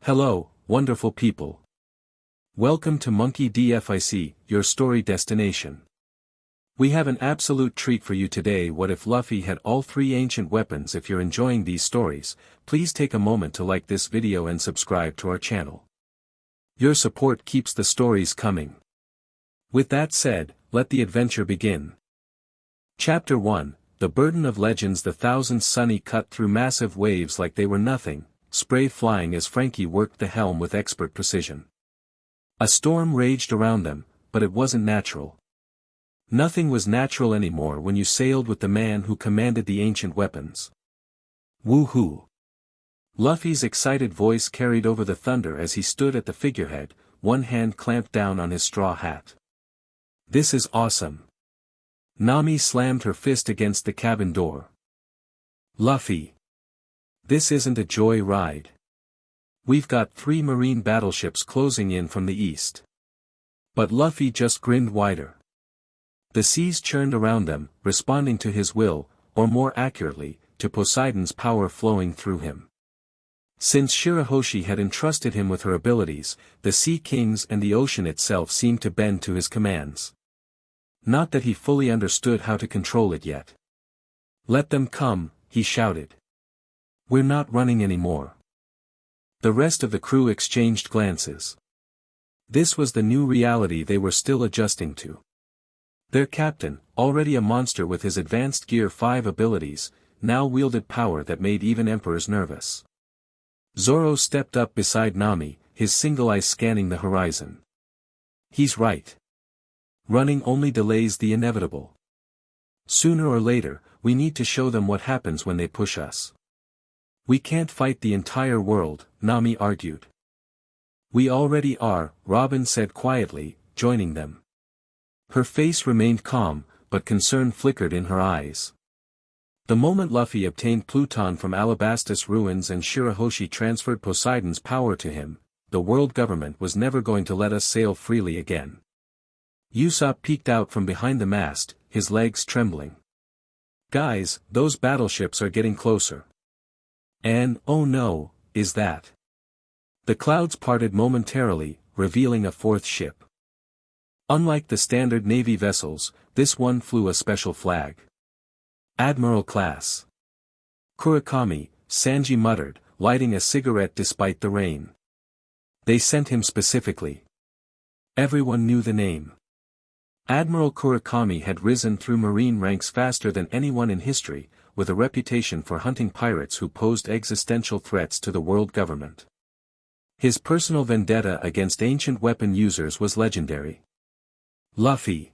Hello, wonderful people. Welcome to Monkey DFIC, your story destination. We have an absolute treat for you today. What if Luffy had all three ancient weapons? If you're enjoying these stories, please take a moment to like this video and subscribe to our channel. Your support keeps the stories coming. With that said, let the adventure begin. Chapter 1, The Burden of Legends. The Thousand Sunny cut through massive waves like they were nothing, spray flying as Frankie worked the helm with expert precision. A storm raged around them, but it wasn't natural. Nothing was natural anymore when you sailed with the man who commanded the ancient weapons. Woohoo! Luffy's excited voice carried over the thunder as he stood at the figurehead, one hand clamped down on his straw hat. This is awesome. Nami slammed her fist against the cabin door. Luffy! This isn't a joy ride. We've got 3 marine battleships closing in from the east. But Luffy just grinned wider. The seas churned around them, responding to his will, or more accurately, to Poseidon's power flowing through him. Since Shirahoshi had entrusted him with her abilities, the Sea Kings and the ocean itself seemed to bend to his commands. Not that he fully understood how to control it yet. Let them come, he shouted. We're not running anymore. The rest of the crew exchanged glances. This was the new reality they were still adjusting to. Their captain, already a monster with his advanced Gear 5 abilities, now wielded power that made even emperors nervous. Zoro stepped up beside Nami, his single eye scanning the horizon. He's right. Running only delays the inevitable. Sooner or later, we need to show them what happens when they push us. We can't fight the entire world, Nami argued. We already are, Robin said quietly, joining them. Her face remained calm, but concern flickered in her eyes. The moment Luffy obtained Pluton from Alabastus ruins and Shirahoshi transferred Poseidon's power to him, the world government was never going to let us sail freely again. Usopp peeked out from behind the mast, his legs trembling. Guys, those battleships are getting closer. And, oh no, is that? The clouds parted momentarily, revealing a fourth ship. Unlike the standard Navy vessels, this one flew a special flag. Admiral class. Kurakami, Sanji muttered, lighting a cigarette despite the rain. They sent him specifically. Everyone knew the name. Admiral Kurakami had risen through marine ranks faster than anyone in history, with a reputation for hunting pirates who posed existential threats to the world government. His personal vendetta against ancient weapon users was legendary. Luffy.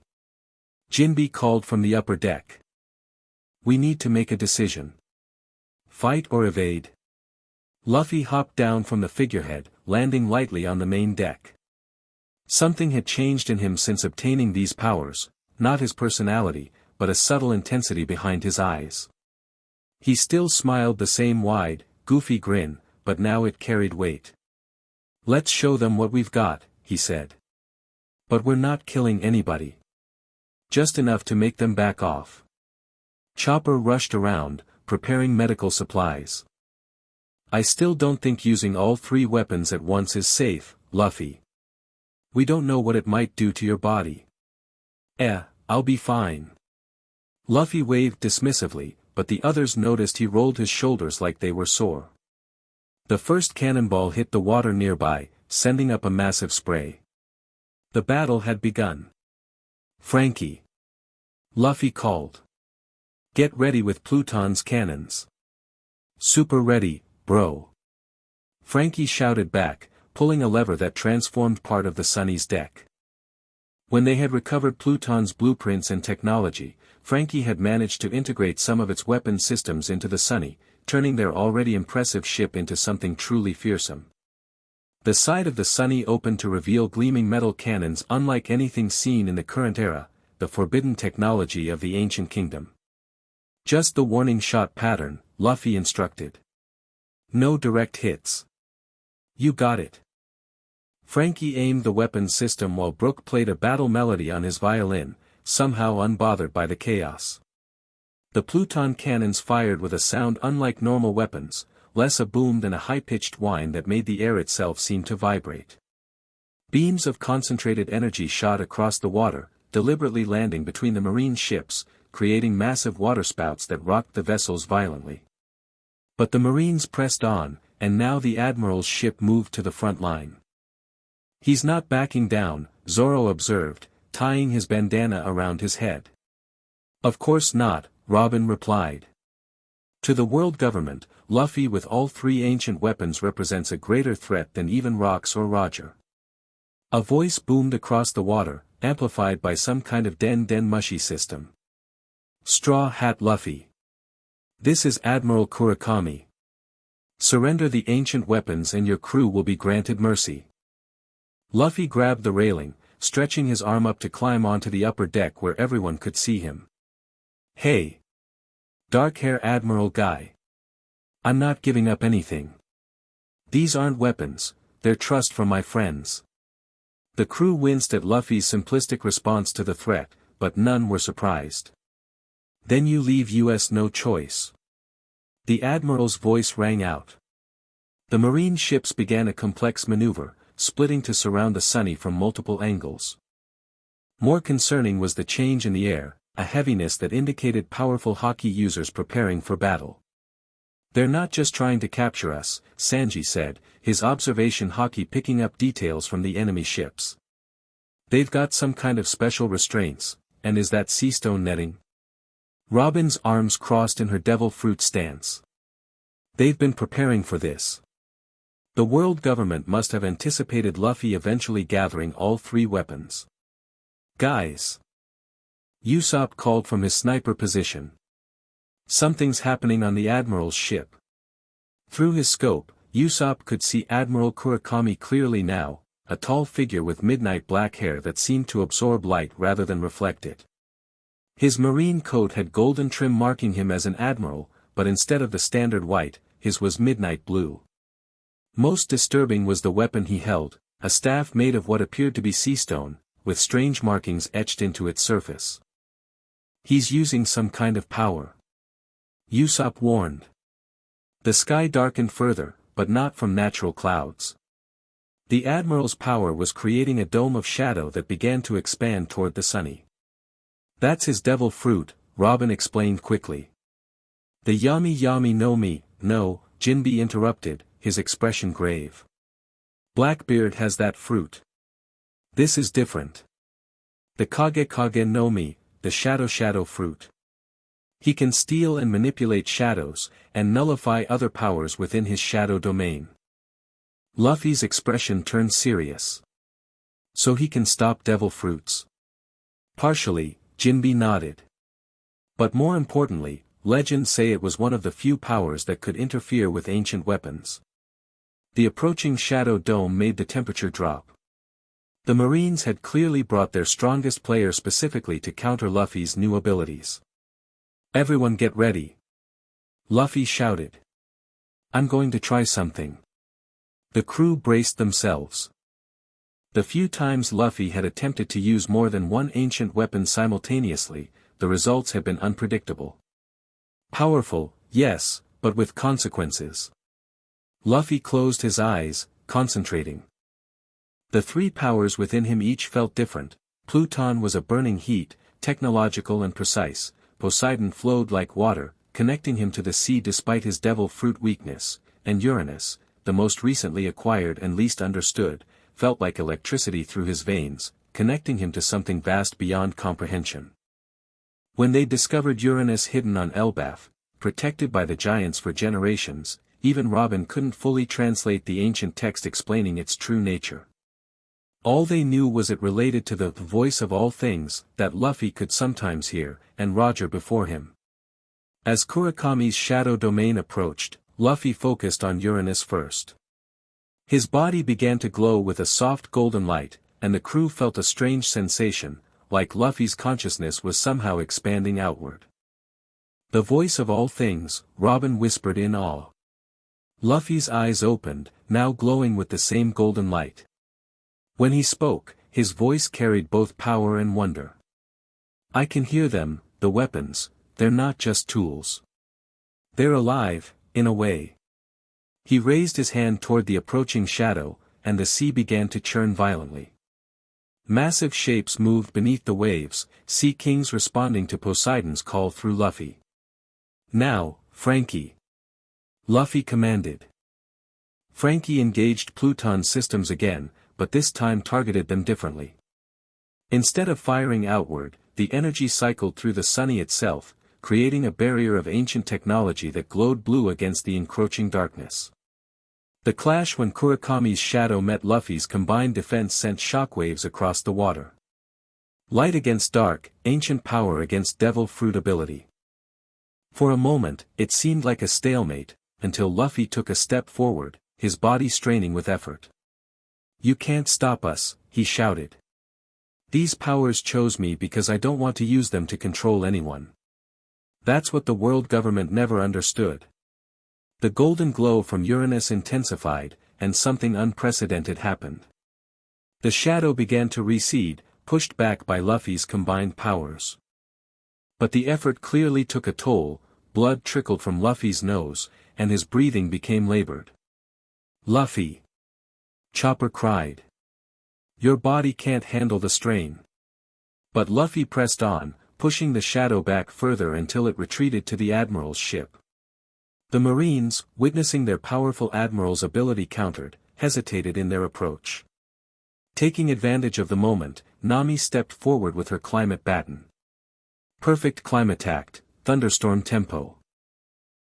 Jinbe called from the upper deck. We need to make a decision. Fight or evade? Luffy hopped down from the figurehead, landing lightly on the main deck. Something had changed in him since obtaining these powers, not his personality, but a subtle intensity behind his eyes. He still smiled the same wide, goofy grin, but now it carried weight. Let's show them what we've got, he said. But we're not killing anybody. Just enough to make them back off. Chopper rushed around, preparing medical supplies. I still don't think using all 3 weapons at once is safe, Luffy. We don't know what it might do to your body. I'll be fine. Luffy waved dismissively, but the others noticed he rolled his shoulders like they were sore. The first cannonball hit the water nearby, sending up a massive spray. The battle had begun. Frankie. Luffy called. Get ready with Pluton's cannons. Super ready, bro. Frankie shouted back, pulling a lever that transformed part of the Sunny's deck. When they had recovered Pluton's blueprints and technology, Frankie had managed to integrate some of its weapon systems into the Sunny, turning their already impressive ship into something truly fearsome. The side of the Sunny opened to reveal gleaming metal cannons unlike anything seen in the current era, the forbidden technology of the ancient kingdom. Just the warning shot pattern, Luffy instructed. No direct hits. You got it. Frankie aimed the weapon system while Brook played a battle melody on his violin, somehow unbothered by the chaos. The Pluton cannons fired with a sound unlike normal weapons, less a boom than a high-pitched whine that made the air itself seem to vibrate. Beams of concentrated energy shot across the water, deliberately landing between the marine ships, creating massive waterspouts that rocked the vessels violently. But the Marines pressed on, and now the Admiral's ship moved to the front line. "He's not backing down," Zoro observed, tying his bandana around his head. "Of course not," Robin replied. "To the world government, Luffy with all three ancient weapons represents a greater threat than even Rox or Roger." A voice boomed across the water, amplified by some kind of den mushy system. "Straw Hat Luffy. This is Admiral Kurakami. Surrender the ancient weapons and your crew will be granted mercy." Luffy grabbed the railing, stretching his arm up to climb onto the upper deck where everyone could see him. "Hey! Dark-hair Admiral guy. I'm not giving up anything. These aren't weapons, they're trust from my friends." The crew winced at Luffy's simplistic response to the threat, but none were surprised. "Then you leave us no choice." The Admiral's voice rang out. The marine ships began a complex maneuver, splitting to surround the Sunny from multiple angles. More concerning was the change in the air, a heaviness that indicated powerful Haki users preparing for battle. "They're not just trying to capture us," Sanji said, his observation Haki picking up details from the enemy ships. "They've got some kind of special restraints, and is that sea stone netting?" Robin's arms crossed in her devil fruit stance. "They've been preparing for this. The world government must have anticipated Luffy eventually gathering all three weapons." "Guys!" Usopp called from his sniper position. "Something's happening on the Admiral's ship." Through his scope, Usopp could see Admiral Kurakami clearly now, a tall figure with midnight black hair that seemed to absorb light rather than reflect it. His marine coat had golden trim marking him as an admiral, but instead of the standard white, his was midnight blue. Most disturbing was the weapon he held, a staff made of what appeared to be sea stone, with strange markings etched into its surface. "He's using some kind of power," Usopp warned. The sky darkened further, but not from natural clouds. The Admiral's power was creating a dome of shadow that began to expand toward the Sunny. "That's his devil fruit," Robin explained quickly. "The yami no mi, no," Jinbe interrupted, his expression grave. "Blackbeard has that fruit. This is different. The Kage no mi, the shadow fruit. He can steal and manipulate shadows, and nullify other powers within his shadow domain." Luffy's expression turned serious. "So he can stop devil fruits?" "Partially," Jinbe nodded. "But more importantly, legends say it was one of the few powers that could interfere with ancient weapons." The approaching shadow dome made the temperature drop. The Marines had clearly brought their strongest player specifically to counter Luffy's new abilities. "Everyone get ready!" Luffy shouted. "I'm going to try something." The crew braced themselves. The few times Luffy had attempted to use more than one ancient weapon simultaneously, the results had been unpredictable. Powerful, yes, but with consequences. Luffy closed his eyes, concentrating. The three powers within him each felt different. Pluton was a burning heat, technological and precise. Poseidon flowed like water, connecting him to the sea despite his devil fruit weakness, and Uranus, the most recently acquired and least understood, felt like electricity through his veins, connecting him to something vast beyond comprehension. When they discovered Uranus hidden on Elbaf, protected by the giants for generations, even Robin couldn't fully translate the ancient text explaining its true nature. All they knew was it related to the voice of all things that Luffy could sometimes hear, and Roger before him. As Kurakami's shadow domain approached, Luffy focused on Uranus first. His body began to glow with a soft golden light, and the crew felt a strange sensation, like Luffy's consciousness was somehow expanding outward. "The voice of all things," Robin whispered in awe. Luffy's eyes opened, now glowing with the same golden light. When he spoke, his voice carried both power and wonder. "I can hear them, the weapons, they're not just tools. They're alive, in a way. He raised his hand toward the approaching shadow, and the sea began to churn violently. Massive shapes moved beneath the waves, sea kings responding to Poseidon's call through Luffy. "Now, Frankie!" Luffy commanded. Frankie engaged Pluton's systems again, but this time targeted them differently. Instead of firing outward, the energy cycled through the Sunny itself, creating a barrier of ancient technology that glowed blue against the encroaching darkness. The clash when Kurakami's shadow met Luffy's combined defense sent shockwaves across the water. Light against dark, ancient power against devil fruit ability. For a moment, it seemed like a stalemate, until Luffy took a step forward, his body straining with effort. "You can't stop us," he shouted. "These powers chose me because I don't want to use them to control anyone." That's what the world government never understood. The golden glow from Uranus intensified, and something unprecedented happened. The shadow began to recede, pushed back by Luffy's combined powers. But the effort clearly took a toll, blood trickled from Luffy's nose, and his breathing became labored. "Luffy!" Chopper cried. "Your body can't handle the strain." But Luffy pressed on, pushing the shadow back further until it retreated to the Admiral's ship. The Marines, witnessing their powerful Admiral's ability countered, hesitated in their approach. Taking advantage of the moment, Nami stepped forward with her climate baton. Perfect climatact, thunderstorm tempo.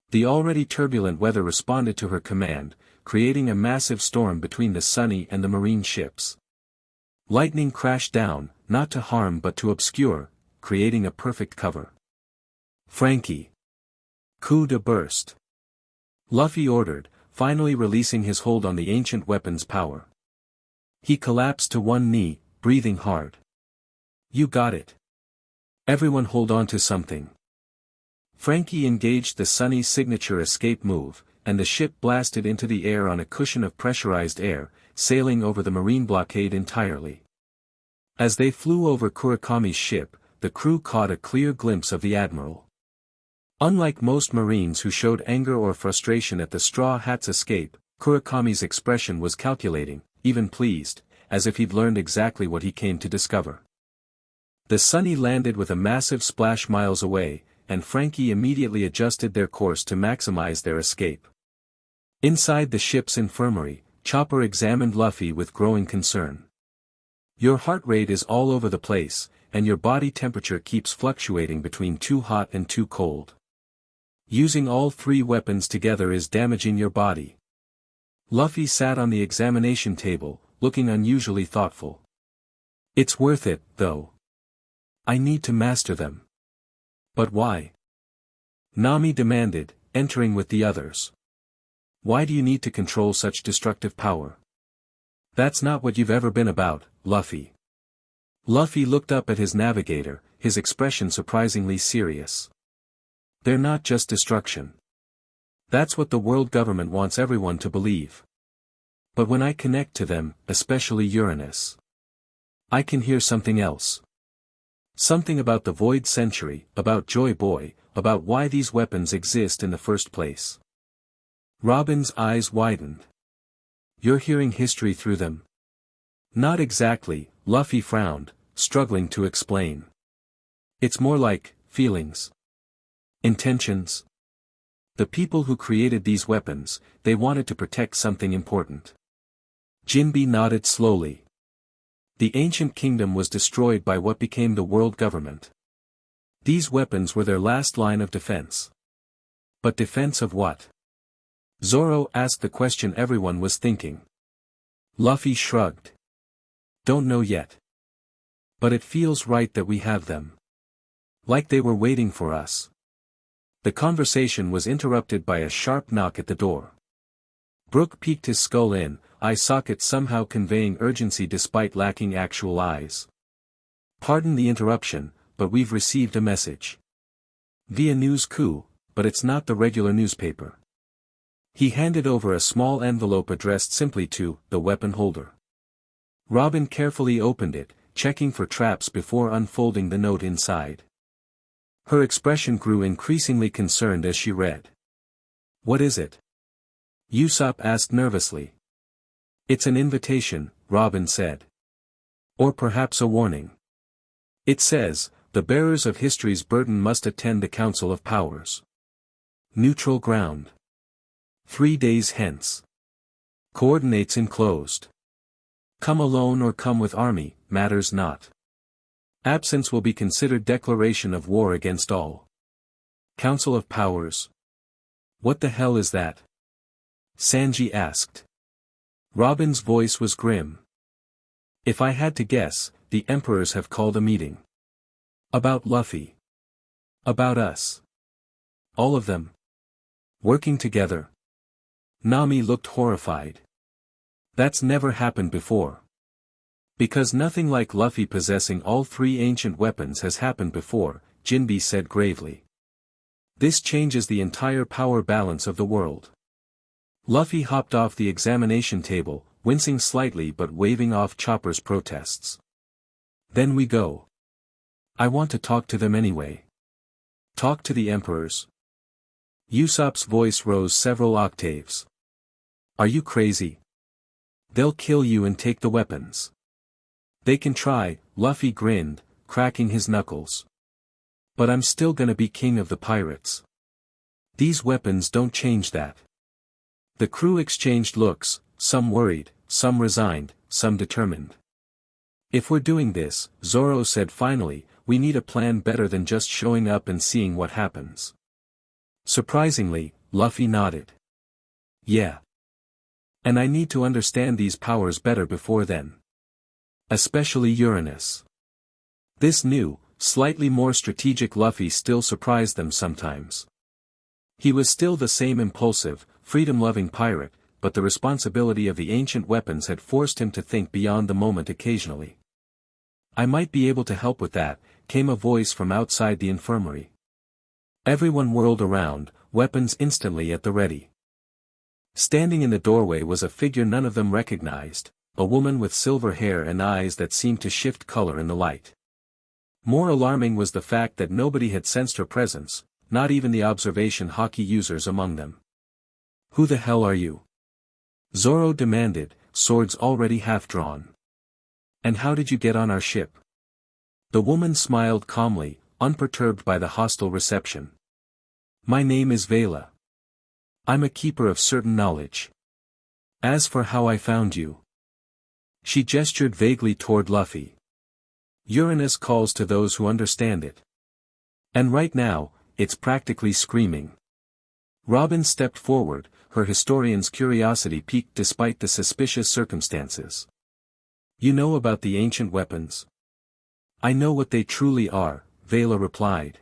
The already turbulent weather responded to her command, creating a massive storm between the Sunny and the Marine ships. Lightning crashed down, not to harm but to obscure, creating a perfect cover. "Frankie! Coup de burst!" Luffy ordered, finally releasing his hold on the ancient weapon's power. He collapsed to one knee, breathing hard. "You got it. Everyone hold on to something." Frankie engaged the Sunny's signature escape move, and the ship blasted into the air on a cushion of pressurized air, sailing over the Marine blockade entirely. As they flew over Kurakami's ship, the crew caught a clear glimpse of the Admiral. Unlike most Marines who showed anger or frustration at the Straw Hat's escape, Kurakami's expression was calculating, even pleased, as if he'd learned exactly what he came to discover. The Sunny landed with a massive splash miles away, and Frankie immediately adjusted their course to maximize their escape. Inside the ship's infirmary, Chopper examined Luffy with growing concern. "Your heart rate is all over the place, and your body temperature keeps fluctuating between too hot and too cold. Using all three weapons together is damaging your body." Luffy sat on the examination table, looking unusually thoughtful. "It's worth it, though. I need to master them." "But why?" Nami demanded, entering with the others. "Why do you need to control such destructive power?" "That's not what you've ever been about, Luffy." Luffy looked up at his navigator, his expression surprisingly serious. "They're not just destruction. That's what the world government wants everyone to believe. But when I connect to them, especially Uranus, I can hear something else. Something about the Void Century, about Joy Boy, about why these weapons exist in the first place." Robin's eyes widened. "You're hearing history through them?" "Not exactly," Luffy frowned, struggling to explain. "It's more like feelings. Intentions. The people who created these weapons, they wanted to protect something important." Jinbe nodded slowly. "The ancient kingdom was destroyed by what became the world government. These weapons were their last line of defense." "But defense of what?" Zoro asked the question everyone was thinking. Luffy shrugged. "Don't know yet. But it feels right that we have them. Like they were waiting for us." The conversation was interrupted by a sharp knock at the door. Brook peeked his skull in, eye socket somehow conveying urgency despite lacking actual eyes. "Pardon the interruption, but we've received a message. Via News Coup, but it's not the regular newspaper." He handed over a small envelope addressed simply to the weapon holder. Robin carefully opened it, checking for traps before unfolding the note inside. Her expression grew increasingly concerned as she read. "What is it?" Usopp asked nervously. It's an invitation, Robin said. Or perhaps a warning. It says, the bearers of history's burden must attend the Council of Powers. Neutral ground. 3 days hence. Coordinates enclosed. Come alone or come with army, matters not. Absence will be considered declaration of war against all. Council of Powers. What the hell is that? Sanji asked. Robin's voice was grim. If I had to guess, the emperors have called a meeting. About Luffy. About us. All of them. Working together. Nami looked horrified. That's never happened before. Because nothing like Luffy possessing all 3 ancient weapons has happened before, Jinbe said gravely. This changes the entire power balance of the world. Luffy hopped off the examination table, wincing slightly but waving off Chopper's protests. Then we go. I want to talk to them anyway. Talk to the emperors. Usopp's voice rose several octaves. Are you crazy? They'll kill you and take the weapons. They can try, Luffy grinned, cracking his knuckles. But I'm still gonna be king of the pirates. These weapons don't change that. The crew exchanged looks, some worried, some resigned, some determined. If we're doing this, Zoro said finally, we need a plan better than just showing up and seeing what happens. Surprisingly, Luffy nodded. Yeah. And I need to understand these powers better before then. Especially Uranus. This new, slightly more strategic Luffy still surprised them sometimes. He was still the same impulsive, freedom-loving pirate, but the responsibility of the ancient weapons had forced him to think beyond the moment occasionally. I might be able to help with that, came a voice from outside the infirmary. Everyone whirled around, weapons instantly at the ready. Standing in the doorway was a figure none of them recognized, a woman with silver hair and eyes that seemed to shift color in the light. More alarming was the fact that nobody had sensed her presence, not even the observation hockey users among them. Who the hell are you? Zoro demanded, swords already half drawn. And how did you get on our ship? The woman smiled calmly, unperturbed by the hostile reception. My name is Vela. I'm a keeper of certain knowledge. As for how I found you. She gestured vaguely toward Luffy. Uranus calls to those who understand it. And right now, it's practically screaming. Robin stepped forward, her historian's curiosity piqued despite the suspicious circumstances. You know about the ancient weapons? I know what they truly are, Vela replied.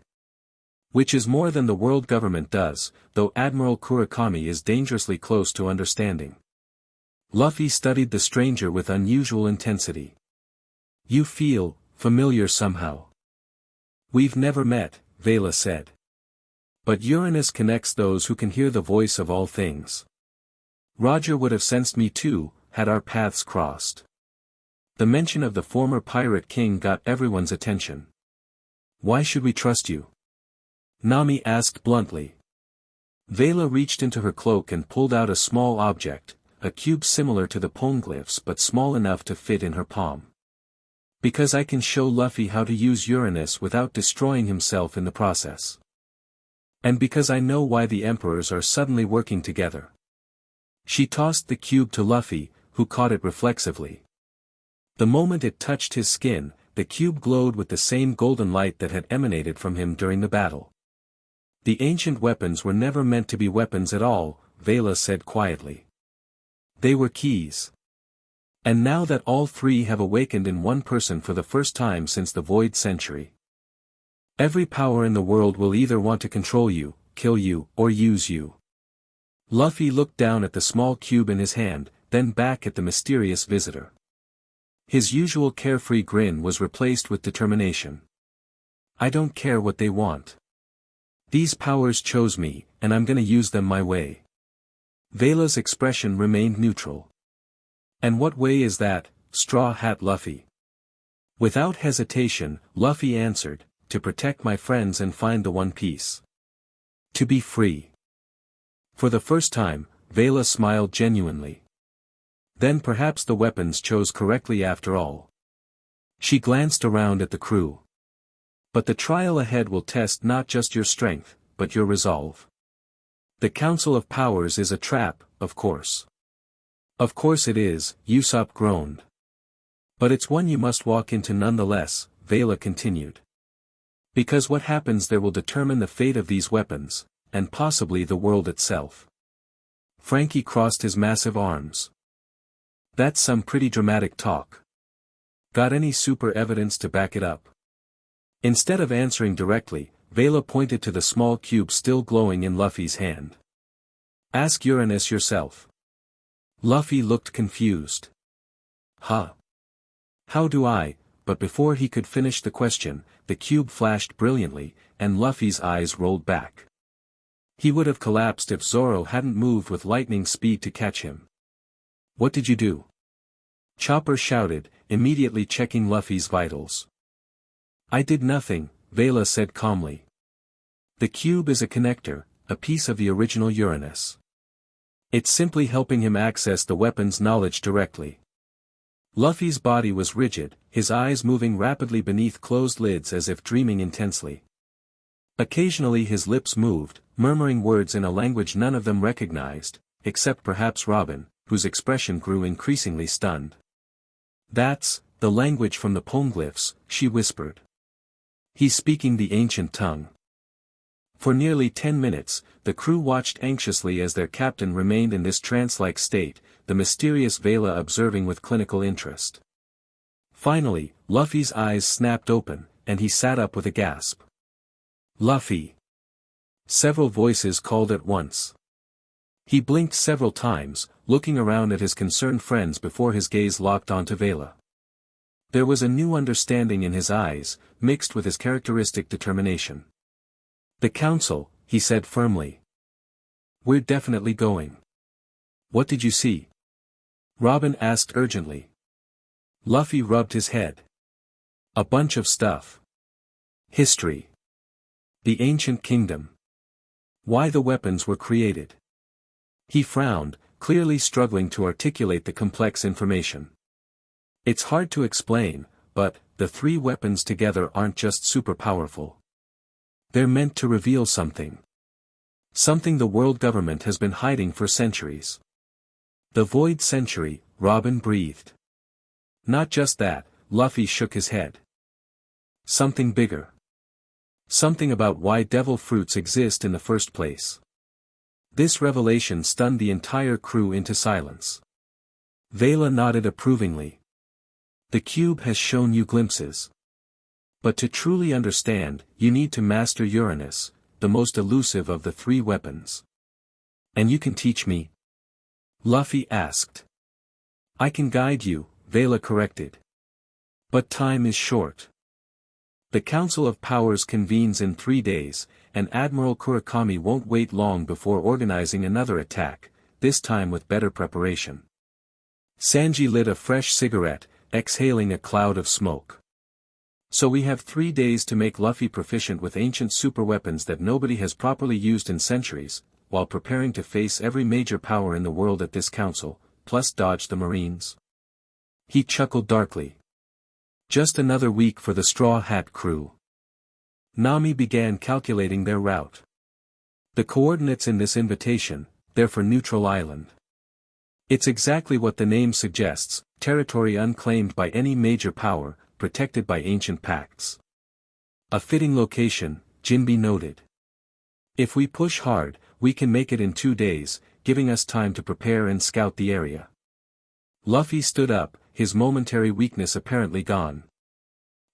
Which is more than the world government does, though Admiral Kurakami is dangerously close to understanding. Luffy studied the stranger with unusual intensity. You feel familiar somehow. We've never met, Vela said. But Uranus connects those who can hear the voice of all things. Roger would have sensed me too, had our paths crossed. The mention of the former pirate king got everyone's attention. Why should we trust you? Nami asked bluntly. Vela reached into her cloak and pulled out a small object, a cube similar to the poneglyphs but small enough to fit in her palm. Because I can show Luffy how to use Uranus without destroying himself in the process. And because I know why the emperors are suddenly working together. She tossed the cube to Luffy, who caught it reflexively. The moment it touched his skin, the cube glowed with the same golden light that had emanated from him during the battle. The ancient weapons were never meant to be weapons at all, Vela said quietly. They were keys. And now that all 3 have awakened in one person for the first time since the Void Century. Every power in the world will either want to control you, kill you, or use you. Luffy looked down at the small cube in his hand, then back at the mysterious visitor. His usual carefree grin was replaced with determination. I don't care what they want. These powers chose me, and I'm gonna use them my way. Vela's expression remained neutral. And what way is that, Straw Hat Luffy? Without hesitation, Luffy answered, to protect my friends and find the One Piece. To be free. For the first time, Vela smiled genuinely. Then perhaps the weapons chose correctly after all. She glanced around at the crew. But the trial ahead will test not just your strength, but your resolve. The Council of Powers is a trap, of course. Of course it is, Usopp groaned. But it's one you must walk into nonetheless, Vela continued. Because what happens there will determine the fate of these weapons, and possibly the world itself. Frankie crossed his massive arms. That's some pretty dramatic talk. Got any super evidence to back it up? Instead of answering directly, Vela pointed to the small cube still glowing in Luffy's hand. Ask Uranus yourself. Luffy looked confused. Huh? How do I? But before he could finish the question, the cube flashed brilliantly, and Luffy's eyes rolled back. He would have collapsed if Zoro hadn't moved with lightning speed to catch him. What did you do? Chopper shouted, immediately checking Luffy's vitals. I did nothing, Vela said calmly. The cube is a connector, a piece of the original Uranus. It's simply helping him access the weapon's knowledge directly. Luffy's body was rigid, his eyes moving rapidly beneath closed lids as if dreaming intensely. Occasionally his lips moved, murmuring words in a language none of them recognized, except perhaps Robin, whose expression grew increasingly stunned. That's the language from the poneglyphs, she whispered. He's speaking the ancient tongue. For nearly 10 minutes, the crew watched anxiously as their captain remained in this trance-like state, the mysterious Vela observing with clinical interest. Finally, Luffy's eyes snapped open, and he sat up with a gasp. Luffy! Several voices called at once. He blinked several times, looking around at his concerned friends before his gaze locked onto Vela. There was a new understanding in his eyes, mixed with his characteristic determination. The council, he said firmly. We're definitely going. What did you see? Robin asked urgently. Luffy rubbed his head. A bunch of stuff. History. The ancient kingdom. Why the weapons were created. He frowned, clearly struggling to articulate the complex information. It's hard to explain, but the three weapons together aren't just super powerful. They're meant to reveal something. Something the world government has been hiding for centuries. The Void Century, Robin breathed. Not just that, Luffy shook his head. Something bigger. Something about why devil fruits exist in the first place. This revelation stunned the entire crew into silence. Vela nodded approvingly. The cube has shown you glimpses. But to truly understand, you need to master Uranus, the most elusive of the three weapons. And you can teach me? Luffy asked. I can guide you, Vela corrected. But time is short. The Council of Powers convenes in 3 days, and Admiral Kurakami won't wait long before organizing another attack, this time with better preparation. Sanji lit a fresh cigarette, exhaling a cloud of smoke. So we have 3 days to make Luffy proficient with ancient superweapons that nobody has properly used in centuries, while preparing to face every major power in the world at this council, plus dodge the Marines. He chuckled darkly. Just another week for the Straw Hat crew. Nami began calculating their route. The coordinates in this invitation, they're for Neutral Island. It's exactly what the name suggests, territory unclaimed by any major power, protected by ancient pacts. A fitting location, Jinbe noted. If we push hard, we can make it in 2 days, giving us time to prepare and scout the area. Luffy stood up, his momentary weakness apparently gone.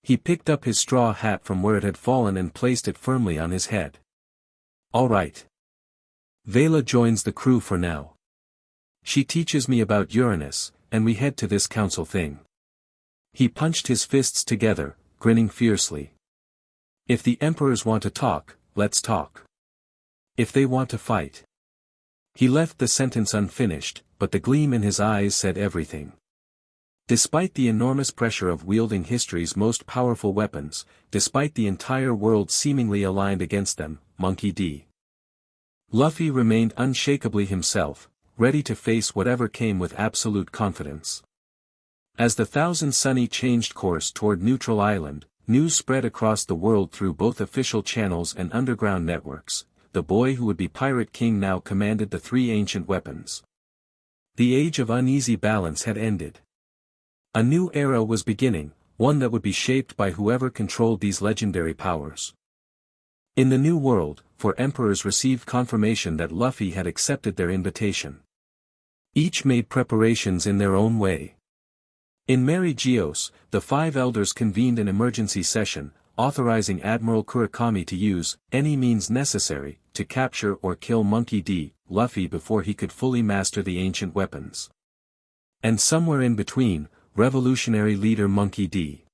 He picked up his straw hat from where it had fallen and placed it firmly on his head. All right. Vela joins the crew for now. She teaches me about Uranus, and we head to this council thing. He punched his fists together, grinning fiercely. If the emperors want to talk, let's talk. If they want to fight. He left the sentence unfinished, but the gleam in his eyes said everything. Despite the enormous pressure of wielding history's most powerful weapons, despite the entire world seemingly aligned against them, Monkey D. Luffy remained unshakably himself, ready to face whatever came with absolute confidence. As the Thousand Sunny changed course toward Neutral Island, news spread across the world through both official channels and underground networks. The boy who would be Pirate King now commanded the three ancient weapons. The age of uneasy balance had ended. A new era was beginning, one that would be shaped by whoever controlled these legendary powers. In the New World, four emperors received confirmation that Luffy had accepted their invitation. Each made preparations in their own way. In Mary Geos, the five elders convened an emergency session, authorizing Admiral Kurakami to use any means necessary to capture or kill Monkey D. Luffy before he could fully master the ancient weapons. And somewhere in between, revolutionary leader Monkey D.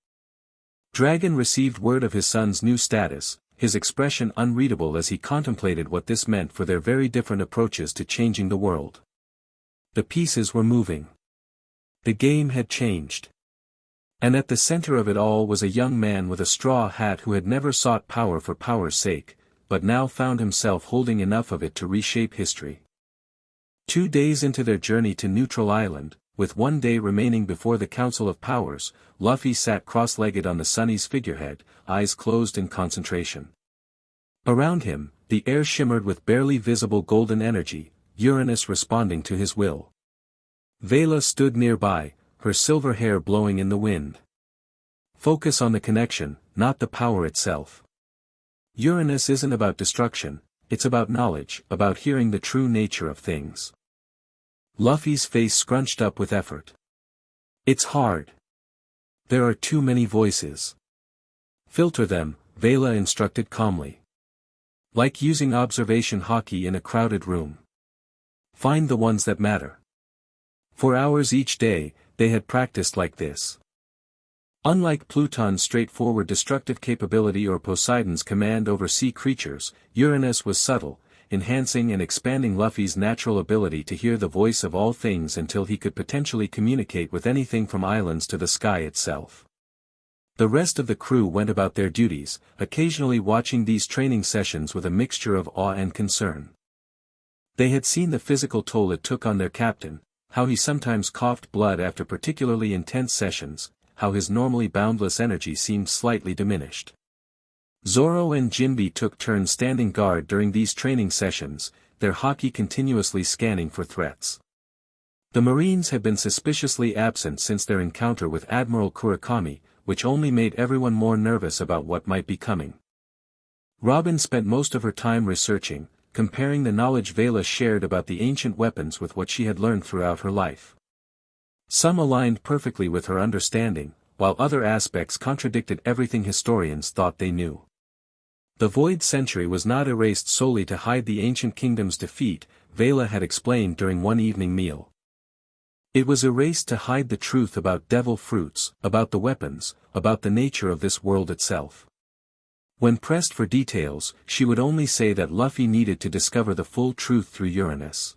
Dragon received word of his son's new status, his expression unreadable as he contemplated what this meant for their very different approaches to changing the world. The pieces were moving. The game had changed. And at the center of it all was a young man with a straw hat who had never sought power for power's sake, but now found himself holding enough of it to reshape history. 2 days into their journey to Neutral Island, with 1 day remaining before the Council of Powers, Luffy sat cross-legged on the Sunny's figurehead, eyes closed in concentration. Around him, the air shimmered with barely visible golden energy, Uranus responding to his will. Vela stood nearby, her silver hair blowing in the wind. Focus on the connection, not the power itself. Uranus isn't about destruction, it's about knowledge, about hearing the true nature of things. Luffy's face scrunched up with effort. It's hard. There are too many voices. Filter them, Vela instructed calmly. Like using observation hockey in a crowded room. Find the ones that matter. For hours each day, they had practiced like this. Unlike Pluton's straightforward destructive capability or Poseidon's command over sea creatures, Uranus was subtle, enhancing and expanding Luffy's natural ability to hear the voice of all things until he could potentially communicate with anything from islands to the sky itself. The rest of the crew went about their duties, occasionally watching these training sessions with a mixture of awe and concern. They had seen the physical toll it took on their captain, how he sometimes coughed blood after particularly intense sessions, how his normally boundless energy seemed slightly diminished. Zoro and Jinbe took turns standing guard during these training sessions, their haki continuously scanning for threats. The Marines had been suspiciously absent since their encounter with Admiral Kurakami, which only made everyone more nervous about what might be coming. Robin spent most of her time researching, comparing the knowledge Vela shared about the ancient weapons with what she had learned throughout her life. Some aligned perfectly with her understanding, while other aspects contradicted everything historians thought they knew. The Void Century was not erased solely to hide the ancient kingdom's defeat, Vela had explained during one evening meal. It was erased to hide the truth about devil fruits, about the weapons, about the nature of this world itself. When pressed for details, she would only say that Luffy needed to discover the full truth through Uranus.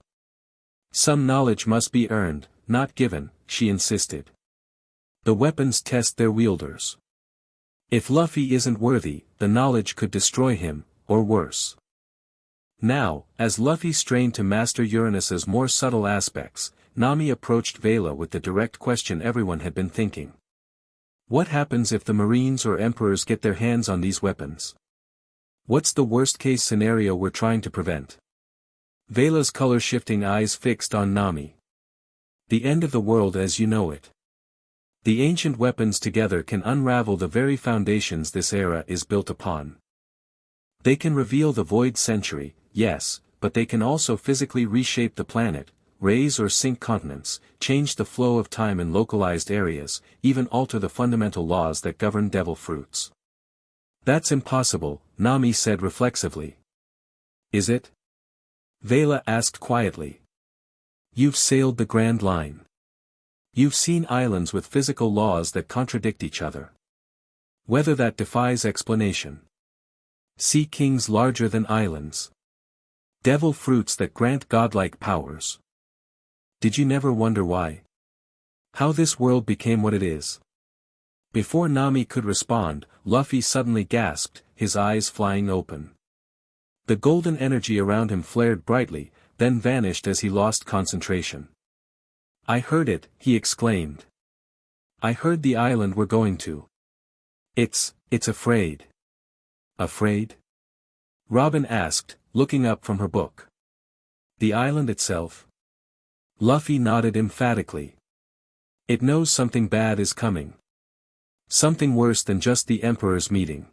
Some knowledge must be earned, not given, she insisted. The weapons test their wielders. If Luffy isn't worthy, the knowledge could destroy him, or worse. Now, as Luffy strained to master Uranus's more subtle aspects, Nami approached Vela with the direct question everyone had been thinking. What happens if the Marines or Emperors get their hands on these weapons? What's the worst-case scenario we're trying to prevent? Vela's color-shifting eyes fixed on Nami. The end of the world as you know it. The ancient weapons together can unravel the very foundations this era is built upon. They can reveal the Void Century, yes, but they can also physically reshape the planet, raise or sink continents, change the flow of time in localized areas, even alter the fundamental laws that govern devil fruits. That's impossible, Nami said reflexively. Is it? Vela asked quietly. You've sailed the Grand Line. You've seen islands with physical laws that contradict each other. Whether that defies explanation. Sea kings larger than islands. Devil fruits that grant godlike powers. Did you never wonder why? How this world became what it is? Before Nami could respond, Luffy suddenly gasped, his eyes flying open. The golden energy around him flared brightly, then vanished as he lost concentration. "I heard it," he exclaimed. "I heard the island we're going to. It's afraid." "Afraid?" Robin asked, looking up from her book. "The island itself?" Luffy nodded emphatically. "It knows something bad is coming. Something worse than just the Emperor's meeting."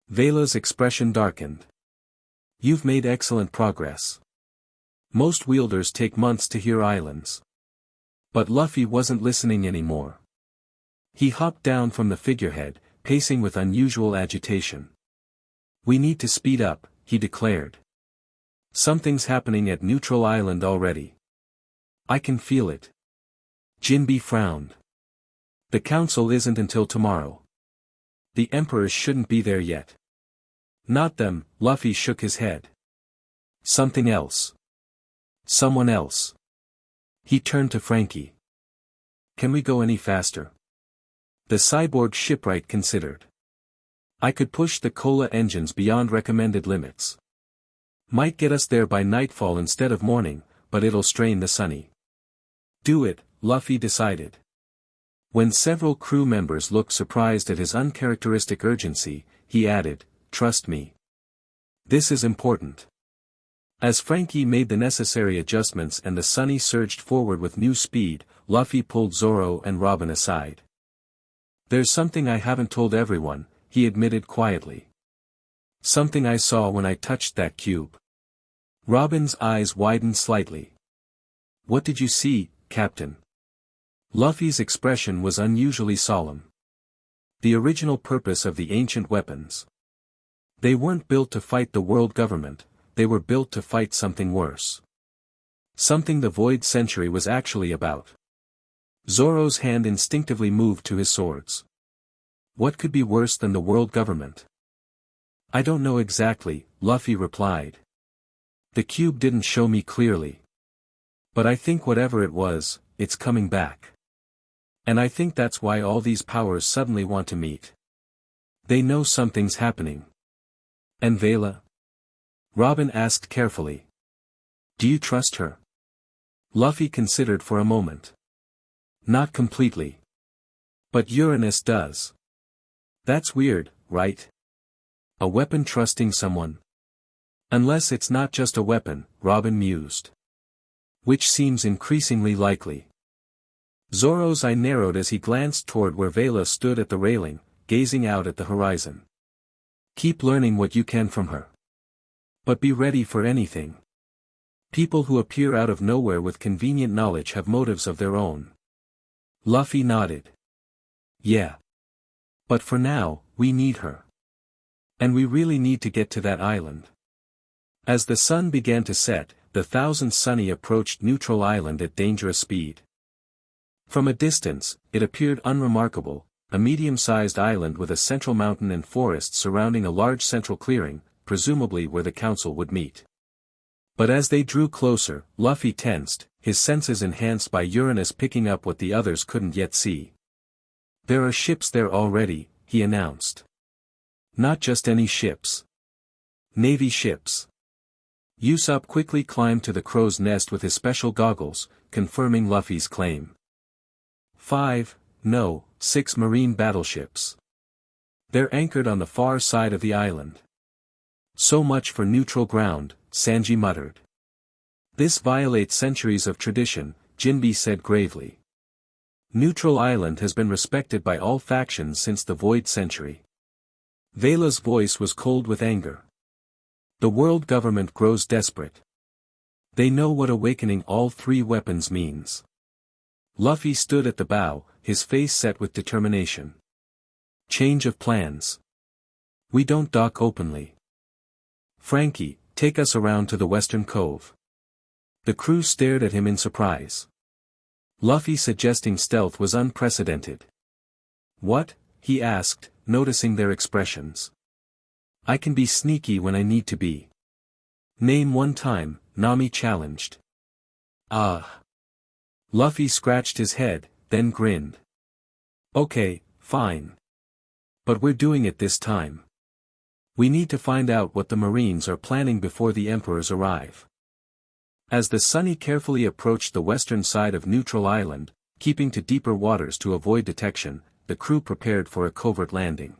Vela's expression darkened. "You've made excellent progress. Most wielders take months to hear islands." But Luffy wasn't listening anymore. He hopped down from the figurehead, pacing with unusual agitation. "We need to speed up," he declared. "Something's happening at Neutral Island already. I can feel it." Jinbe frowned. "The council isn't until tomorrow. The emperors shouldn't be there yet." "Not them," Luffy shook his head. "Something else. Someone else." He turned to Frankie. "Can we go any faster?" The cyborg shipwright considered. "I could push the cola engines beyond recommended limits. Might get us there by nightfall instead of morning, but it'll strain the Sunny." "Do it," Luffy decided. When several crew members looked surprised at his uncharacteristic urgency, he added, "Trust me. This is important." As Frankie made the necessary adjustments and the Sunny surged forward with new speed, Luffy pulled Zoro and Robin aside. "There's something I haven't told everyone," he admitted quietly. "Something I saw when I touched that cube." Robin's eyes widened slightly. "What did you see, Captain?" Luffy's expression was unusually solemn. "The original purpose of the ancient weapons. They weren't built to fight the world government, they were built to fight something worse. Something the Void Century was actually about." Zoro's hand instinctively moved to his swords. "What could be worse than the world government?" "I don't know exactly," Luffy replied. "The cube didn't show me clearly. But I think whatever it was, it's coming back. And I think that's why all these powers suddenly want to meet. They know something's happening." "And Vela?" Robin asked carefully. "Do you trust her?" Luffy considered for a moment. "Not completely. But Uranus does. That's weird, right? A weapon trusting someone. Unless it's not just a weapon," Robin mused. "Which seems increasingly likely." Zoro's eye narrowed as he glanced toward where Vela stood at the railing, gazing out at the horizon. "Keep learning what you can from her. But be ready for anything. People who appear out of nowhere with convenient knowledge have motives of their own." Luffy nodded. "Yeah. But for now, we need her. And we really need to get to that island." As the sun began to set, the 1000th Sunny approached Neutral Island at dangerous speed. From a distance, it appeared unremarkable, a medium-sized island with a central mountain and forest surrounding a large central clearing, presumably where the council would meet. But as they drew closer, Luffy tensed, his senses enhanced by Uranus picking up what the others couldn't yet see. "There are ships there already," he announced. "Not just any ships. Navy ships." Usopp quickly climbed to the crow's nest with his special goggles, confirming Luffy's claim. 6 marine battleships. They're anchored on the far side of the island. "So much for neutral ground," Sanji muttered. "This violates centuries of tradition," Jinbe said gravely. "Neutral Island has been respected by all factions since the Void Century." Vela's voice was cold with anger. "The world government grows desperate. They know what awakening all three weapons means." Luffy stood at the bow, his face set with determination. "Change of plans. We don't dock openly. Frankie, take us around to the western cove." The crew stared at him in surprise. Luffy suggesting stealth was unprecedented. "What?" he asked, noticing their expressions. "I can be sneaky when I need to be." "Name one time," Nami challenged. "Ah." Luffy scratched his head, then grinned. "Okay, fine. But we're doing it this time. We need to find out what the Marines are planning before the Emperors arrive." As the Sunny carefully approached the western side of Neutral Island, keeping to deeper waters to avoid detection, the crew prepared for a covert landing.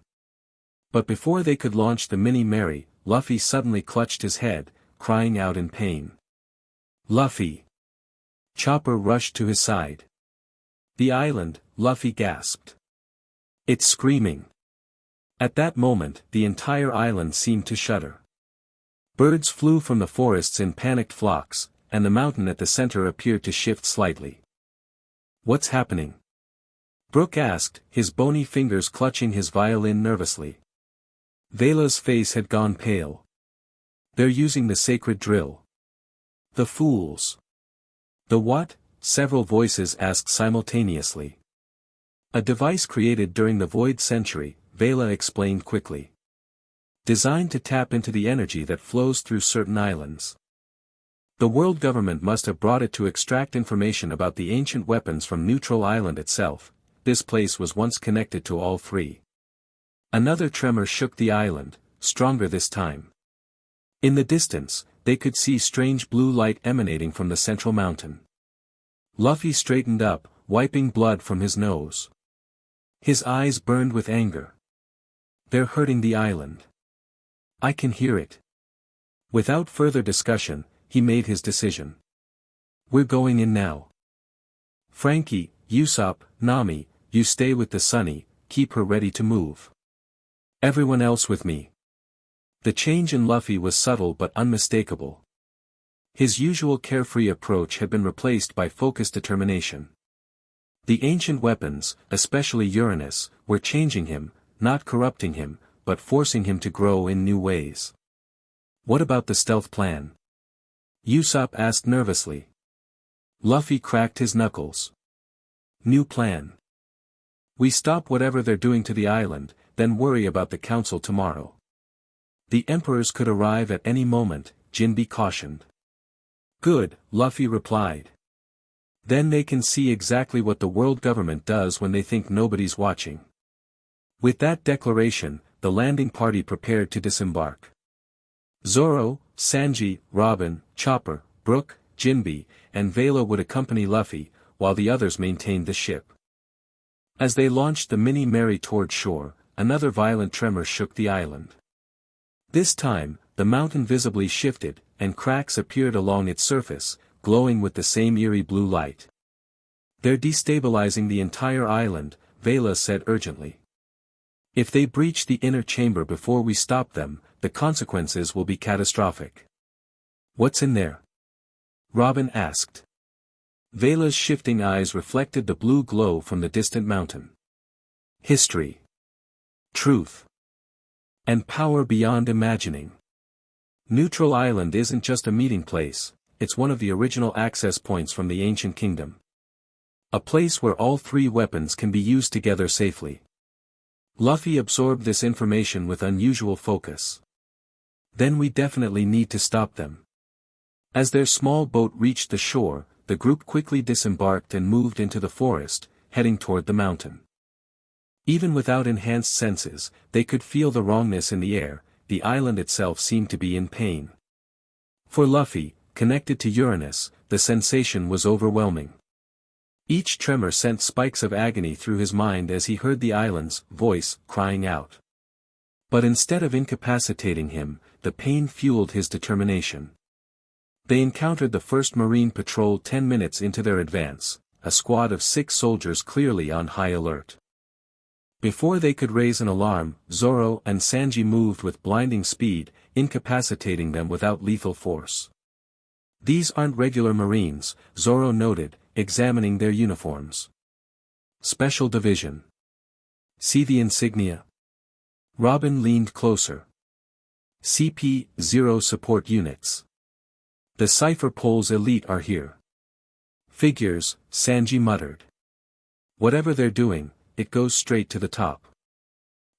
But before they could launch the Mini Mary, Luffy suddenly clutched his head, crying out in pain. Luffy! Chopper rushed to his side. The island, Luffy gasped. It's screaming. At that moment, the entire island seemed to shudder. Birds flew from the forests in panicked flocks, and the mountain at the center appeared to shift slightly. What's happening? Brook asked, his bony fingers clutching his violin nervously. Vela's face had gone pale. They're using the sacred drill. The fools. The what? Several voices asked simultaneously. A device created during the Void Century, Vela explained quickly. Designed to tap into the energy that flows through certain islands. The world government must have brought it to extract information about the ancient weapons from Neutral Island itself. This place was once connected to all three. Another tremor shook the island, stronger this time. In the distance, they could see strange blue light emanating from the central mountain. Luffy straightened up, wiping blood from his nose. His eyes burned with anger. They're hurting the island. I can hear it. Without further discussion, he made his decision. We're going in now. Frankie, Usopp, Nami, you stay with the Sunny, keep her ready to move. Everyone else with me. The change in Luffy was subtle but unmistakable. His usual carefree approach had been replaced by focused determination. The ancient weapons, especially Uranus, were changing him, not corrupting him, but forcing him to grow in new ways. What about the stealth plan? Usopp asked nervously. Luffy cracked his knuckles. New plan. We stop whatever they're doing to the island, then worry about the council tomorrow. The emperors could arrive at any moment, Jinbe cautioned. Good, Luffy replied. Then they can see exactly what the world government does when they think nobody's watching. With that declaration, the landing party prepared to disembark. Zoro, Sanji, Robin, Chopper, Brook, Jinbe, and Vela would accompany Luffy, while the others maintained the ship. As they launched the Mini Mary toward shore, another violent tremor shook the island. This time, the mountain visibly shifted, and cracks appeared along its surface, glowing with the same eerie blue light. They're destabilizing the entire island, Vela said urgently. If they breach the inner chamber before we stop them, the consequences will be catastrophic. What's in there? Robin asked. Vela's shifting eyes reflected the blue glow from the distant mountain. History. Truth. And power beyond imagining. Neutral Island isn't just a meeting place, it's one of the original access points from the ancient kingdom. A place where all three weapons can be used together safely. Luffy absorbed this information with unusual focus. Then we definitely need to stop them. As their small boat reached the shore, the group quickly disembarked and moved into the forest, heading toward the mountain. Even without enhanced senses, they could feel the wrongness in the air. The island itself seemed to be in pain. For Luffy, connected to Uranus, the sensation was overwhelming. Each tremor sent spikes of agony through his mind as he heard the island's voice crying out. But instead of incapacitating him, the pain fueled his determination. They encountered the first Marine patrol 10 minutes into their advance, a squad of 6 soldiers clearly on high alert. Before they could raise an alarm, Zoro and Sanji moved with blinding speed, incapacitating them without lethal force. These aren't regular Marines, Zoro noted, examining their uniforms. Special Division. See the insignia? Robin leaned closer. CP-0 support units. The Cypher Pole's elite are here. Figures, Sanji muttered. Whatever they're doing, it goes straight to the top.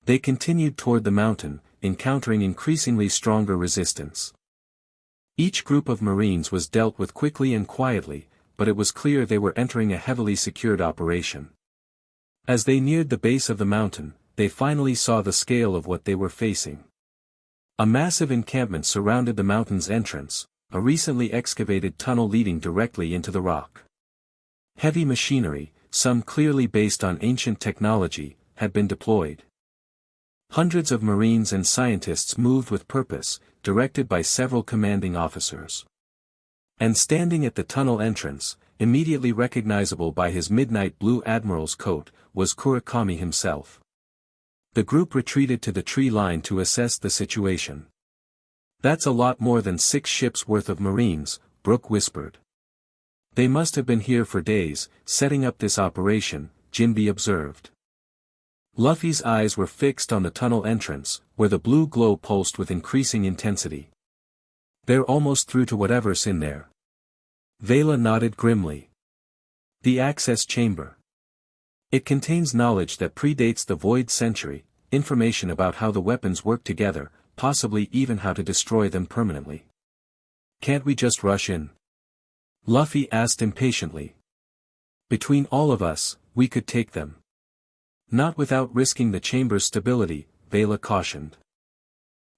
They continued toward the mountain, encountering increasingly stronger resistance. Each group of Marines was dealt with quickly and quietly, but it was clear they were entering a heavily secured operation. As they neared the base of the mountain, they finally saw the scale of what they were facing. A massive encampment surrounded the mountain's entrance, a recently excavated tunnel leading directly into the rock. Heavy machinery, some clearly based on ancient technology, had been deployed. Hundreds of Marines and scientists moved with purpose, directed by several commanding officers. And standing at the tunnel entrance, immediately recognizable by his midnight blue admiral's coat, was Kurakami himself. The group retreated to the tree line to assess the situation. "That's a lot more than 6 ships worth of Marines," Brook whispered. "They must have been here for days, setting up this operation," Jinbe observed. Luffy's eyes were fixed on the tunnel entrance, where the blue glow pulsed with increasing intensity. "They're almost through to whatever's in there." Vela nodded grimly. "The access chamber. It contains knowledge that predates the Void Century, information about how the weapons work together, possibly even how to destroy them permanently." "Can't we just rush in?" Luffy asked impatiently. "Between all of us, we could take them." "Not without risking the chamber's stability," Vela cautioned.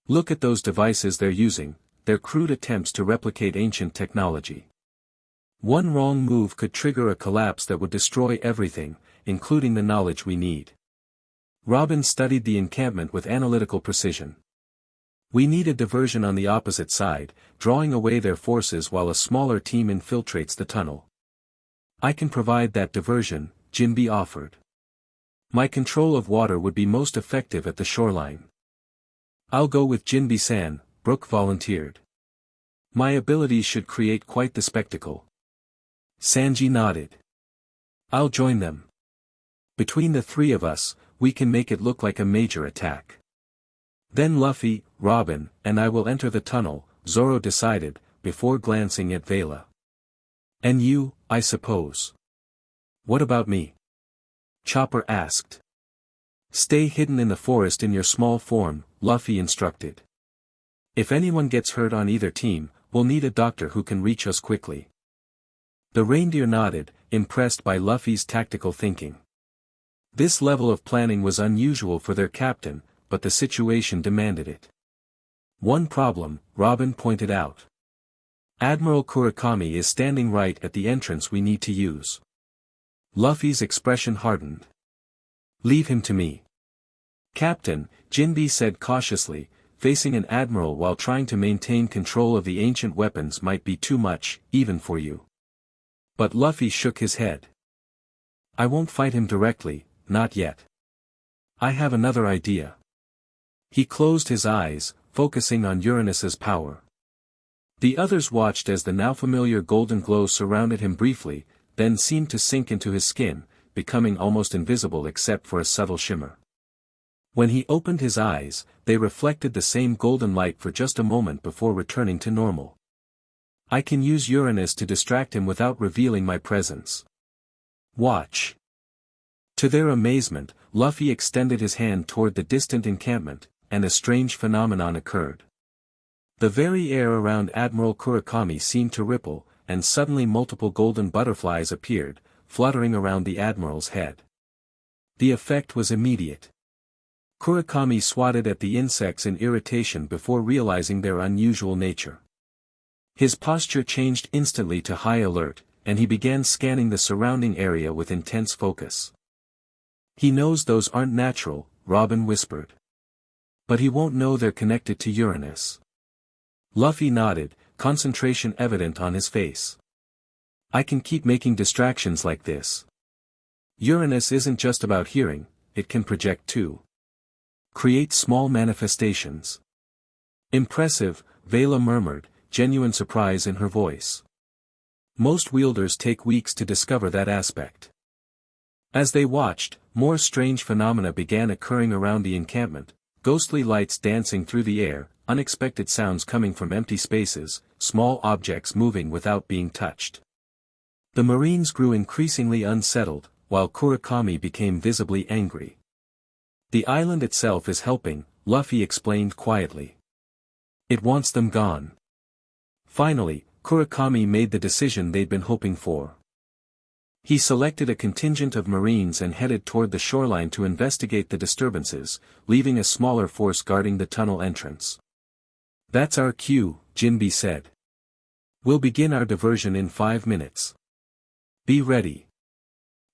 "Look at those devices they're using, they're crude attempts to replicate ancient technology. One wrong move could trigger a collapse that would destroy everything, including the knowledge we need." Robin studied the encampment with analytical precision. "We need a diversion on the opposite side, drawing away their forces while a smaller team infiltrates the tunnel." "I can provide that diversion," Jinbe offered. "My control of water would be most effective at the shoreline." "I'll go with Jinbe-san," Brook volunteered. "My abilities should create quite the spectacle." Sanji nodded. "I'll join them. Between the 3 of us, we can make it look like a major attack. Then Luffy, Robin, and I will enter the tunnel," Zoro decided, before glancing at Vela. "And you, I suppose." "What about me?" Chopper asked. "Stay hidden in the forest in your small form," Luffy instructed. "If anyone gets hurt on either team, we'll need a doctor who can reach us quickly." The reindeer nodded, impressed by Luffy's tactical thinking. This level of planning was unusual for their captain, but the situation demanded it. "One problem," Robin pointed out. "Admiral Kurakami is standing right at the entrance we need to use." Luffy's expression hardened. "Leave him to me." "Captain," Jinbe said cautiously, "facing an admiral while trying to maintain control of the ancient weapons might be too much, even for you." But Luffy shook his head. "I won't fight him directly, not yet. I have another idea." He closed his eyes, focusing on Uranus's power. The others watched as the now familiar golden glow surrounded him briefly, then seemed to sink into his skin, becoming almost invisible except for a subtle shimmer. When he opened his eyes, they reflected the same golden light for just a moment before returning to normal. "I can use Uranus to distract him without revealing my presence. Watch." To their amazement, Luffy extended his hand toward the distant encampment, and a strange phenomenon occurred. The very air around Admiral Kurakami seemed to ripple, and suddenly multiple golden butterflies appeared, fluttering around the admiral's head. The effect was immediate. Kurakami swatted at the insects in irritation before realizing their unusual nature. His posture changed instantly to high alert, and he began scanning the surrounding area with intense focus. "He knows those aren't natural," Robin whispered. "But he won't know they're connected to Uranus." Luffy nodded, concentration evident on his face. "I can keep making distractions like this. Uranus isn't just about hearing, it can project too. Create small manifestations." "Impressive," Vela murmured, genuine surprise in her voice. "Most wielders take weeks to discover that aspect." As they watched, more strange phenomena began occurring around the encampment, ghostly lights dancing through the air, unexpected sounds coming from empty spaces, small objects moving without being touched. The Marines grew increasingly unsettled, while Kurakami became visibly angry. "The island itself is helping," Luffy explained quietly. "It wants them gone." Finally, Kurakami made the decision they'd been hoping for. He selected a contingent of Marines and headed toward the shoreline to investigate the disturbances, leaving a smaller force guarding the tunnel entrance. "That's our cue," Jinbe said. We'll begin our diversion in 5 minutes. Be ready.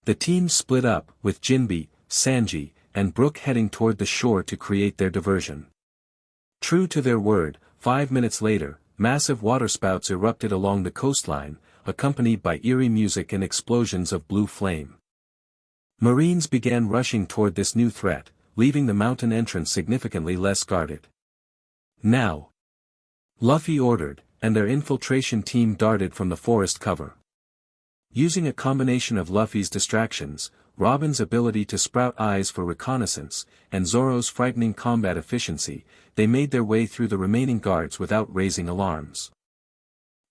The teams split up, with Jinbe, Sanji, and Brook heading toward the shore to create their diversion. True to their word, 5 minutes later, massive waterspouts erupted along the coastline, accompanied by eerie music and explosions of blue flame. Marines began rushing toward this new threat, leaving the mountain entrance significantly less guarded. Now! Luffy ordered, and their infiltration team darted from the forest cover. Using a combination of Luffy's distractions, Robin's ability to sprout eyes for reconnaissance, and Zoro's frightening combat efficiency, they made their way through the remaining guards without raising alarms.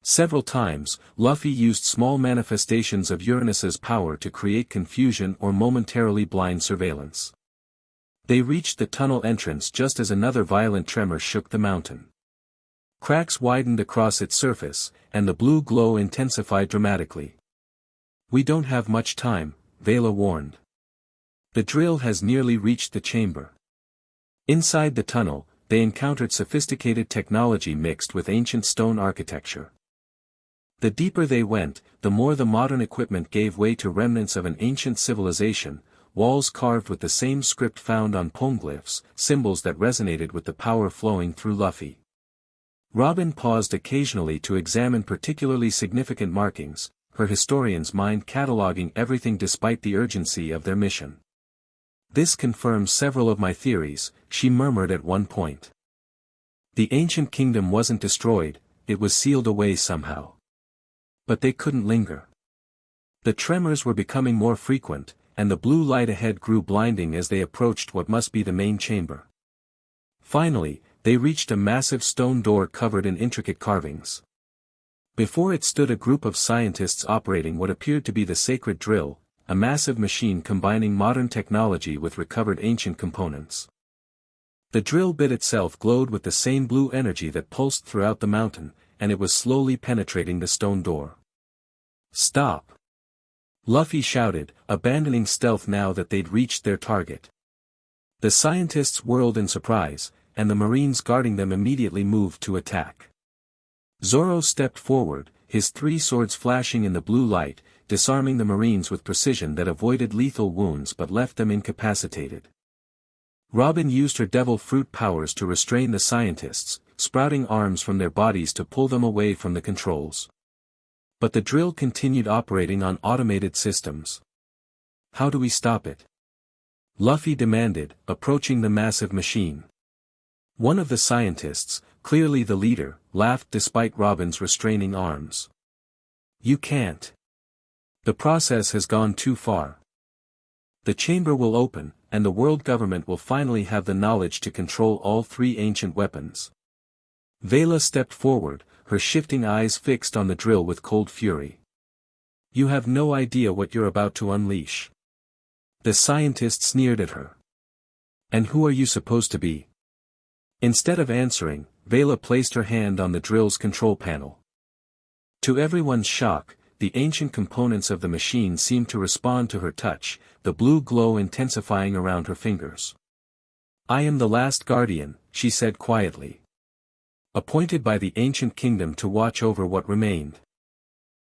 Several times, Luffy used small manifestations of Uranus's power to create confusion or momentarily blind surveillance. They reached the tunnel entrance just as another violent tremor shook the mountain. Cracks widened across its surface, and the blue glow intensified dramatically. "We don't have much time," Vela warned. "The drill has nearly reached the chamber." Inside the tunnel, they encountered sophisticated technology mixed with ancient stone architecture. The deeper they went, the more the modern equipment gave way to remnants of an ancient civilization, walls carved with the same script found on poneglyphs, symbols that resonated with the power flowing through Luffy. Robin paused occasionally to examine particularly significant markings, her historian's mind cataloging everything despite the urgency of their mission. "This confirms several of my theories," she murmured at one point. The ancient kingdom wasn't destroyed, it was sealed away somehow. But they couldn't linger. The tremors were becoming more frequent, and the blue light ahead grew blinding as they approached what must be the main chamber. Finally, they reached a massive stone door covered in intricate carvings. Before it stood a group of scientists operating what appeared to be the sacred drill, a massive machine combining modern technology with recovered ancient components. The drill bit itself glowed with the same blue energy that pulsed throughout the mountain, and it was slowly penetrating the stone door. "Stop!" Luffy shouted, abandoning stealth now that they'd reached their target. The scientists whirled in surprise, and the Marines guarding them immediately moved to attack. Zoro stepped forward, his 3 swords flashing in the blue light, disarming the Marines with precision that avoided lethal wounds but left them incapacitated. Robin used her devil fruit powers to restrain the scientists, sprouting arms from their bodies to pull them away from the controls. But the drill continued operating on automated systems. "How do we stop it?" Luffy demanded, approaching the massive machine. One of the scientists, clearly the leader, laughed despite Robin's restraining arms. "You can't. The process has gone too far. The chamber will open, and the world government will finally have the knowledge to control all 3 ancient weapons." Vela stepped forward, her shifting eyes fixed on the drill with cold fury. "You have no idea what you're about to unleash." The scientist sneered at her. "And who are you supposed to be?" Instead of answering, Vela placed her hand on the drill's control panel. To everyone's shock, the ancient components of the machine seemed to respond to her touch, the blue glow intensifying around her fingers. "I am the last guardian," she said quietly. "Appointed by the ancient kingdom to watch over what remained."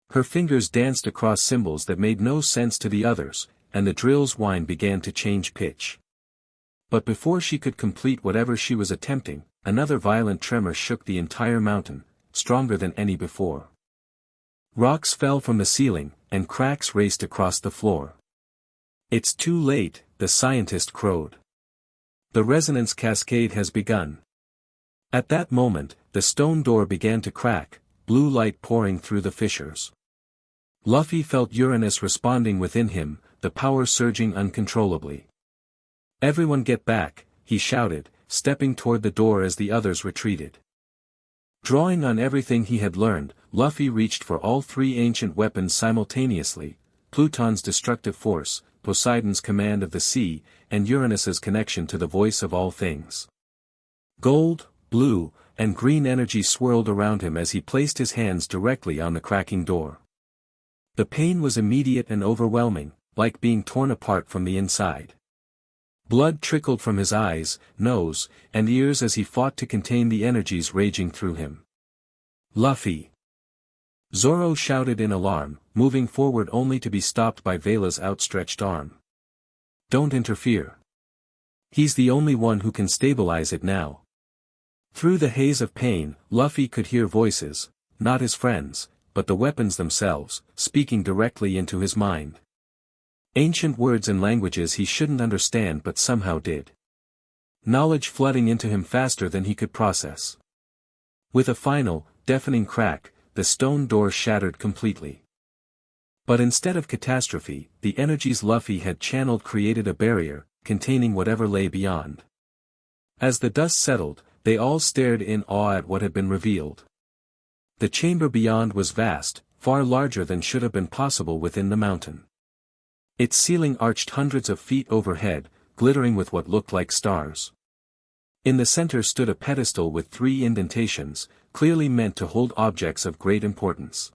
Her fingers danced across symbols that made no sense to the others, and the drill's whine began to change pitch. But before she could complete whatever she was attempting, another violent tremor shook the entire mountain, stronger than any before. Rocks fell from the ceiling, and cracks raced across the floor. "It's too late," the scientist crowed. "The resonance cascade has begun." At that moment, the stone door began to crack, blue light pouring through the fissures. Luffy felt Uranus responding within him, the power surging uncontrollably. "Everyone get back," he shouted, stepping toward the door as the others retreated. Drawing on everything he had learned, Luffy reached for all 3 ancient weapons simultaneously: Pluton's destructive force, Poseidon's command of the sea, and Uranus's connection to the voice of all things. Gold, blue, and green energy swirled around him as he placed his hands directly on the cracking door. The pain was immediate and overwhelming, like being torn apart from the inside. Blood trickled from his eyes, nose, and ears as he fought to contain the energies raging through him. "Luffy! Zoro shouted in alarm, moving forward only to be stopped by Vela's outstretched arm. Don't interfere. He's the only one who can stabilize it now. Through the haze of pain, Luffy could hear voices, not his friends, but the weapons themselves, speaking directly into his mind. Ancient words and languages he shouldn't understand but somehow did. Knowledge flooding into him faster than he could process. With a final, deafening crack, the stone door shattered completely. But instead of catastrophe, the energies Luffy had channeled created a barrier, containing whatever lay beyond. As the dust settled, they all stared in awe at what had been revealed. The chamber beyond was vast, far larger than should have been possible within the mountain. Its ceiling arched hundreds of feet overhead, glittering with what looked like stars. In the center stood a pedestal with 3 indentations, clearly meant to hold objects of great importance.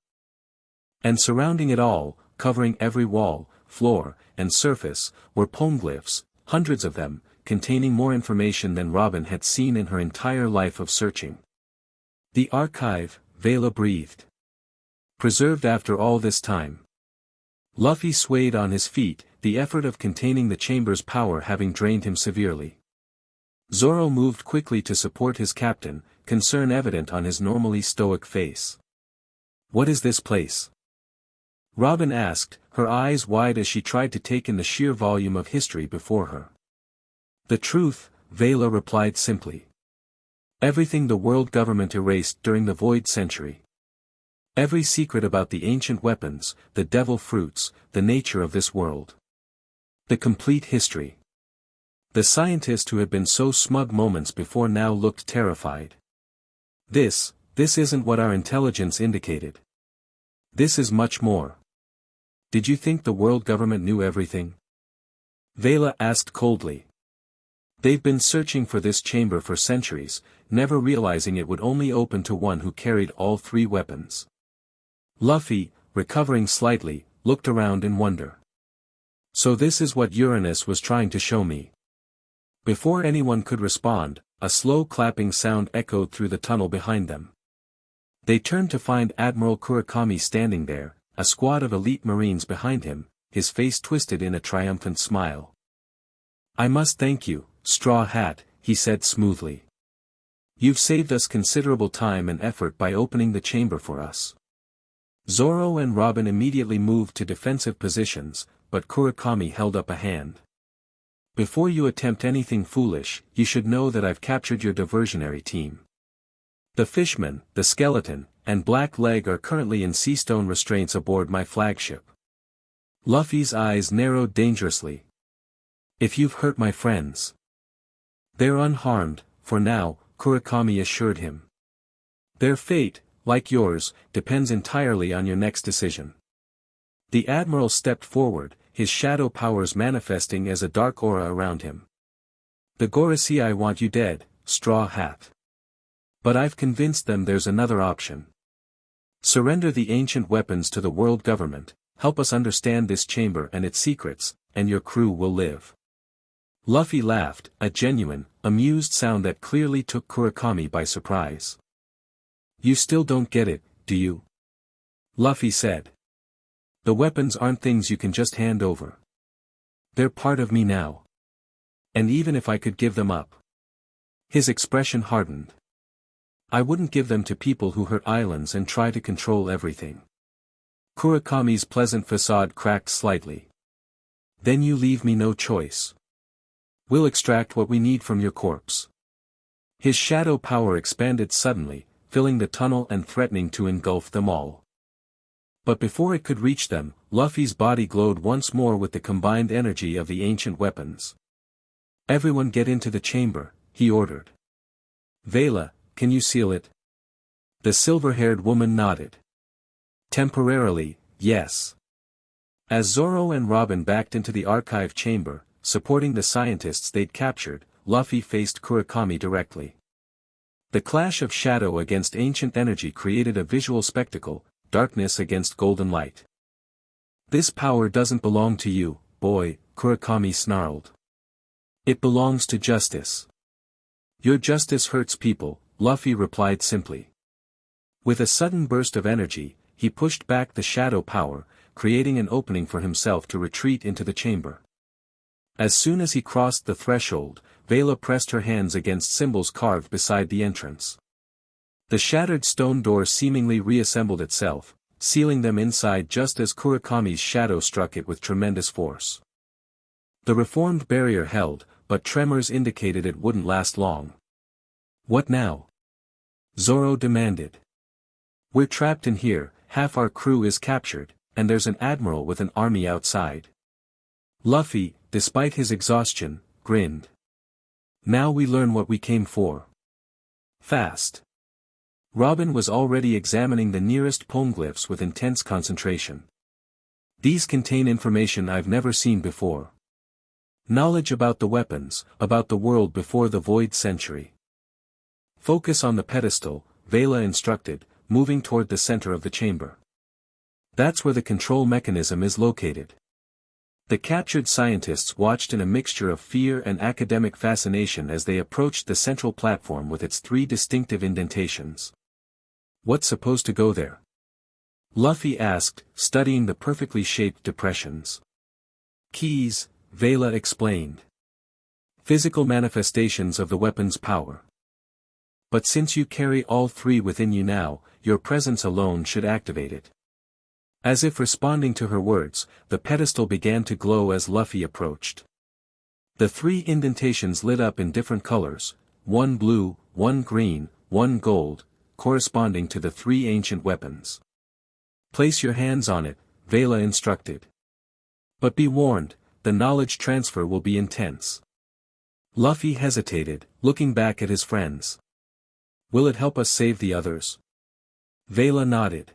And surrounding it all, covering every wall, floor, and surface, were poneglyphs, hundreds of them, containing more information than Robin had seen in her entire life of searching. The archive, Vela breathed. Preserved after all this time. Luffy swayed on his feet, the effort of containing the chamber's power having drained him severely. Zoro moved quickly to support his captain, concern evident on his normally stoic face. What is this place? Robin asked, her eyes wide as she tried to take in the sheer volume of history before her. The truth, Vela replied simply. Everything the world government erased during the Void Century. Every secret about the ancient weapons, the devil fruits, the nature of this world. The complete history. The scientist who had been so smug moments before now looked terrified. This isn't what our intelligence indicated. This is much more. Did you think the world government knew everything? Vela asked coldly. They've been searching for this chamber for centuries, never realizing it would only open to one who carried all 3 weapons. Luffy, recovering slightly, looked around in wonder. So this is what Uranus was trying to show me. Before anyone could respond, a slow clapping sound echoed through the tunnel behind them. They turned to find Admiral Kurakami standing there, a squad of elite marines behind him, his face twisted in a triumphant smile. I must thank you, Straw Hat, he said smoothly. You've saved us considerable time and effort by opening the chamber for us. Zoro and Robin immediately moved to defensive positions, but Kurakami held up a hand. Before you attempt anything foolish, you should know that I've captured your diversionary team. The Fishman, the Skeleton, and Black Leg are currently in seastone restraints aboard my flagship. Luffy's eyes narrowed dangerously. If you've hurt my friends. They're unharmed, for now, Kurakami assured him. Their fate, like yours, depends entirely on your next decision. The Admiral stepped forward, his shadow powers manifesting as a dark aura around him. The Gorosei want you dead, Straw Hat. But I've convinced them there's another option. Surrender the ancient weapons to the world government, help us understand this chamber and its secrets, and your crew will live. Luffy laughed, a genuine, amused sound that clearly took Kurakami by surprise. You still don't get it, do you? Luffy said. The weapons aren't things you can just hand over. They're part of me now. And even if I could give them up. His expression hardened. I wouldn't give them to people who hurt islands and try to control everything. Kurakami's pleasant facade cracked slightly. Then you leave me no choice. We'll extract what we need from your corpse. His shadow power expanded suddenly, filling the tunnel and threatening to engulf them all. But before it could reach them, Luffy's body glowed once more with the combined energy of the ancient weapons. Everyone get into the chamber, he ordered. Vela, can you seal it? The silver-haired woman nodded. Temporarily, yes. As Zoro and Robin backed into the archive chamber, supporting the scientists they'd captured, Luffy faced Kurakami directly. The clash of shadow against ancient energy created a visual spectacle, darkness against golden light. This power doesn't belong to you, boy, Kurakami snarled. It belongs to justice. Your justice hurts people, Luffy replied simply. With a sudden burst of energy, he pushed back the shadow power, creating an opening for himself to retreat into the chamber. As soon as he crossed the threshold, Vela pressed her hands against symbols carved beside the entrance. The shattered stone door seemingly reassembled itself, sealing them inside just as Kurakami's shadow struck it with tremendous force. The reformed barrier held, but tremors indicated it wouldn't last long. "What now?" Zoro demanded. "We're trapped in here, half our crew is captured, and there's an admiral with an army outside." Luffy, despite his exhaustion, grinned. "Now we learn what we came for. Fast." Robin was already examining the nearest poneglyphs with intense concentration. "These contain information I've never seen before. Knowledge about the weapons, about the world before the Void Century." "Focus on the pedestal," Vela instructed, moving toward the center of the chamber. "That's where the control mechanism is located." The captured scientists watched in a mixture of fear and academic fascination as they approached the central platform with its 3 distinctive indentations. "What's supposed to go there?" Luffy asked, studying the perfectly shaped depressions. "Keys," Vela explained. "Physical manifestations of the weapon's power. But since you carry all 3 within you now, your presence alone should activate it." As if responding to her words, the pedestal began to glow as Luffy approached. The 3 indentations lit up in different colors, one blue, one green, one gold, corresponding to the 3 ancient weapons. "Place your hands on it," Vela instructed. "But be warned, the knowledge transfer will be intense." Luffy hesitated, looking back at his friends. "Will it help us save the others?" Vela nodded.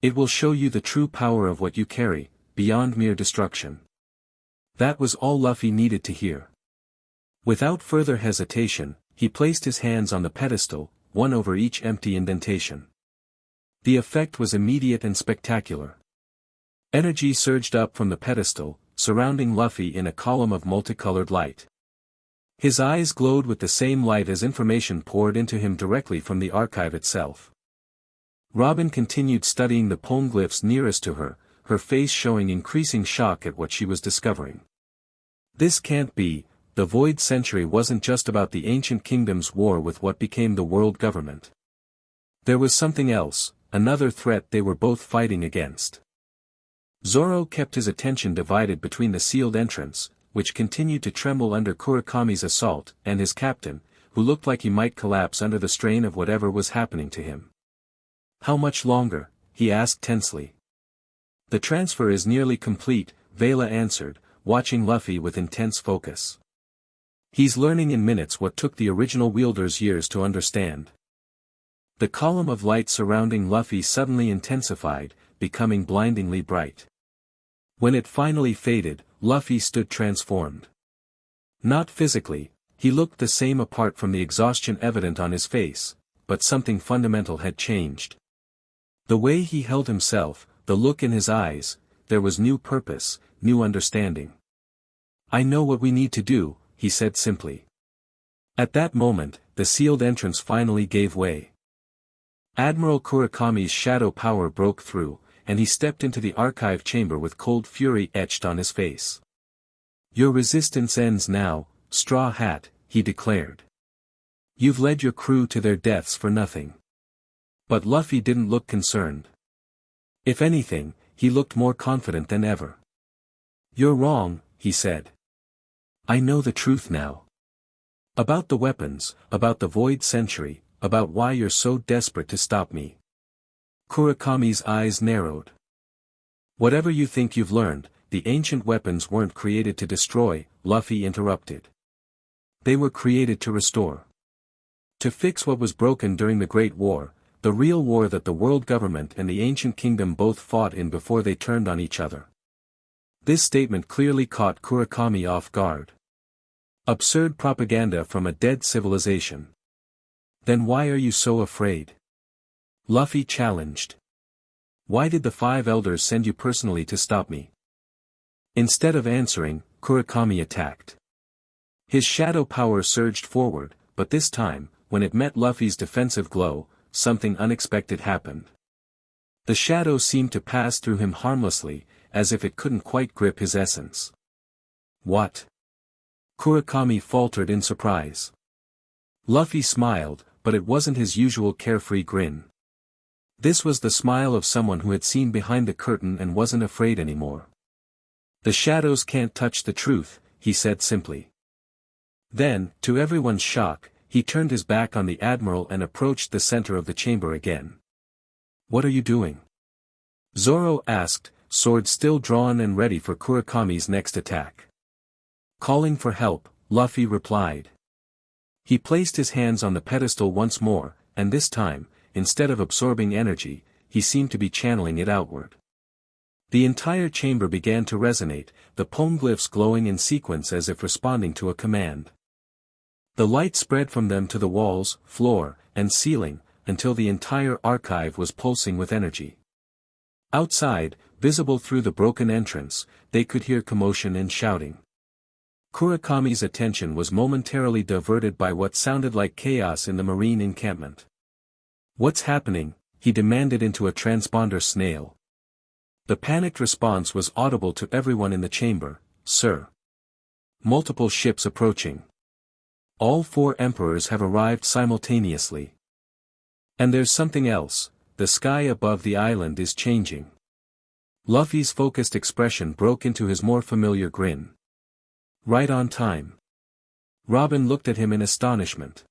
"It will show you the true power of what you carry, beyond mere destruction." That was all Luffy needed to hear. Without further hesitation, he placed his hands on the pedestal, one over each empty indentation. The effect was immediate and spectacular. Energy surged up from the pedestal, surrounding Luffy in a column of multicolored light. His eyes glowed with the same light as information poured into him directly from the archive itself. Robin continued studying the poneglyphs nearest to her, her face showing increasing shock at what she was discovering. This can't be. The Void Century wasn't just about the ancient kingdom's war with what became the world government. There was something else, another threat they were both fighting against. Zoro kept his attention divided between the sealed entrance, which continued to tremble under Kurakami's assault, and his captain, who looked like he might collapse under the strain of whatever was happening to him. "How much longer?" he asked tensely. "The transfer is nearly complete," Vela answered, watching Luffy with intense focus. "He's learning in minutes what took the original wielders years to understand." The column of light surrounding Luffy suddenly intensified, becoming blindingly bright. When it finally faded, Luffy stood transformed. Not physically, he looked the same apart from the exhaustion evident on his face, but something fundamental had changed. The way he held himself, the look in his eyes, there was new purpose, new understanding. "I know what we need to do," he said simply. At that moment, the sealed entrance finally gave way. Admiral Kurakami's shadow power broke through, and he stepped into the archive chamber with cold fury etched on his face. "Your resistance ends now, Straw Hat," he declared. "You've led your crew to their deaths for nothing." But Luffy didn't look concerned. If anything, he looked more confident than ever. "You're wrong," he said. "I know the truth now. About the weapons, about the Void Century, about why you're so desperate to stop me." Kurakami's eyes narrowed. "Whatever you think you've learned, the ancient weapons weren't created to destroy," Luffy interrupted. "They were created to restore. To fix what was broken during the Great War, the real war that the world government and the ancient kingdom both fought in before they turned on each other." This statement clearly caught Kurakami off guard. Absurd propaganda from a dead civilization. "Then why are you so afraid?" Luffy challenged. "Why did the 5 elders send you personally to stop me?" Instead of answering, Kurakami attacked. His shadow power surged forward, but this time, when it met Luffy's defensive glow, something unexpected happened. The shadow seemed to pass through him harmlessly, as if it couldn't quite grip his essence. What? Kurakami faltered in surprise. Luffy smiled, but it wasn't his usual carefree grin. This was the smile of someone who had seen behind the curtain and wasn't afraid anymore. The shadows can't touch the truth, he said simply. Then, to everyone's shock, he turned his back on the admiral and approached the center of the chamber again. What are you doing? Zoro asked, sword still drawn and ready for Kurakami's next attack. Calling for help, Luffy replied. He placed his hands on the pedestal once more, and this time, instead of absorbing energy, he seemed to be channeling it outward. The entire chamber began to resonate, the poneglyphs glowing in sequence as if responding to a command. The light spread from them to the walls, floor, and ceiling, until the entire archive was pulsing with energy. Outside, visible through the broken entrance, they could hear commotion and shouting. Kurakami's attention was momentarily diverted by what sounded like chaos in the marine encampment. What's happening? He demanded into a transponder snail. The panicked response was audible to everyone in the chamber. Sir. Multiple ships approaching. All 4 emperors have arrived simultaneously. And there's something else, the sky above the island is changing. Luffy's focused expression broke into his more familiar grin. Right on time. Robin looked at him in astonishment.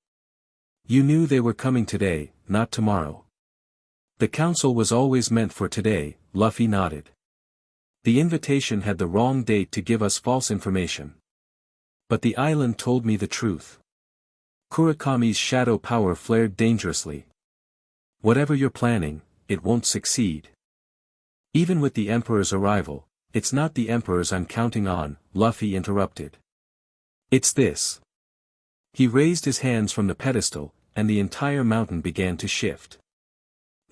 You knew they were coming today, not tomorrow. The council was always meant for today, Luffy nodded. The invitation had the wrong date to give us false information. But the island told me the truth. Kurakami's shadow power flared dangerously. Whatever you're planning, it won't succeed. Even with the Emperor's arrival, it's not the Emperors I'm counting on, Luffy interrupted. It's this. He raised his hands from the pedestal, and the entire mountain began to shift.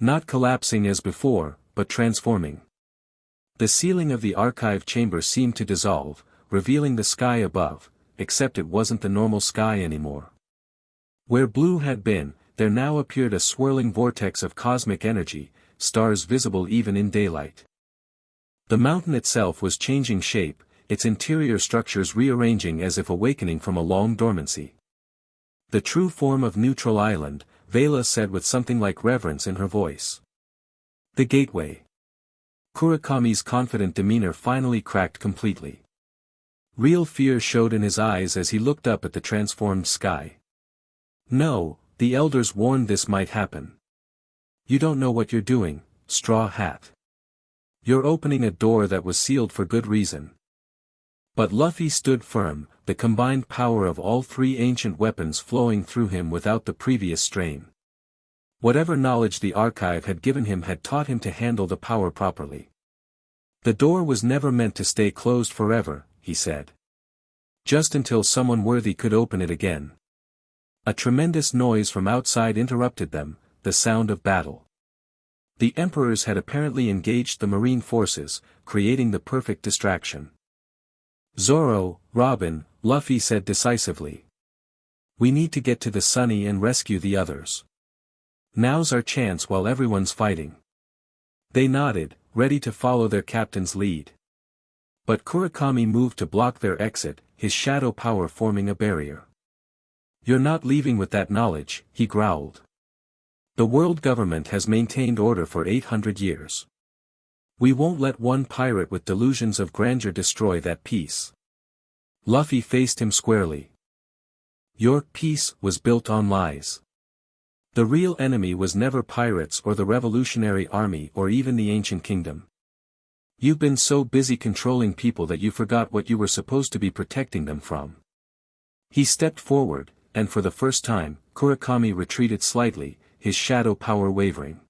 Not collapsing as before, but transforming. The ceiling of the archive chamber seemed to dissolve, revealing the sky above, except it wasn't the normal sky anymore. Where blue had been, there now appeared a swirling vortex of cosmic energy, stars visible even in daylight. The mountain itself was changing shape, its interior structures rearranging as if awakening from a long dormancy. The true form of Neutral Island, Vela said with something like reverence in her voice. The gateway. Kurakami's confident demeanor finally cracked completely. Real fear showed in his eyes as he looked up at the transformed sky. No, the elders warned this might happen. You don't know what you're doing, Straw Hat. You're opening a door that was sealed for good reason. But Luffy stood firm, the combined power of all 3 ancient weapons flowing through him without the previous strain. Whatever knowledge the archive had given him had taught him to handle the power properly. The door was never meant to stay closed forever, he said. Just until someone worthy could open it again. A tremendous noise from outside interrupted them, the sound of battle. The emperors had apparently engaged the marine forces, creating the perfect distraction. Zoro, Robin, Luffy said decisively. We need to get to the Sunny and rescue the others. Now's our chance while everyone's fighting. They nodded, ready to follow their captain's lead. But Kurakami moved to block their exit, his shadow power forming a barrier. You're not leaving with that knowledge, he growled. The world government has maintained order for 800 years. We won't let one pirate with delusions of grandeur destroy that peace. Luffy faced him squarely. Your peace was built on lies. The real enemy was never pirates or the Revolutionary Army or even the Ancient Kingdom. You've been so busy controlling people that you forgot what you were supposed to be protecting them from. He stepped forward, and for the first time, Kurakami retreated slightly, his shadow power wavering.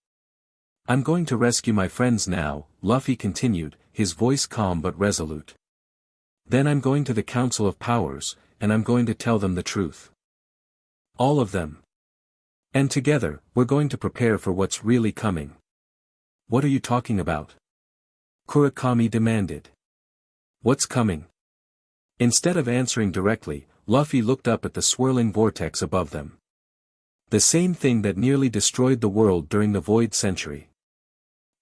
I'm going to rescue my friends now, Luffy continued, his voice calm but resolute. Then I'm going to the Council of Powers, and I'm going to tell them the truth. All of them. And together, we're going to prepare for what's really coming. What are you talking about? Kurakami demanded. What's coming? Instead of answering directly, Luffy looked up at the swirling vortex above them. The same thing that nearly destroyed the world during the Void Century.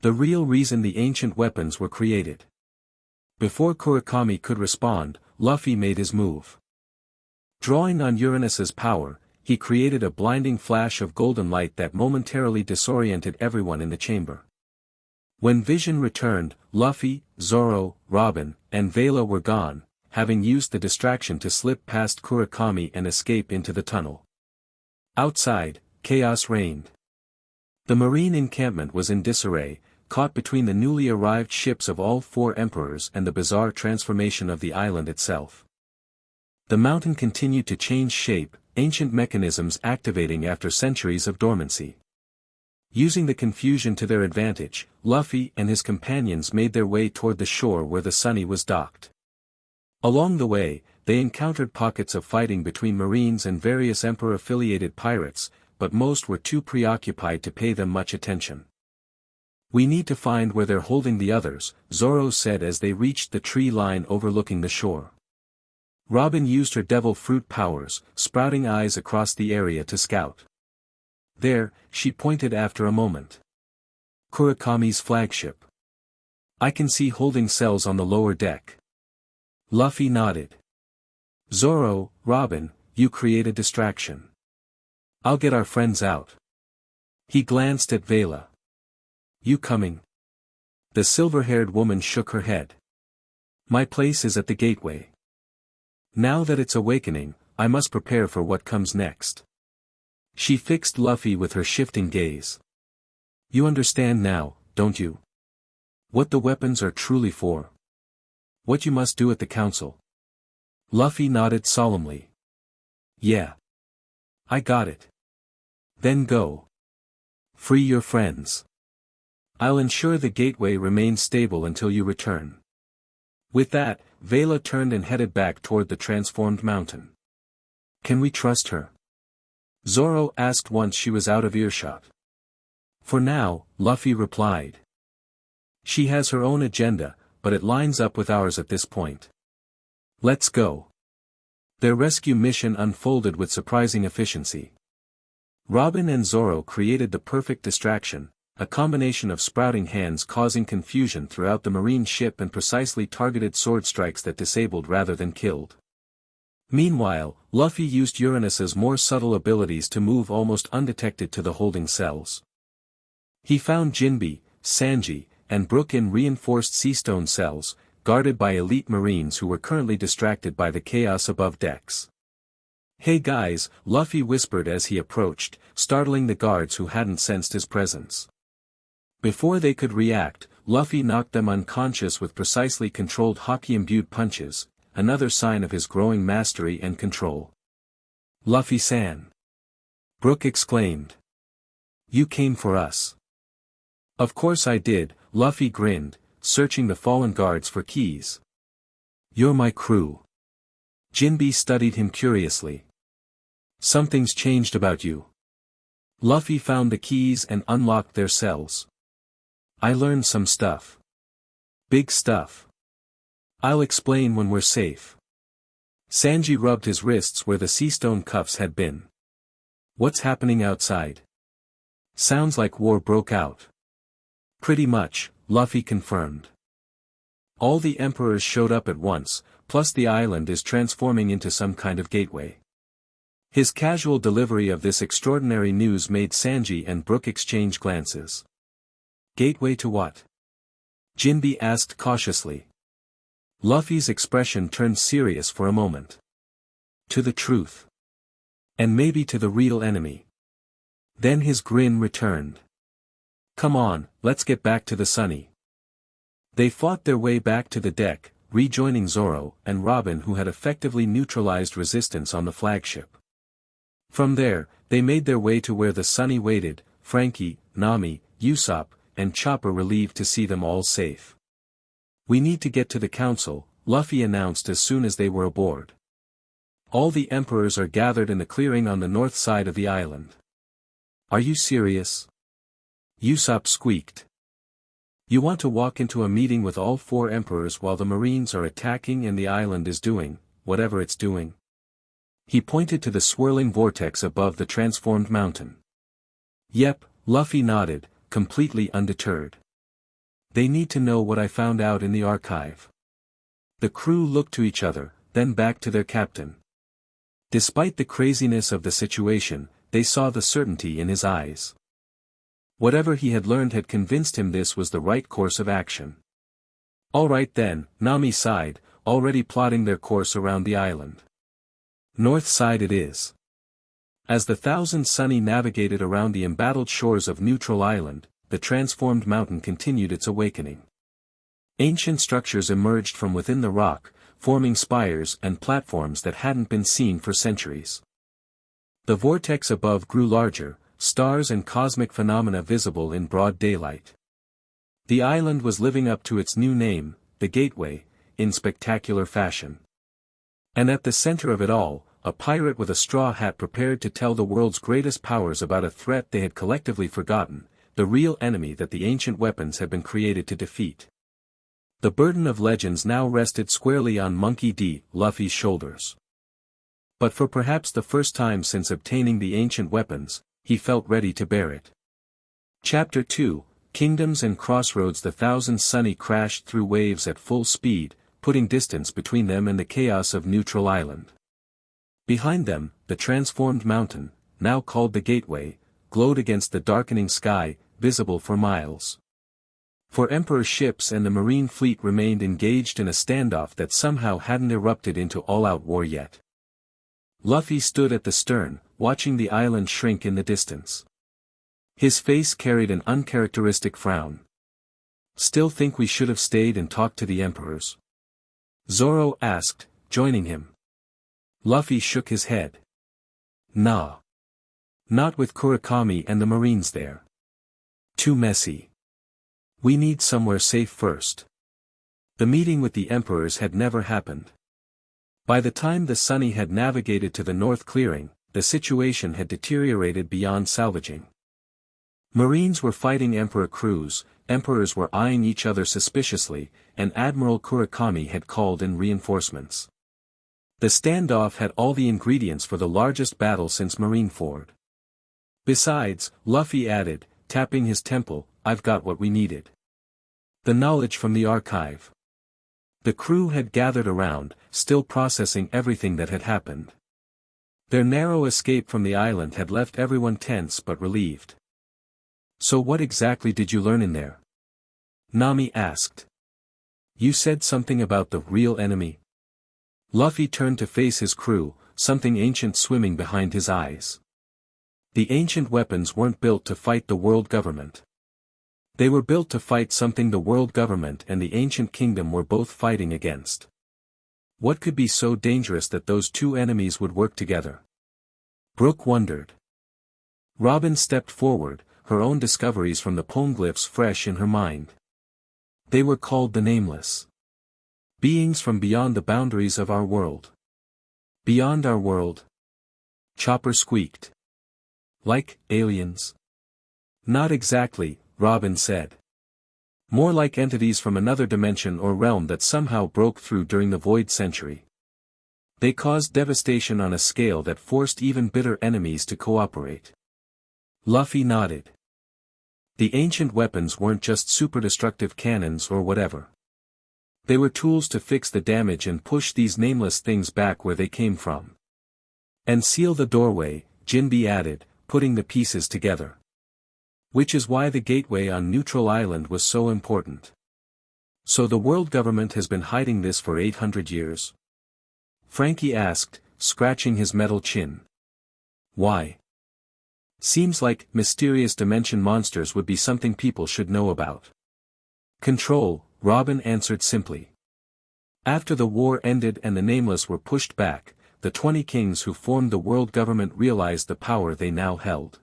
The real reason the ancient weapons were created. Before Kurakami could respond, Luffy made his move. Drawing on Uranus's power, he created a blinding flash of golden light that momentarily disoriented everyone in the chamber. When vision returned, Luffy, Zoro, Robin, and Vela were gone, having used the distraction to slip past Kurakami and escape into the tunnel. Outside, chaos reigned. The marine encampment was in disarray, caught between the newly arrived ships of all four emperors and the bizarre transformation of the island itself. The mountain continued to change shape, ancient mechanisms activating after centuries of dormancy. Using the confusion to their advantage, Luffy and his companions made their way toward the shore where the Sunny was docked. Along the way, they encountered pockets of fighting between Marines and various Emperor-affiliated pirates, but most were too preoccupied to pay them much attention. "We need to find where they're holding the others," Zoro said as they reached the tree line overlooking the shore. Robin used her devil fruit powers, sprouting eyes across the area to scout. "There," she pointed after a moment. "Kurakami's flagship. I can see holding cells on the lower deck." Luffy nodded. "Zoro, Robin, you create a distraction. I'll get our friends out." He glanced at Vela. "You coming?" The silver-haired woman shook her head. "My place is at the gateway. Now that it's awakening, I must prepare for what comes next." She fixed Luffy with her shifting gaze. "You understand now, don't you? What the weapons are truly for? What you must do at the council?" Luffy nodded solemnly. "Yeah. I got it. Then go. Free your friends. I'll ensure the gateway remains stable until you return." With that, Vela turned and headed back toward the transformed mountain. "Can we trust her?" Zoro asked once she was out of earshot. "For now," Luffy replied. "She has her own agenda, but it lines up with ours at this point. Let's go." Their rescue mission unfolded with surprising efficiency. Robin and Zoro created the perfect distraction, a combination of sprouting hands causing confusion throughout the marine ship and precisely targeted sword strikes that disabled rather than killed. Meanwhile, Luffy used Uranus's more subtle abilities to move almost undetected to the holding cells. He found Jinbe, Sanji, and Brook in reinforced seastone cells, guarded by elite marines who were currently distracted by the chaos above decks. "Hey guys," Luffy whispered as he approached, startling the guards who hadn't sensed his presence. Before they could react, Luffy knocked them unconscious with precisely controlled Haki-imbued punches, another sign of his growing mastery and control. "Luffy-san!" Brook exclaimed. "You came for us." "Of course I did," Luffy grinned, searching the fallen guards for keys. "You're my crew." Jinbe studied him curiously. "Something's changed about you." Luffy found the keys and unlocked their cells. "I learned some stuff. Big stuff. I'll explain when we're safe." Sanji rubbed his wrists where the seastone cuffs had been. "What's happening outside?" "Sounds like war broke out." "Pretty much," Luffy confirmed. "All the emperors showed up at once, plus the island is transforming into some kind of gateway." His casual delivery of this extraordinary news made Sanji and Brook exchange glances. "Gateway to what?" Jinbe asked cautiously. Luffy's expression turned serious for a moment. "To the truth. And maybe to the real enemy." Then his grin returned. "Come on, let's get back to the Sunny." They fought their way back to the deck, rejoining Zoro and Robin who had effectively neutralized resistance on the flagship. From there, they made their way to where the Sunny waited, Frankie, Nami, Usopp, and Chopper relieved to see them all safe. "We need to get to the council," Luffy announced as soon as they were aboard. "All the emperors are gathered in the clearing on the north side of the island." "Are you serious?" Usopp squeaked. "You want to walk into a meeting with all four emperors while the marines are attacking and the island is doing, whatever it's doing?" He pointed to the swirling vortex above the transformed mountain. "Yep," Luffy nodded, completely undeterred. They need to know what I found out in the archive. The crew looked to each other, then back to their captain. Despite the craziness of the situation, they saw the certainty in his eyes. Whatever he had learned had convinced him this was the right course of action. All right then, Nami sighed, already plotting their course around the island. North side it is. As the Thousand Sunny navigated around the embattled shores of Neutral Island, the transformed mountain continued its awakening. Ancient structures emerged from within the rock, forming spires and platforms that hadn't been seen for centuries. The vortex above grew larger, stars and cosmic phenomena visible in broad daylight. The island was living up to its new name, the Gateway, in spectacular fashion. And at the center of it all, a pirate with a straw hat prepared to tell the world's greatest powers about a threat they had collectively forgotten, the real enemy that the ancient weapons had been created to defeat. The burden of legends now rested squarely on Monkey D. Luffy's shoulders. But for perhaps the first time since obtaining the ancient weapons, he felt ready to bear it. Chapter 2, Kingdoms and Crossroads. The Thousand Sunny crashed through waves at full speed, putting distance between them and the chaos of Neutral Island. Behind them, the transformed mountain, now called the Gateway, glowed against the darkening sky, visible for miles. For Emperor ships and the Marine fleet remained engaged in a standoff that somehow hadn't erupted into all-out war yet. Luffy stood at the stern, watching the island shrink in the distance. His face carried an uncharacteristic frown. "Still think we should have stayed and talked to the emperors?" Zoro asked, joining him. Luffy shook his head. "Nah. Not with Kurakami and the Marines there. Too messy. We need somewhere safe first." The meeting with the emperors had never happened. By the time the Sunny had navigated to the North Clearing, the situation had deteriorated beyond salvaging. Marines were fighting Emperor crews, emperors were eyeing each other suspiciously, and Admiral Kurakami had called in reinforcements. The standoff had all the ingredients for the largest battle since Marineford. Besides, Luffy added, tapping his temple, "I've got what we needed. The knowledge from the archive." The crew had gathered around, still processing everything that had happened. Their narrow escape from the island had left everyone tense but relieved. "So what exactly did you learn in there?" Nami asked. "You said something about the real enemy." Luffy turned to face his crew, something ancient swimming behind his eyes. The ancient weapons weren't built to fight the world government. They were built to fight something the world government and the ancient kingdom were both fighting against. What could be so dangerous that those two enemies would work together? Brook wondered. Robin stepped forward, her own discoveries from the poneglyphs fresh in her mind. They were called the Nameless. Beings from beyond the boundaries of our world. Beyond our world? Chopper squeaked. Like aliens? Not exactly, Robin said. More like entities from another dimension or realm that somehow broke through during the Void Century. They caused devastation on a scale that forced even bitter enemies to cooperate. Luffy nodded. The ancient weapons weren't just super-destructive cannons or whatever. They were tools to fix the damage and push these nameless things back where they came from. And seal the doorway, Jinbe added, putting the pieces together. Which is why the gateway on Neutral Island was so important. So the world government has been hiding this for 800 years? Frankie asked, scratching his metal chin. Why? Seems like mysterious dimension monsters would be something people should know about. Control, Robin answered simply. After the war ended and the Nameless were pushed back, the 20 kings who formed the world government realized the power they now held.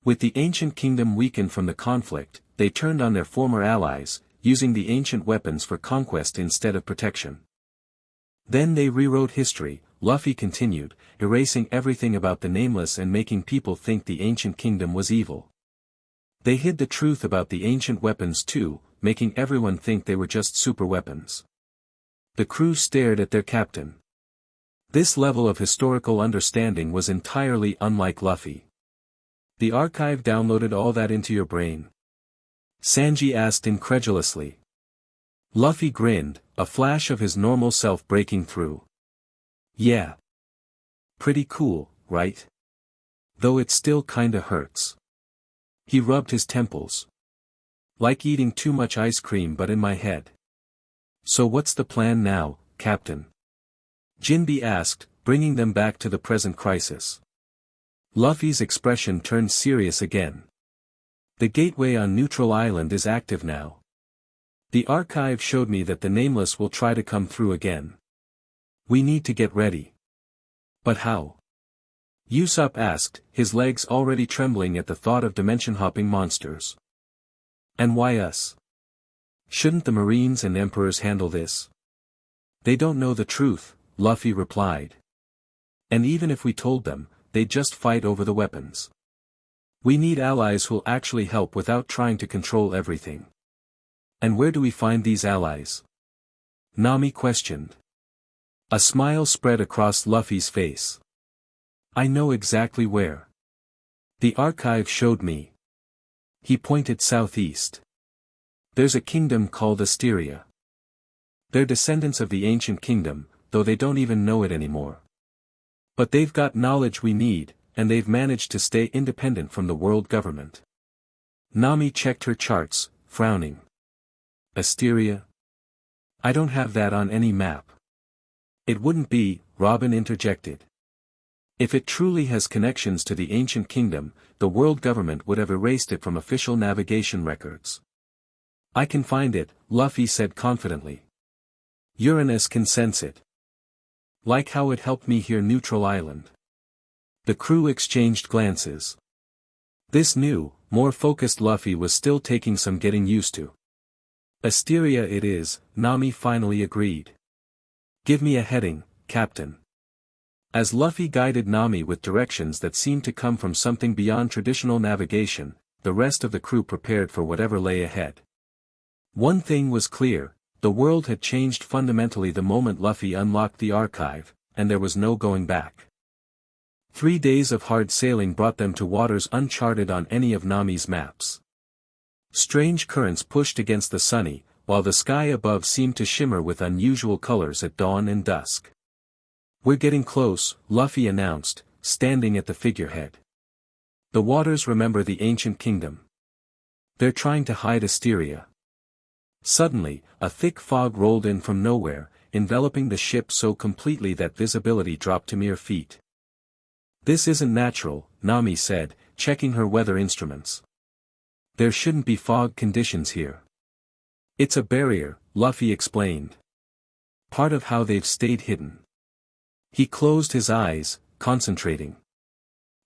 With the ancient kingdom weakened from the conflict, they turned on their former allies, using the ancient weapons for conquest instead of protection. Then they rewrote history, Luffy continued, erasing everything about the Nameless and making people think the ancient kingdom was evil. They hid the truth about the ancient weapons too, making everyone think they were just super weapons. The crew stared at their captain. This level of historical understanding was entirely unlike Luffy. The archive downloaded all that into your brain. Sanji asked incredulously. Luffy grinned, a flash of his normal self breaking through. Yeah. Pretty cool, right? Though it still kinda hurts. He rubbed his temples. Like eating too much ice cream but in my head. So what's the plan now, Captain? Jinbe asked, bringing them back to the present crisis. Luffy's expression turned serious again. The gateway on Neutral Island is active now. The archive showed me that the Nameless will try to come through again. We need to get ready. But how? Usopp asked, his legs already trembling at the thought of dimension-hopping monsters. And why us? Shouldn't the Marines and Emperors handle this? They don't know the truth, Luffy replied. And even if we told them, they'd just fight over the weapons. We need allies who'll actually help without trying to control everything. And where do we find these allies? Nami questioned. A smile spread across Luffy's face. I know exactly where. The archive showed me. He pointed southeast. There's a kingdom called Asteria. They're descendants of the ancient kingdom, though they don't even know it anymore. But they've got knowledge we need, and they've managed to stay independent from the world government. Nami checked her charts, frowning. Asteria? I don't have that on any map. It wouldn't be, Robin interjected. If it truly has connections to the ancient kingdom, the world government would have erased it from official navigation records. I can find it, Luffy said confidently. Uranus can sense it. Like how it helped me hear Neutral Island. The crew exchanged glances. This new, more focused Luffy was still taking some getting used to. Asteria it is, Nami finally agreed. Give me a heading, Captain. As Luffy guided Nami with directions that seemed to come from something beyond traditional navigation, the rest of the crew prepared for whatever lay ahead. One thing was clear, the world had changed fundamentally the moment Luffy unlocked the archive, and there was no going back. 3 days of hard sailing brought them to waters uncharted on any of Nami's maps. Strange currents pushed against the sunny, while the sky above seemed to shimmer with unusual colors at dawn and dusk. We're getting close, Luffy announced, standing at the figurehead. The waters remember the ancient kingdom. They're trying to hide Asteria. Suddenly, a thick fog rolled in from nowhere, enveloping the ship so completely that visibility dropped to mere feet. This isn't natural, Nami said, checking her weather instruments. There shouldn't be fog conditions here. It's a barrier, Luffy explained. Part of how they've stayed hidden. He closed his eyes, concentrating.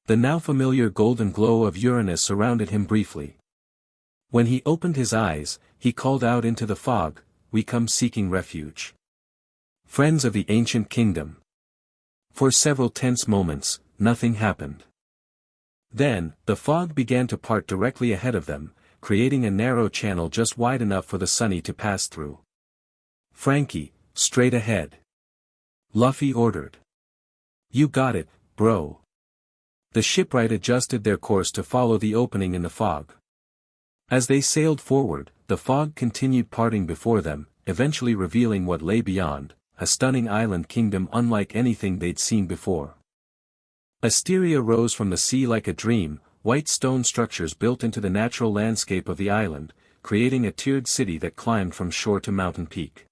The now familiar golden glow of Uranus surrounded him briefly. When he opened his eyes, he called out into the fog, "We come seeking refuge. Friends of the ancient kingdom." For several tense moments, nothing happened. Then, the fog began to part directly ahead of them, creating a narrow channel just wide enough for the Sunny to pass through. "Frankie, straight ahead," Luffy ordered. "You got it, bro." The shipwright adjusted their course to follow the opening in the fog. As they sailed forward, the fog continued parting before them, eventually revealing what lay beyond, a stunning island kingdom unlike anything they'd seen before. Asteria rose from the sea like a dream, white stone structures built into the natural landscape of the island, creating a tiered city that climbed from shore to mountain peak.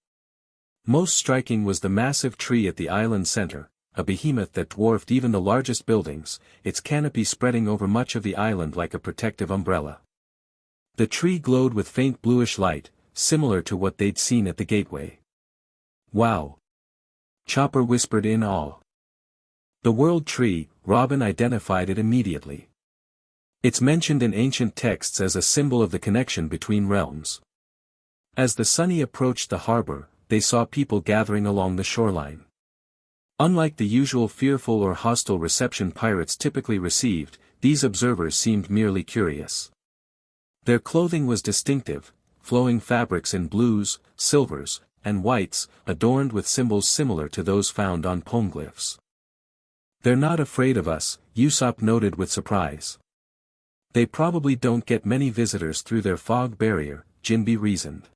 Most striking was the massive tree at the island center, a behemoth that dwarfed even the largest buildings, its canopy spreading over much of the island like a protective umbrella. The tree glowed with faint bluish light, similar to what they'd seen at the gateway. "Wow!" Chopper whispered in awe. The World Tree, Robin identified it immediately. It's mentioned in ancient texts as a symbol of the connection between realms. As the Sunny approached the harbor, they saw people gathering along the shoreline. Unlike the usual fearful or hostile reception pirates typically received, these observers seemed merely curious. Their clothing was distinctive, flowing fabrics in blues, silvers, and whites, adorned with symbols similar to those found on poneglyphs. "They're not afraid of us," Usopp noted with surprise. They probably don't get many visitors through their fog barrier, Jinbe reasoned.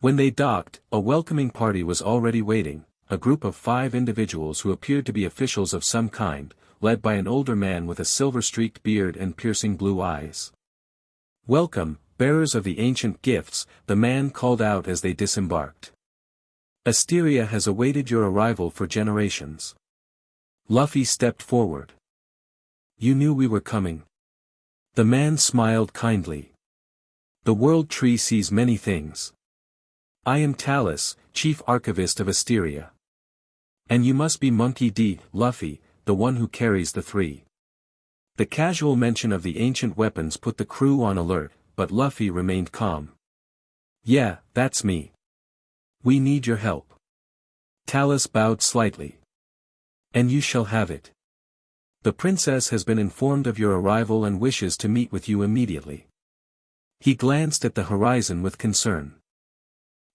When they docked, a welcoming party was already waiting, a group of 5 individuals who appeared to be officials of some kind, led by an older man with a silver-streaked beard and piercing blue eyes. "Welcome, bearers of the ancient gifts," the man called out as they disembarked. "Asteria has awaited your arrival for generations." Luffy stepped forward. "You knew we were coming." The man smiled kindly. "The World Tree sees many things. I am Talus, Chief Archivist of Asteria. And you must be Monkey D. Luffy, the one who carries the 3. The casual mention of the ancient weapons put the crew on alert, but Luffy remained calm. "Yeah, that's me. We need your help." Talus bowed slightly. "And you shall have it. The princess has been informed of your arrival and wishes to meet with you immediately." He glanced at the horizon with concern.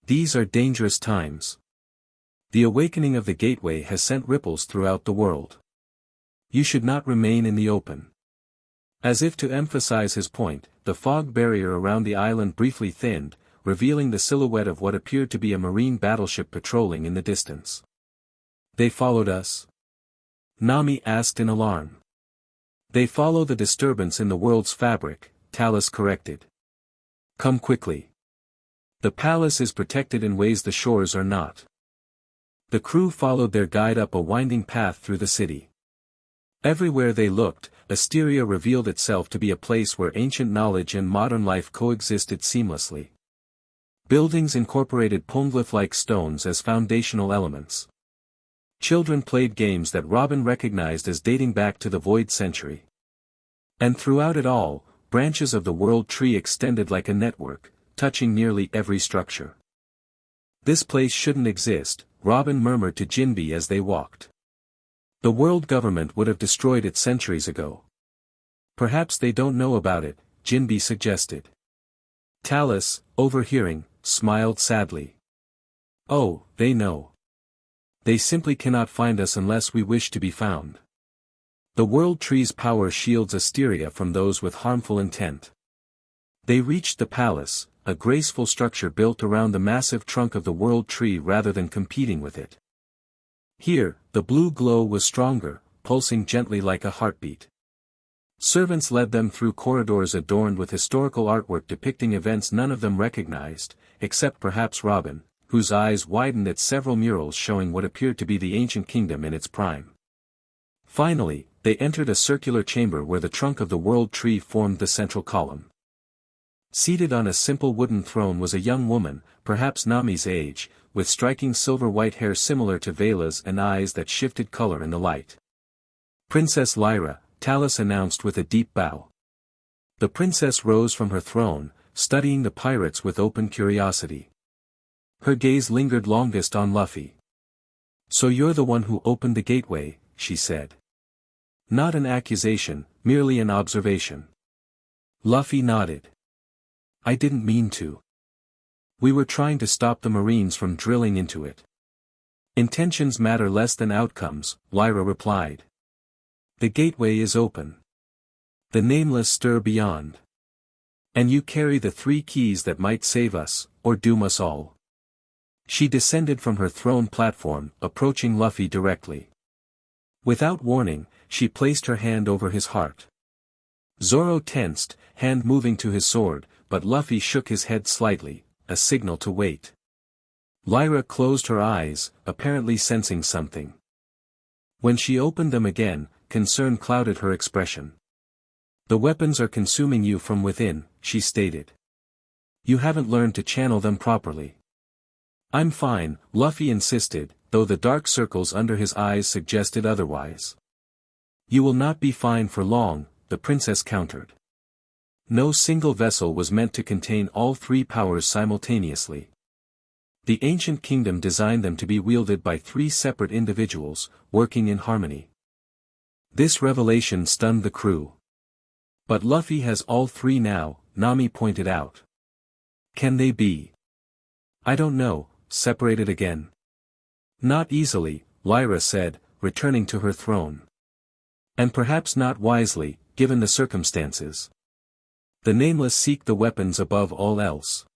"These are dangerous times. The awakening of the gateway has sent ripples throughout the world. You should not remain in the open." As if to emphasize his point, the fog barrier around the island briefly thinned, revealing the silhouette of what appeared to be a marine battleship patrolling in the distance. "They followed us?" Nami asked in alarm. "They follow the disturbance in the world's fabric," Talus corrected. "Come quickly. The palace is protected in ways the shores are not." The crew followed their guide up a winding path through the city. Everywhere they looked, Asteria revealed itself to be a place where ancient knowledge and modern life coexisted seamlessly. Buildings incorporated poneglyph-like stones as foundational elements. Children played games that Robin recognized as dating back to the Void Century. And throughout it all, branches of the World Tree extended like a network, touching nearly every structure. "This place shouldn't exist," Robin murmured to Jinbe as they walked. "The world government would have destroyed it centuries ago." "Perhaps they don't know about it," Jinbe suggested. Talus, overhearing, smiled sadly. "Oh, they know. They simply cannot find us unless we wish to be found. The World Tree's power shields Asteria from those with harmful intent." They reached the palace, a graceful structure built around the massive trunk of the World Tree rather than competing with it. Here, the blue glow was stronger, pulsing gently like a heartbeat. Servants led them through corridors adorned with historical artwork depicting events none of them recognized, except perhaps Robin, whose eyes widened at several murals showing what appeared to be the ancient kingdom in its prime. Finally, they entered a circular chamber where the trunk of the World Tree formed the central column. Seated on a simple wooden throne was a young woman, perhaps Nami's age, with striking silver-white hair similar to Vela's and eyes that shifted color in the light. "Princess Lyra," Talus announced with a deep bow. The princess rose from her throne, studying the pirates with open curiosity. Her gaze lingered longest on Luffy. "So you're the one who opened the gateway," she said. "Not an accusation, merely an observation." Luffy nodded. "I didn't mean to. We were trying to stop the Marines from drilling into it." "Intentions matter less than outcomes," Lyra replied. "The gateway is open. The nameless stir beyond. And you carry the 3 keys that might save us, or doom us all." She descended from her throne platform, approaching Luffy directly. Without warning, she placed her hand over his heart. Zoro tensed, hand moving to his sword, but Luffy shook his head slightly, a signal to wait. Lyra closed her eyes, apparently sensing something. When she opened them again, concern clouded her expression. "The weapons are consuming you from within," she stated. "You haven't learned to channel them properly." "I'm fine," Luffy insisted, though the dark circles under his eyes suggested otherwise. "You will not be fine for long," the princess countered. No single vessel was meant to contain all 3 powers simultaneously. The ancient kingdom designed them to be wielded by 3 separate individuals, working in harmony. This revelation stunned the crew. "But Luffy has all 3 now," Nami pointed out. "Can they be?" "I don't know, separated again?" "Not easily," Lyra said, returning to her throne. "And perhaps not wisely, given the circumstances." The nameless seek the weapons above all else.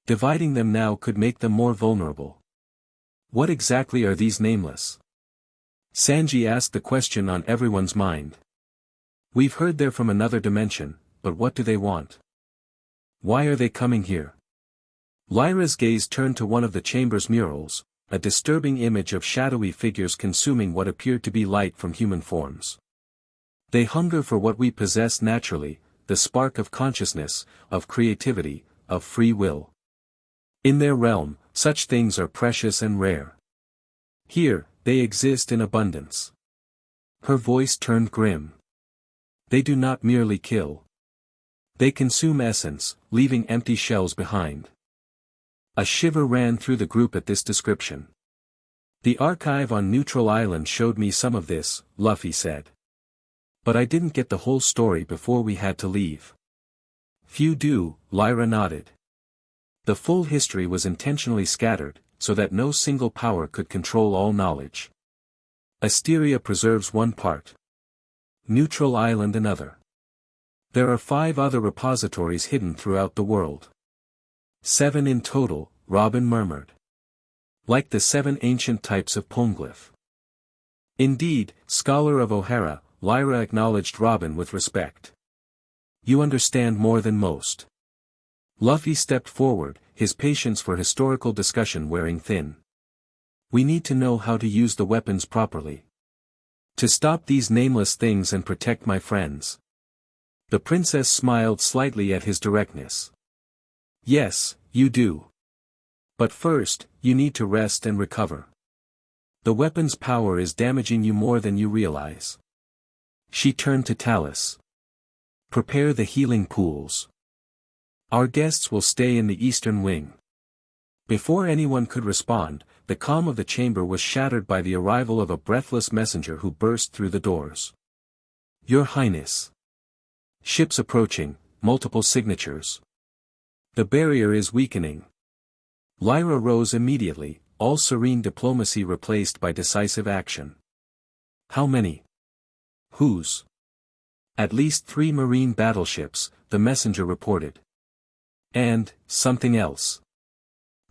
Dividing them now could make them more vulnerable. What exactly are these nameless? Sanji asked the question on everyone's mind. We've heard they're from another dimension, but what do they want? Why are they coming here? Lyra's gaze turned to one of the chamber's murals, a disturbing image of shadowy figures consuming what appeared to be light from human forms. They hunger for what we possess naturally, the spark of consciousness, of creativity, of free will. In their realm, such things are precious and rare. Here, they exist in abundance. Her voice turned grim. They do not merely kill. They consume essence, leaving empty shells behind. A shiver ran through the group at this description. The archive on Neutral Island showed me some of this, Luffy said. But I didn't get the whole story before we had to leave. Few do, Lyra nodded. The full history was intentionally scattered, so that no single power could control all knowledge. Asteria preserves one part. Neutral Island another. There are 5 other repositories hidden throughout the world. 7 in total, Robin murmured. Like the 7 ancient types of poneglyph. Indeed, scholar of O'Hara, Lyra acknowledged Robin with respect. You understand more than most. Luffy stepped forward, his patience for historical discussion wearing thin. We need to know how to use the weapons properly. To stop these nameless things and protect my friends. The princess smiled slightly at his directness. Yes, you do. But first, you need to rest and recover. The weapon's power is damaging you more than you realize. She turned to Talus. Prepare the healing pools. Our guests will stay in the eastern wing. Before anyone could respond, the calm of the chamber was shattered by the arrival of a breathless messenger who burst through the doors. Your Highness. Ships approaching, multiple signatures. The barrier is weakening. Lyra rose immediately, all serene diplomacy replaced by decisive action. How many? Whose? At least 3 marine battleships, the messenger reported. And, something else.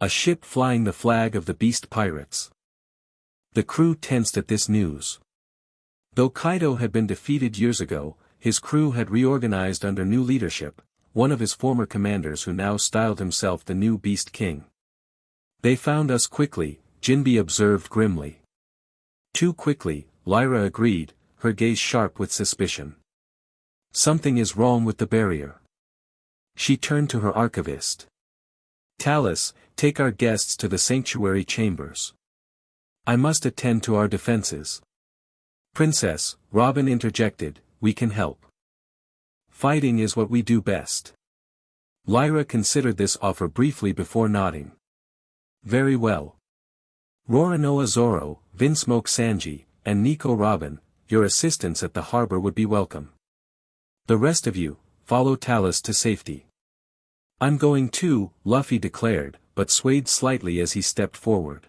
A ship flying the flag of the beast pirates. The crew tensed at this news. Though Kaido had been defeated years ago, his crew had reorganized under new leadership, one of his former commanders who now styled himself the new Beast King. They found us quickly, Jinbe observed grimly. Too quickly, Lyra agreed, her gaze sharp with suspicion. Something is wrong with the barrier. She turned to her archivist. Talus, take our guests to the sanctuary chambers. I must attend to our defenses. Princess, Robin interjected, we can help. Fighting is what we do best. Lyra considered this offer briefly before nodding. Very well. Roronoa Zoro, Vinsmoke Sanji, and Nico Robin, your assistance at the harbor would be welcome. The rest of you, follow Talus to safety. I'm going too, Luffy declared, but swayed slightly as he stepped forward.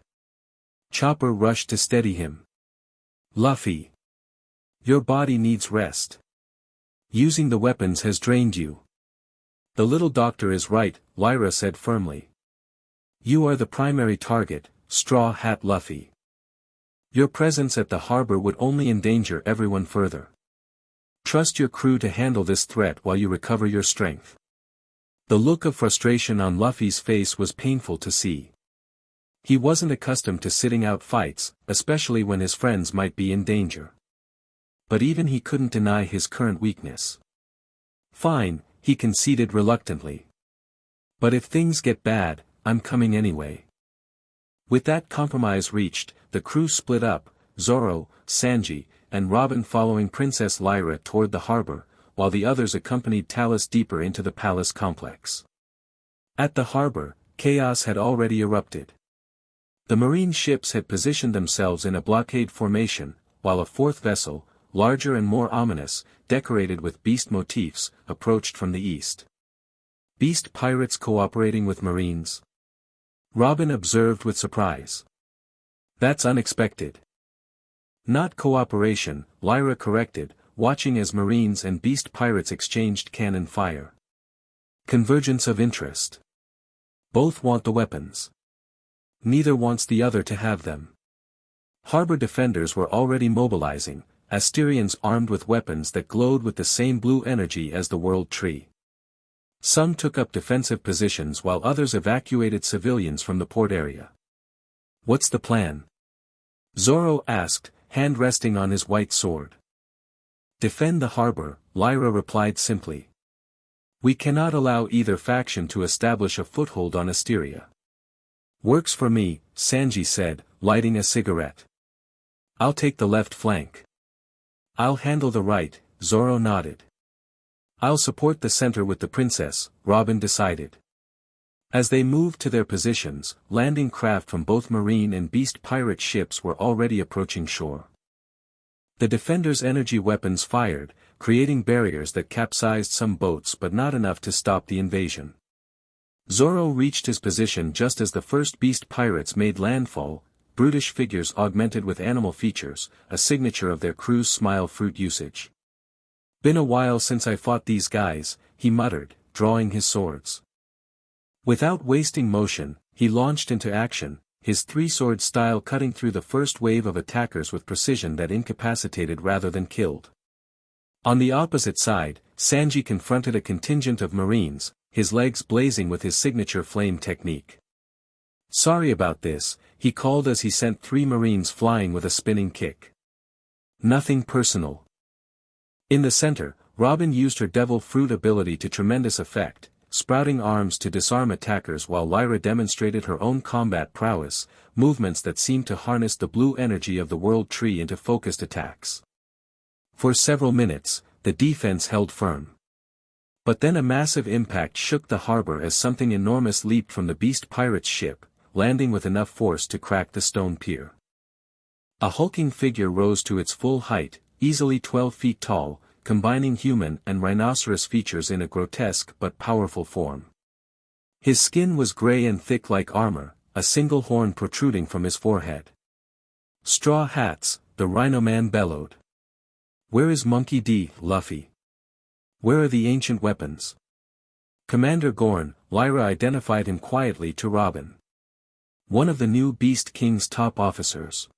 Chopper rushed to steady him. Luffy. Your body needs rest. Using the weapons has drained you. The little doctor is right, Lyra said firmly. You are the primary target, Straw Hat Luffy. Your presence at the harbor would only endanger everyone further. Trust your crew to handle this threat while you recover your strength. The look of frustration on Luffy's face was painful to see. He wasn't accustomed to sitting out fights, especially when his friends might be in danger. But even he couldn't deny his current weakness. Fine, he conceded reluctantly. But if things get bad, I'm coming anyway. With that compromise reached, the crew split up, Zoro, Sanji, and Robin following Princess Lyra toward the harbor, while the others accompanied Talus deeper into the palace complex. At the harbor, chaos had already erupted. The marine ships had positioned themselves in a blockade formation, while a 4th vessel, larger and more ominous, decorated with beast motifs, approached from the east. Beast pirates cooperating with marines? Robin observed with surprise. That's unexpected. Not cooperation, Lyra corrected, watching as marines and beast pirates exchanged cannon fire. Convergence of interest. Both want the weapons. Neither wants the other to have them. Harbor defenders were already mobilizing, Asterians armed with weapons that glowed with the same blue energy as the World Tree. Some took up defensive positions while others evacuated civilians from the port area. "What's the plan?" Zoro asked, hand resting on his white sword. "Defend the harbor," Lyra replied simply. "We cannot allow either faction to establish a foothold on Asteria." "Works for me," Sanji said, lighting a cigarette. "I'll take the left flank." "I'll handle the right," Zoro nodded. "I'll support the center with the princess," Robin decided. As they moved to their positions, landing craft from both marine and beast pirate ships were already approaching shore. The defenders' energy weapons fired, creating barriers that capsized some boats but not enough to stop the invasion. Zoro reached his position just as the first beast pirates made landfall, brutish figures augmented with animal features, a signature of their crew's smile fruit usage. "Been a while since I fought these guys," he muttered, drawing his swords. Without wasting motion, he launched into action, his three-sword style cutting through the first wave of attackers with precision that incapacitated rather than killed. On the opposite side, Sanji confronted a contingent of marines, his legs blazing with his signature flame technique. "Sorry about this," he called as he sent 3 marines flying with a spinning kick. "Nothing personal." In the center, Robin used her devil fruit ability to tremendous effect, sprouting arms to disarm attackers while Lyra demonstrated her own combat prowess, movements that seemed to harness the blue energy of the World Tree into focused attacks. For several minutes, the defense held firm. But then a massive impact shook the harbor as something enormous leaped from the beast pirate's ship, landing with enough force to crack the stone pier. A hulking figure rose to its full height, easily 12 feet tall, combining human and rhinoceros features in a grotesque but powerful form. His skin was gray and thick like armor, a single horn protruding from his forehead. "Straw hats," the Rhino Man bellowed. "Where is Monkey D. Luffy? Where are the ancient weapons?" "Commander Gorn," Lyra identified him quietly to Robin. "One of the new Beast King's top officers.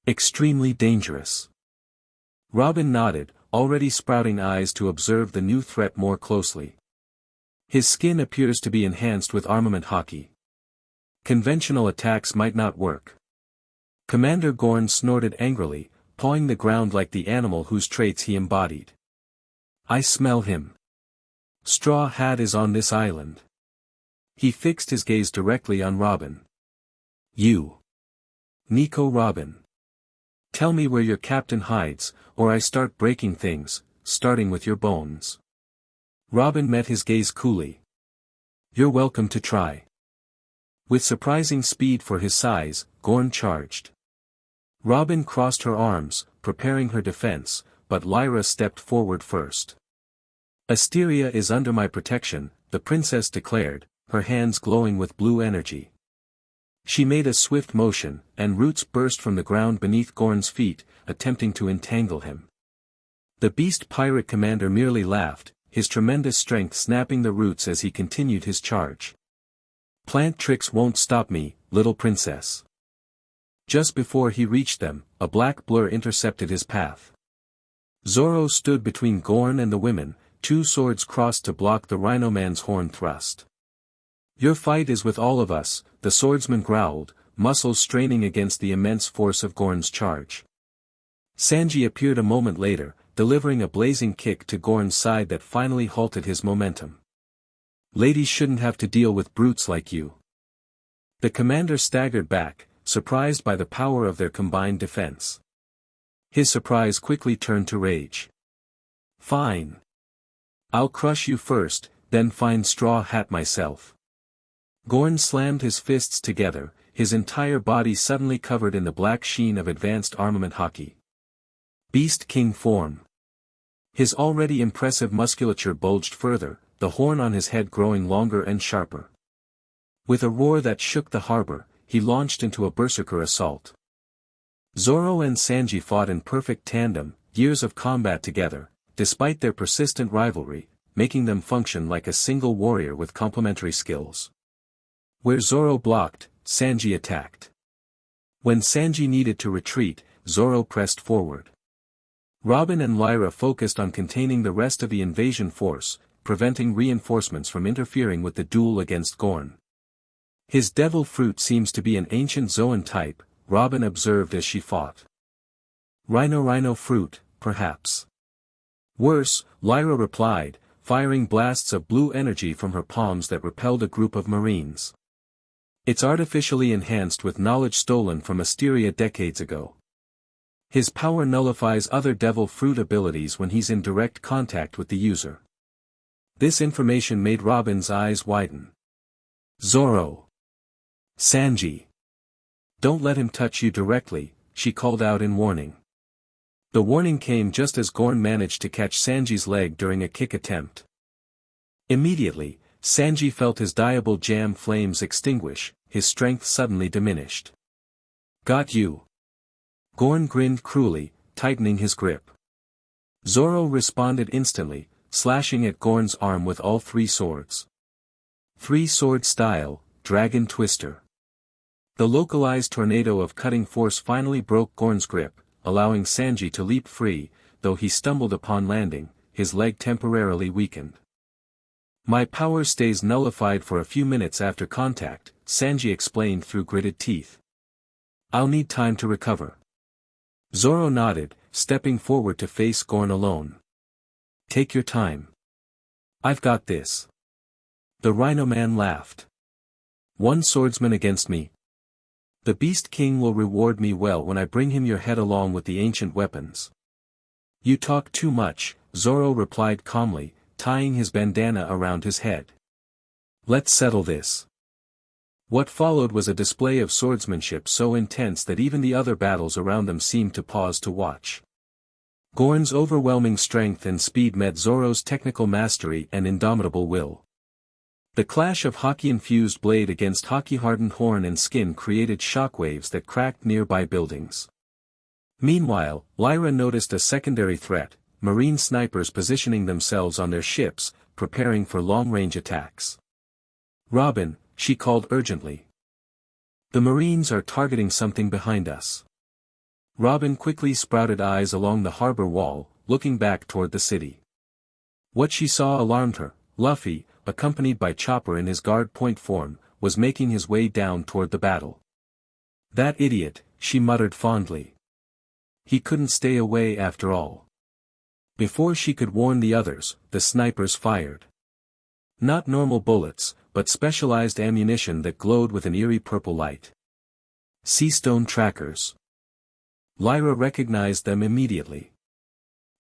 Extremely dangerous." Robin nodded, already sprouting eyes to observe the new threat more closely. "His skin appears to be enhanced with armament hockey. Conventional attacks might not work." Commander Gorn snorted angrily, pawing the ground like the animal whose traits he embodied. "I smell him. Straw Hat is on this island." He fixed his gaze directly on Robin. "You. Nico Robin. Tell me where your captain hides, or I start breaking things, starting with your bones." Robin met his gaze coolly. "You're welcome to try." With surprising speed for his size, Gorn charged. Robin crossed her arms, preparing her defense, but Lyra stepped forward first. "Asteria is under my protection," the princess declared, her hands glowing with blue energy. She made a swift motion, and roots burst from the ground beneath Gorn's feet, attempting to entangle him. The beast pirate commander merely laughed, his tremendous strength snapping the roots as he continued his charge. "Plant tricks won't stop me, little princess." Just before he reached them, a black blur intercepted his path. Zoro stood between Gorn and the women, 2 swords crossed to block the Rhino Man's horn thrust. "Your fight is with all of us," the swordsman growled, muscles straining against the immense force of Gorn's charge. Sanji appeared a moment later, delivering a blazing kick to Gorn's side that finally halted his momentum. "Ladies shouldn't have to deal with brutes like you." The commander staggered back, surprised by the power of their combined defense. His surprise quickly turned to rage. "Fine. I'll crush you first, then find Straw Hat myself." Gorn slammed his fists together, his entire body suddenly covered in the black sheen of advanced armament hockey. Beast King form. His already impressive musculature bulged further, the horn on his head growing longer and sharper. With a roar that shook the harbor, he launched into a berserker assault. Zoro and Sanji fought in perfect tandem, years of combat together. Despite their persistent rivalry, making them function like a single warrior with complementary skills. Where Zoro blocked, Sanji attacked. When Sanji needed to retreat, Zoro pressed forward. Robin and Lyra focused on containing the rest of the invasion force, preventing reinforcements from interfering with the duel against Gorn. His devil fruit seems to be an ancient Zoan type, Robin observed as she fought. Rhino fruit, perhaps. Worse, Lyra replied, firing blasts of blue energy from her palms that repelled a group of marines. It's artificially enhanced with knowledge stolen from Asteria decades ago. His power nullifies other devil fruit abilities when he's in direct contact with the user. This information made Robin's eyes widen. Zoro. Sanji. Don't let him touch you directly, she called out in warning. The warning came just as Gorn managed to catch Sanji's leg during a kick attempt. Immediately, Sanji felt his diable jam flames extinguish, his strength suddenly diminished. Got you. Gorn grinned cruelly, tightening his grip. Zoro responded instantly, slashing at Gorn's arm with all three swords. Three-sword style, Dragon Twister. The localized tornado of cutting force finally broke Gorn's grip, allowing Sanji to leap free, though he stumbled upon landing, his leg temporarily weakened. My power stays nullified for a few minutes after contact, Sanji explained through gritted teeth. I'll need time to recover. Zoro nodded, stepping forward to face Gorn alone. Take your time. I've got this. The Rhino Man laughed. One swordsman against me. The Beast King will reward me well when I bring him your head along with the ancient weapons. You talk too much, Zoro replied calmly, tying his bandana around his head. Let's settle this. What followed was a display of swordsmanship so intense that even the other battles around them seemed to pause to watch. Gorn's overwhelming strength and speed met Zoro's technical mastery and indomitable will. The clash of hockey-infused blade against hockey-hardened horn and skin created shockwaves that cracked nearby buildings. Meanwhile, Lyra noticed a secondary threat, marine snipers positioning themselves on their ships, preparing for long-range attacks. Robin, she called urgently. The marines are targeting something behind us. Robin quickly sprouted eyes along the harbor wall, looking back toward the city. What she saw alarmed her. Luffy, accompanied by Chopper in his guard point form, was making his way down toward the battle. That idiot, she muttered fondly. He couldn't stay away after all. Before she could warn the others, the snipers fired. Not normal bullets, but specialized ammunition that glowed with an eerie purple light. Seastone trackers. Lyra recognized them immediately.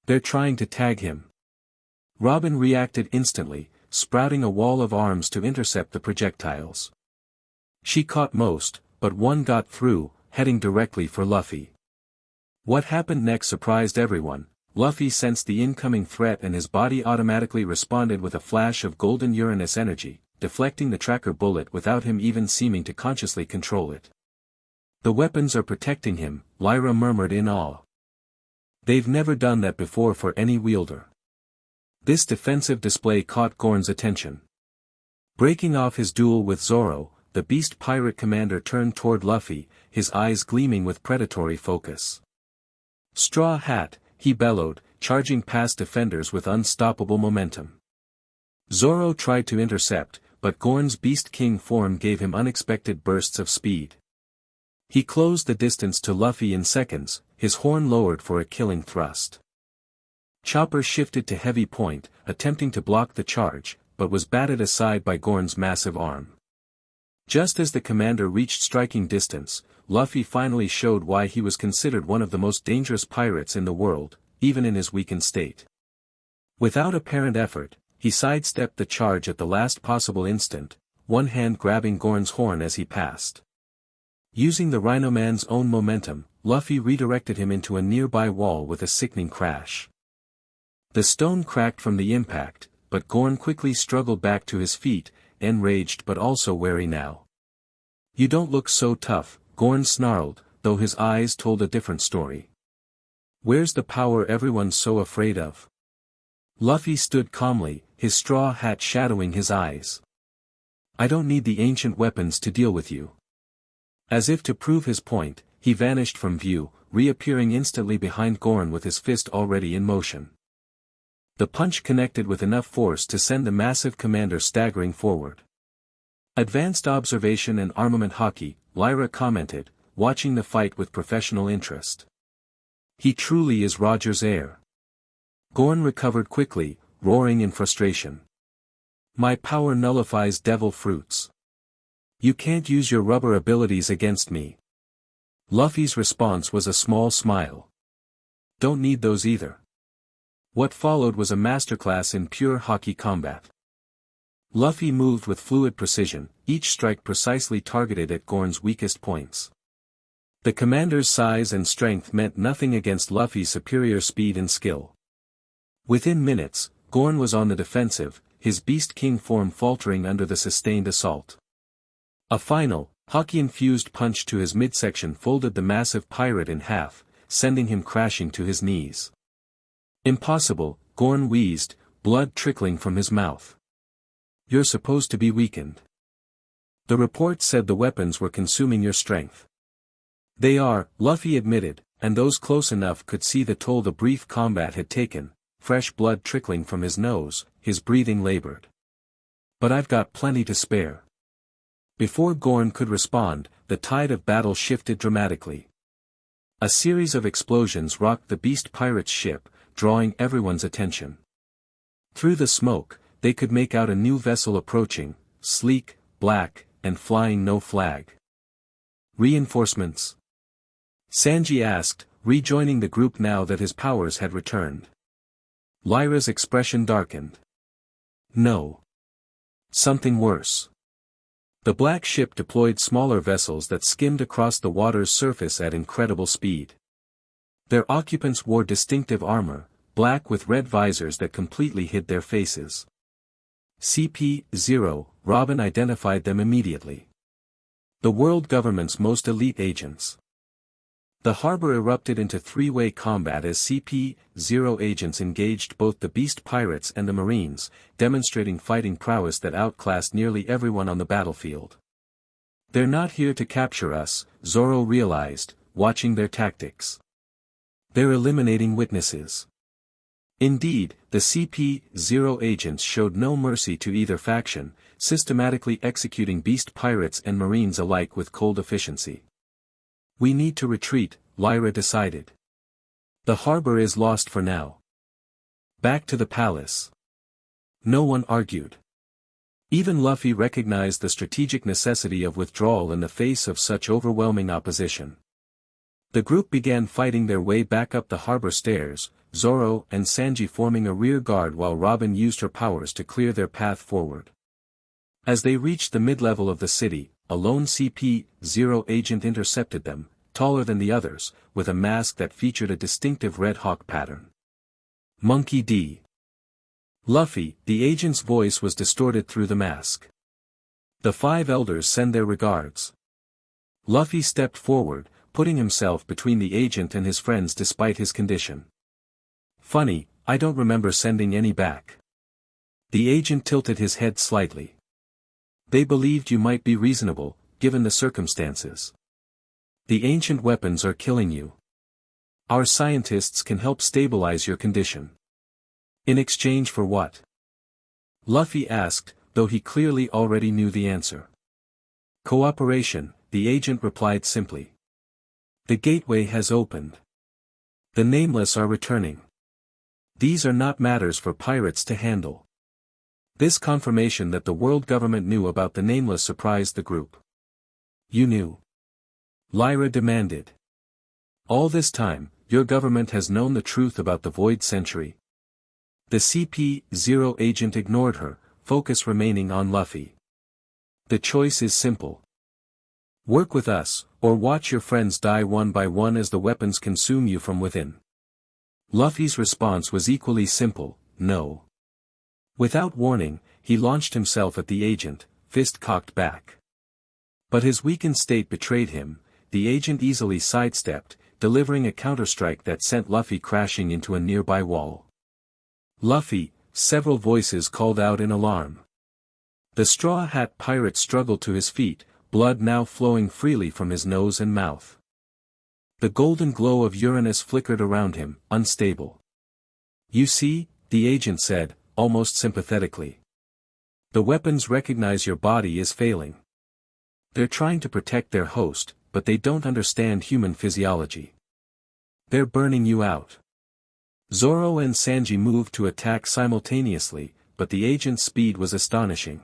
They're trying to tag him. Robin reacted instantly, sprouting a wall of arms to intercept the projectiles. She caught most, but one got through, heading directly for Luffy. What happened next surprised everyone. Luffy sensed the incoming threat and his body automatically responded with a flash of golden Uranus energy, deflecting the tracker bullet without him even seeming to consciously control it. The weapons are protecting him, Lyra murmured in awe. They've never done that before for any wielder. This defensive display caught Gorn's attention. Breaking off his duel with Zoro, the beast pirate commander turned toward Luffy, his eyes gleaming with predatory focus. Straw Hat, he bellowed, charging past defenders with unstoppable momentum. Zoro tried to intercept, but Gorn's Beast King form gave him unexpected bursts of speed. He closed the distance to Luffy in seconds, his horn lowered for a killing thrust. Chopper shifted to heavy point, attempting to block the charge, but was batted aside by Gorn's massive arm. Just as the commander reached striking distance, Luffy finally showed why he was considered one of the most dangerous pirates in the world, even in his weakened state. Without apparent effort, he sidestepped the charge at the last possible instant, one hand grabbing Gorn's horn as he passed. Using the Rhino Man's own momentum, Luffy redirected him into a nearby wall with a sickening crash. The stone cracked from the impact, but Gorn quickly struggled back to his feet, enraged but also wary now. You don't look so tough, Gorn snarled, though his eyes told a different story. Where's the power everyone's so afraid of? Luffy stood calmly, his straw hat shadowing his eyes. I don't need the ancient weapons to deal with you. As if to prove his point, he vanished from view, reappearing instantly behind Goran with his fist already in motion. The punch connected with enough force to send the massive commander staggering forward. Advanced observation and armament hockey, Lyra commented, watching the fight with professional interest. He truly is Roger's heir. Goran recovered quickly, roaring in frustration. My power nullifies devil fruits. You can't use your rubber abilities against me. Luffy's response was a small smile. Don't need those either. What followed was a masterclass in pure hockey combat. Luffy moved with fluid precision, each strike precisely targeted at Goran's weakest points. The commander's size and strength meant nothing against Luffy's superior speed and skill. Within minutes, Goran was on the defensive, his Beast King form faltering under the sustained assault. A final, hockey-infused punch to his midsection folded the massive pirate in half, sending him crashing to his knees. Impossible, Goran wheezed, blood trickling from his mouth. You're supposed to be weakened. The report said the weapons were consuming your strength. They are, Luffy admitted, and those close enough could see the toll the brief combat had taken, fresh blood trickling from his nose, his breathing labored. But I've got plenty to spare. Before Goran could respond, the tide of battle shifted dramatically. A series of explosions rocked the beast pirate's ship, drawing everyone's attention. Through the smoke, they could make out a new vessel approaching, sleek, black, and flying no flag. Reinforcements? Sanji asked, rejoining the group now that his powers had returned. Lyra's expression darkened. No. Something worse. The black ship deployed smaller vessels that skimmed across the water's surface at incredible speed. Their occupants wore distinctive armor, black with red visors that completely hid their faces. CP-0, Robin identified them immediately. The world government's most elite agents. The harbor erupted into three-way combat as CP-0 agents engaged both the beast pirates and the marines, demonstrating fighting prowess that outclassed nearly everyone on the battlefield. They're not here to capture us, Zoro realized, watching their tactics. They're eliminating witnesses. Indeed, the CP-0 agents showed no mercy to either faction, systematically executing beast pirates and marines alike with cold efficiency. We need to retreat, Lyra decided. The harbor is lost for now. Back to the palace. No one argued. Even Luffy recognized the strategic necessity of withdrawal in the face of such overwhelming opposition. The group began fighting their way back up the harbor stairs, Zoro and Sanji forming a rear guard while Robin used her powers to clear their path forward. As they reached the mid-level of the city, a lone CP-0 agent intercepted them, taller than the others, with a mask that featured a distinctive red hawk pattern. Monkey D. Luffy, the agent's voice was distorted through the mask. The five elders send their regards. Luffy stepped forward, putting himself between the agent and his friends despite his condition. Funny, I don't remember sending any back. The agent tilted his head slightly. They believed you might be reasonable, given the circumstances. The ancient weapons are killing you. Our scientists can help stabilize your condition. In exchange for what? Luffy asked, though he clearly already knew the answer. Cooperation, the agent replied simply. The gateway has opened. The nameless are returning. These are not matters for pirates to handle. This confirmation that the world government knew about the nameless surprised the group. You knew? Lyra demanded. All this time, your government has known the truth about the Void Century. The CP-0 agent ignored her, focus remaining on Luffy. The choice is simple. Work with us, or watch your friends die one by one as the weapons consume you from within. Luffy's response was equally simple, no. Without warning, he launched himself at the agent, fist cocked back. But his weakened state betrayed him, the agent easily sidestepped, delivering a counterstrike that sent Luffy crashing into a nearby wall. Luffy, several voices called out in alarm. The Straw Hat Pirate struggled to his feet, blood now flowing freely from his nose and mouth. The golden glow of Uranus flickered around him, unstable. "You see," the agent said, almost sympathetically. "The weapons recognize your body is failing. They're trying to protect their host, but they don't understand human physiology. They're burning you out." Zoro and Sanji moved to attack simultaneously, but the agent's speed was astonishing.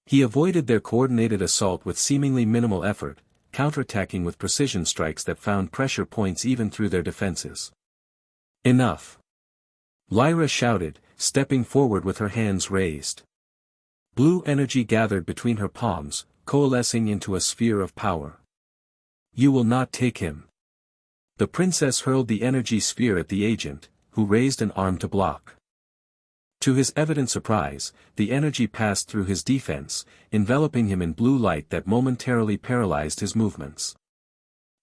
He avoided their coordinated assault with seemingly minimal effort, counterattacking with precision strikes that found pressure points even through their defenses. "Enough!" Lyra shouted, stepping forward with her hands raised. Blue energy gathered between her palms, coalescing into a sphere of power. "You will not take him." The princess hurled the energy sphere at the agent, who raised an arm to block. To his evident surprise, the energy passed through his defense, enveloping him in blue light that momentarily paralyzed his movements.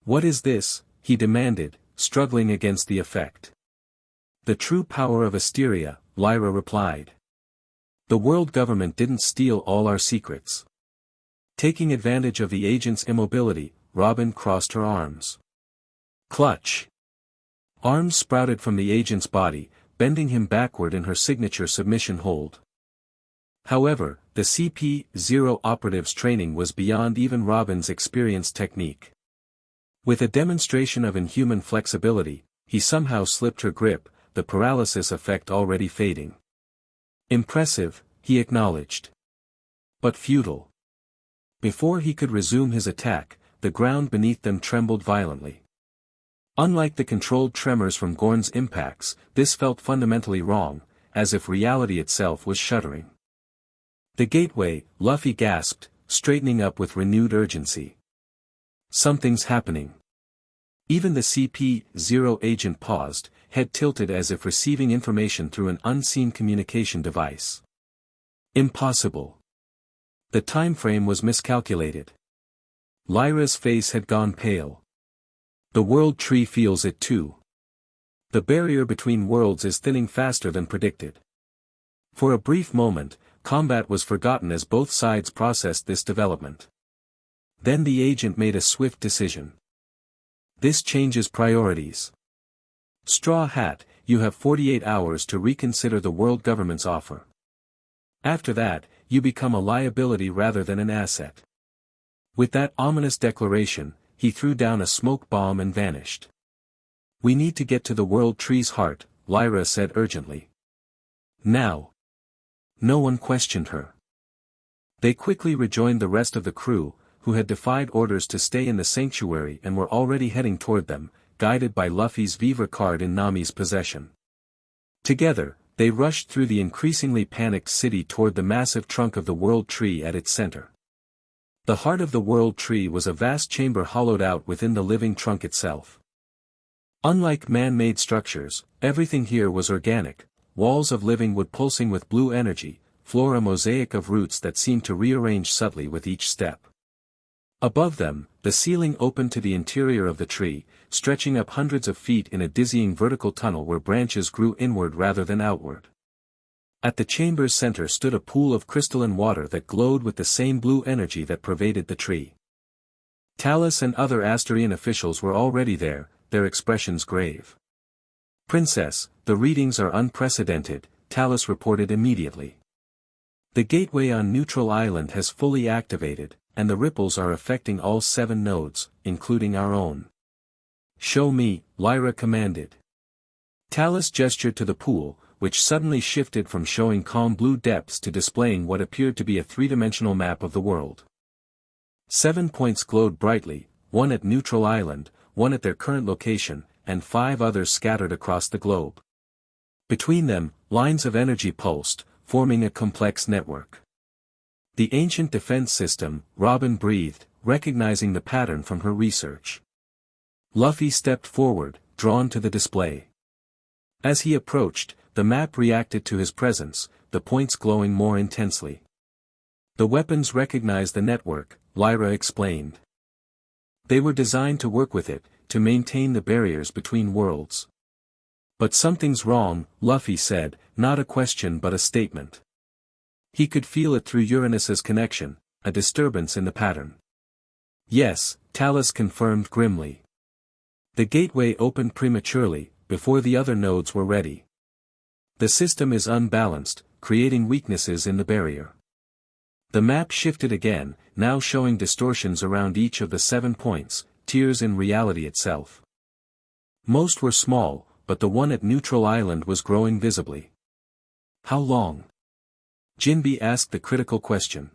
"What is this?" he demanded, struggling against the effect. "The true power of Asteria," Lyra replied. "The world government didn't steal all our secrets." Taking advantage of the agent's immobility, Robin crossed her arms. Clutch! Arms sprouted from the agent's body, bending him backward in her signature submission hold. However, the CP-0 operative's training was beyond even Robin's experienced technique. With a demonstration of inhuman flexibility, he somehow slipped her grip, the paralysis effect already fading. "Impressive," he acknowledged. "But futile." Before he could resume his attack, the ground beneath them trembled violently. Unlike the controlled tremors from Gorn's impacts, this felt fundamentally wrong, as if reality itself was shuddering. "The gateway," Luffy gasped, straightening up with renewed urgency. "Something's happening." Even the CP-0 agent paused, head tilted as if receiving information through an unseen communication device. "Impossible." The time frame was miscalculated. Lyra's face had gone pale. "The world tree feels it too. The barrier between worlds is thinning faster than predicted." For a brief moment, combat was forgotten as both sides processed this development. Then the agent made a swift decision. "This changes priorities. Straw Hat, you have 48 hours to reconsider the world government's offer. After that, you become a liability rather than an asset." With that ominous declaration, he threw down a smoke bomb and vanished. "We need to get to the world tree's heart," Lyra said urgently. "Now." No one questioned her. They quickly rejoined the rest of the crew, who had defied orders to stay in the sanctuary and were already heading toward them, guided by Luffy's Viva card in Nami's possession. Together, they rushed through the increasingly panicked city toward the massive trunk of the world tree at its center. The heart of the world tree was a vast chamber hollowed out within the living trunk itself. Unlike man-made structures, everything here was organic, walls of living wood pulsing with blue energy, floor a mosaic of roots that seemed to rearrange subtly with each step. Above them, the ceiling opened to the interior of the tree, stretching up hundreds of feet in a dizzying vertical tunnel where branches grew inward rather than outward. At the chamber's center stood a pool of crystalline water that glowed with the same blue energy that pervaded the tree. Talus and other Asterian officials were already there, their expressions grave. "Princess, the readings are unprecedented," Talus reported immediately. "The gateway on Neutral Island has fully activated, and the ripples are affecting all 7 nodes, including our own." "Show me," Lyra commanded. Talus gestured to the pool, which suddenly shifted from showing calm blue depths to displaying what appeared to be a 3-dimensional map of the world. 7 points glowed brightly, 1 at Neutral Island, 1 at their current location, and 5 others scattered across the globe. Between them, lines of energy pulsed, forming a complex network. "The ancient defense system," Robin breathed, recognizing the pattern from her research. Luffy stepped forward, drawn to the display. As he approached, the map reacted to his presence, the points glowing more intensely. "The weapons recognize the network," Lyra explained. "They were designed to work with it, to maintain the barriers between worlds." "But something's wrong," Luffy said, not a question but a statement. He could feel it through Uranus's connection, a disturbance in the pattern. Yes, Talus confirmed grimly. The gateway opened prematurely, before the other nodes were ready. The system is unbalanced, creating weaknesses in the barrier. The map shifted again, now showing distortions around each of the 7 points, tiers in reality itself. Most were small, but the one at Neutral Island was growing visibly. How long? Jinbe asked the critical question.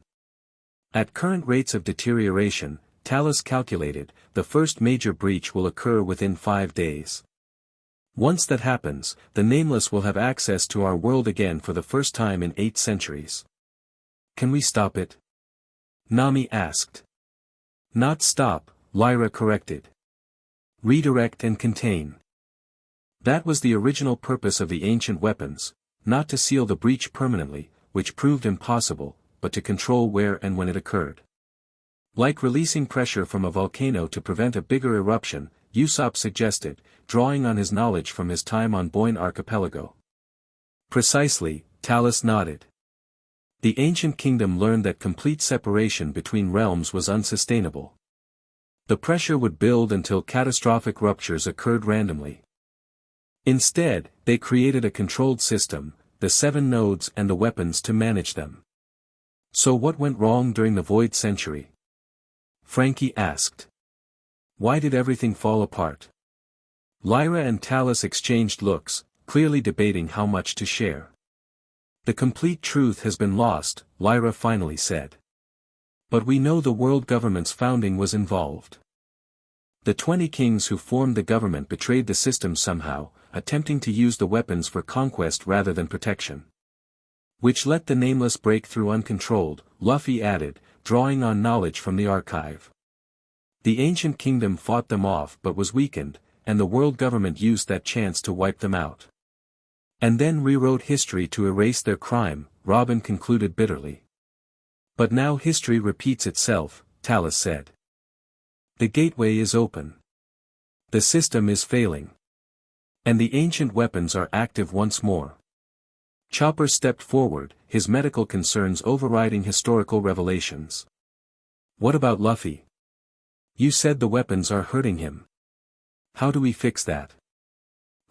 At current rates of deterioration, Talus calculated, the first major breach will occur within 5 days. Once that happens, the Nameless will have access to our world again for the first time in 8 centuries. Can we stop it? Nami asked. Not stop, Lyra corrected. Redirect and contain. That was the original purpose of the ancient weapons, not to seal the breach permanently, which proved impossible, but to control where and when it occurred. Like releasing pressure from a volcano to prevent a bigger eruption, Usopp suggested, drawing on his knowledge from his time on Boyne Archipelago. Precisely, Talus nodded. The ancient kingdom learned that complete separation between realms was unsustainable. The pressure would build until catastrophic ruptures occurred randomly. Instead, they created a controlled system, the 7 nodes and the weapons to manage them. So what went wrong during the Void Century? Frankie asked. Why did everything fall apart? Lyra and Talus exchanged looks, clearly debating how much to share. The complete truth has been lost, Lyra finally said. But we know the world government's founding was involved. The 20 kings who formed the government betrayed the system somehow, attempting to use the weapons for conquest rather than protection. Which let the Nameless break through uncontrolled, Luffy added, drawing on knowledge from the archive. The ancient kingdom fought them off but was weakened, and the world government used that chance to wipe them out. And then rewrote history to erase their crime, Robin concluded bitterly. But now history repeats itself, Talus said. The gateway is open. The system is failing. And the ancient weapons are active once more. Chopper stepped forward, his medical concerns overriding historical revelations. What about Luffy? You said the weapons are hurting him. How do we fix that?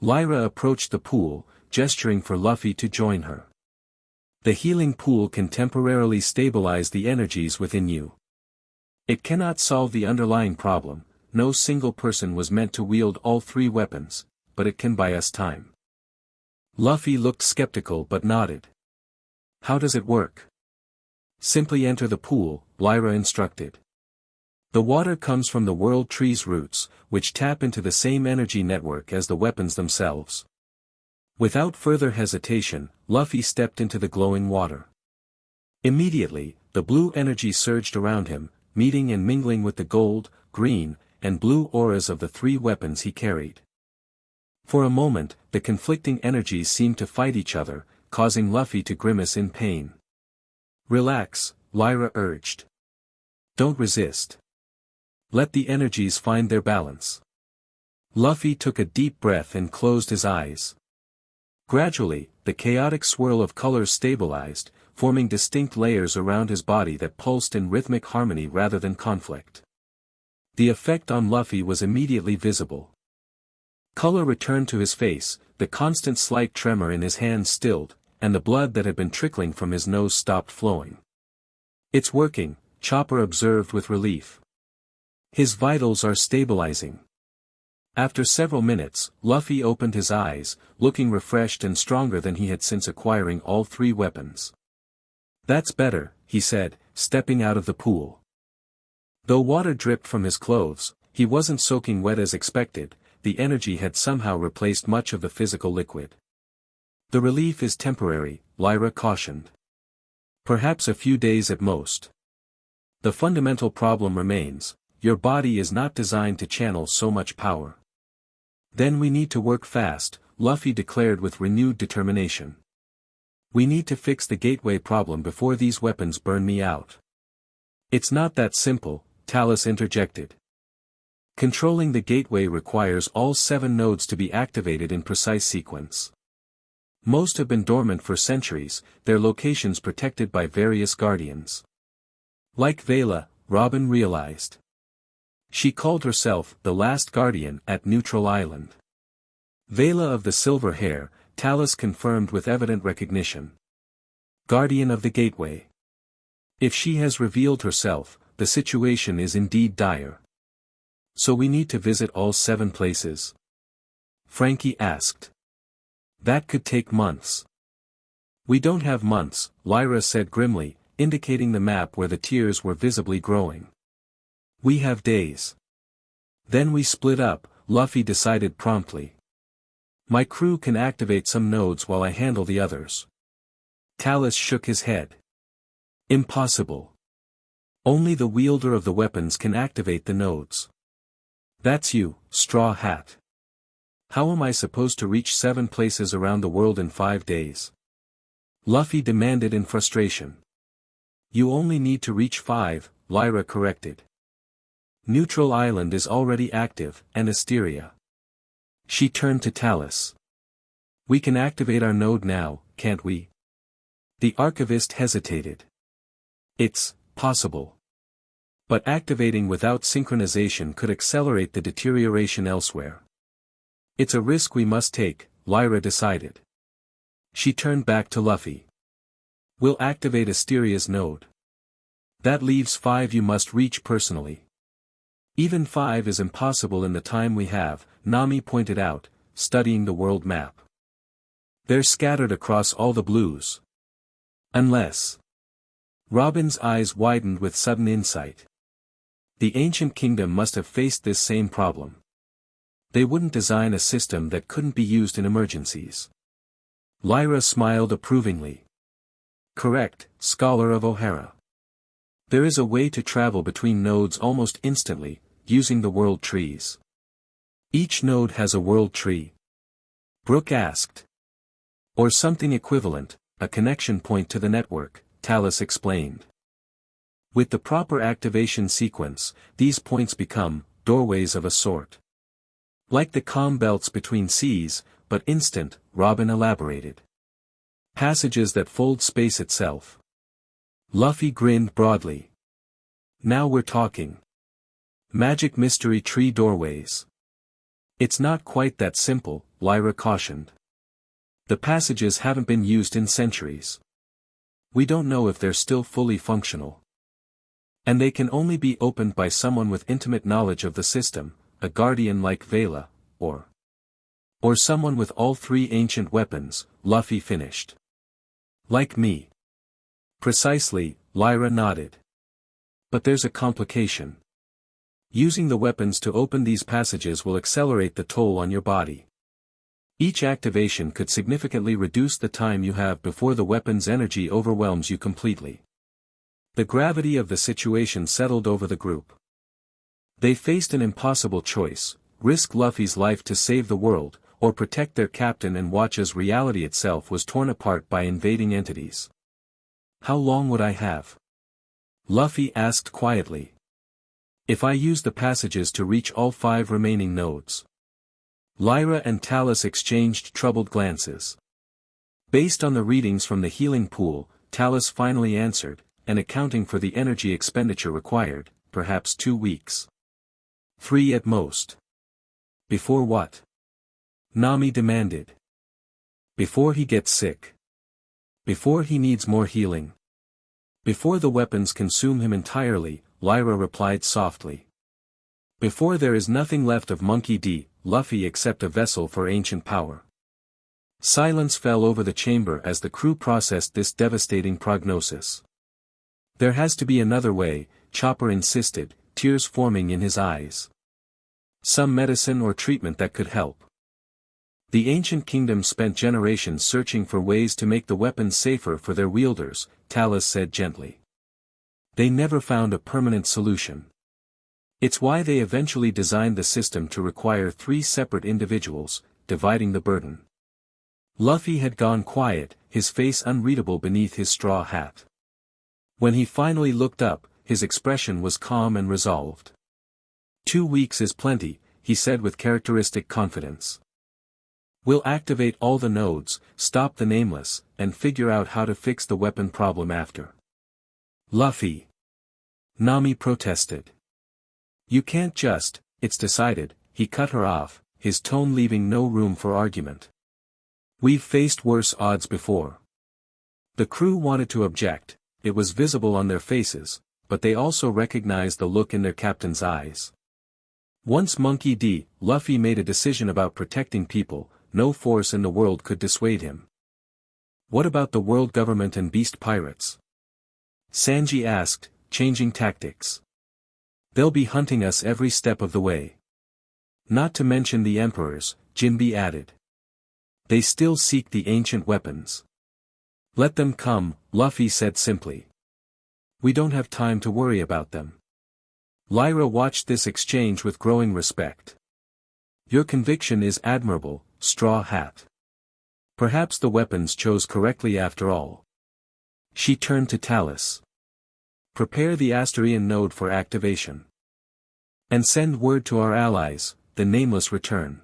Lyra approached the pool, gesturing for Luffy to join her. The healing pool can temporarily stabilize the energies within you. It cannot solve the underlying problem, no single person was meant to wield all 3 weapons, but it can buy us time. Luffy looked skeptical but nodded. How does it work? Simply enter the pool, Lyra instructed. The water comes from the world tree's roots, which tap into the same energy network as the weapons themselves. Without further hesitation, Luffy stepped into the glowing water. Immediately, the blue energy surged around him, meeting and mingling with the gold, green, and blue auras of the 3 weapons he carried. For a moment, the conflicting energies seemed to fight each other, causing Luffy to grimace in pain. Relax, Lyra urged. Don't resist. Let the energies find their balance. Luffy took a deep breath and closed his eyes. Gradually, the chaotic swirl of colors stabilized, forming distinct layers around his body that pulsed in rhythmic harmony rather than conflict. The effect on Luffy was immediately visible. Color returned to his face, the constant slight tremor in his hands stilled, and the blood that had been trickling from his nose stopped flowing. It's working, Chopper observed with relief. His vitals are stabilizing. After several minutes, Luffy opened his eyes, looking refreshed and stronger than he had since acquiring all 3 weapons. That's better, he said, stepping out of the pool. Though water dripped from his clothes, he wasn't soaking wet as expected, the energy had somehow replaced much of the physical liquid. The relief is temporary, Lyra cautioned. Perhaps a few days at most. The fundamental problem remains, your body is not designed to channel so much power. Then we need to work fast, Luffy declared with renewed determination. We need to fix the gateway problem before these weapons burn me out. It's not that simple, Talus interjected. Controlling the gateway requires all 7 nodes to be activated in precise sequence. Most have been dormant for centuries, their locations protected by various guardians. Like Vela, Robin realized. She called herself the last guardian at Neutral Island. Vela of the silver hair, Talus confirmed with evident recognition. Guardian of the Gateway. If she has revealed herself, the situation is indeed dire. So we need to visit all 7 places? Frankie asked. That could take months. We don't have months, Lyra said grimly, indicating the map where the tears were visibly growing. We have days. Then we split up, Luffy decided promptly. My crew can activate some nodes while I handle the others. Talus shook his head. Impossible. Only the wielder of the weapons can activate the nodes. That's you, Straw Hat. How am I supposed to reach 7 places around the world in 5 days? Luffy demanded in frustration. You only need to reach 5, Lyra corrected. Neutral Island is already active, and Asteria. She turned to Talus. We can activate our node now, can't we? The archivist hesitated. It's possible. But activating without synchronization could accelerate the deterioration elsewhere. It's a risk we must take, Lyra decided. She turned back to Luffy. We'll activate Asteria's node. That leaves 5 you must reach personally. Even 5 is impossible in the time we have, Nami pointed out, studying the world map. They're scattered across all the blues. Unless. Robin's eyes widened with sudden insight. The ancient kingdom must have faced this same problem. They wouldn't design a system that couldn't be used in emergencies. Lyra smiled approvingly. Correct, Scholar of O'Hara. There is a way to travel between nodes almost instantly, using the world trees. Each node has a world tree. Brooke asked. Or something equivalent, a connection point to the network, Talus explained. With the proper activation sequence, these points become doorways of a sort. Like the calm belts between seas, but instant, Robin elaborated. Passages that fold space itself. Luffy grinned broadly. Now we're talking. Magic mystery tree doorways. It's not quite that simple, Lyra cautioned. The passages haven't been used in centuries. We don't know if they're still fully functional. And they can only be opened by someone with intimate knowledge of the system, a guardian like Vela, or someone with all 3 ancient weapons, Luffy finished. Like me. Precisely, Lyra nodded. But there's a complication. Using the weapons to open these passages will accelerate the toll on your body. Each activation could significantly reduce the time you have before the weapon's energy overwhelms you completely. The gravity of the situation settled over the group. They faced an impossible choice: risk Luffy's life to save the world, or protect their captain and watch as reality itself was torn apart by invading entities. How long would I have? Luffy asked quietly. If I use the passages to reach all 5 remaining nodes. Lyra and Talus exchanged troubled glances. Based on the readings from the healing pool, Talus finally answered, and accounting for the energy expenditure required, perhaps 2 weeks. 3 at most. Before what? Nami demanded. Before he gets sick. Before he needs more healing. Before the weapons consume him entirely, Lyra replied softly. Before there is nothing left of Monkey D. Luffy except a vessel for ancient power. Silence fell over the chamber as the crew processed this devastating prognosis. There has to be another way, Chopper insisted, tears forming in his eyes. Some medicine or treatment that could help. The ancient kingdom spent generations searching for ways to make the weapons safer for their wielders, Talus said gently. They never found a permanent solution. It's why they eventually designed the system to require 3 separate individuals, dividing the burden. Luffy had gone quiet, his face unreadable beneath his straw hat. When he finally looked up, his expression was calm and resolved. 2 weeks is plenty, he said with characteristic confidence. We'll activate all the nodes, stop the Nameless, and figure out how to fix the weapon problem after. Luffy. Nami protested. You can't just, it's decided, he cut her off, his tone leaving no room for argument. We've faced worse odds before. The crew wanted to object, it was visible on their faces, but they also recognized the look in their captain's eyes. Once Monkey D. Luffy made a decision about protecting people, no force in the world could dissuade him. What about the world government and beast pirates? Sanji asked, changing tactics. They'll be hunting us every step of the way. Not to mention the emperors, Jinbe added. They still seek the ancient weapons. Let them come, Luffy said simply. We don't have time to worry about them. Lyra watched this exchange with growing respect. Your conviction is admirable, Straw Hat. Perhaps the weapons chose correctly after all. She turned to Talus. Prepare the Asterian node for activation. And send word to our allies, the Nameless return.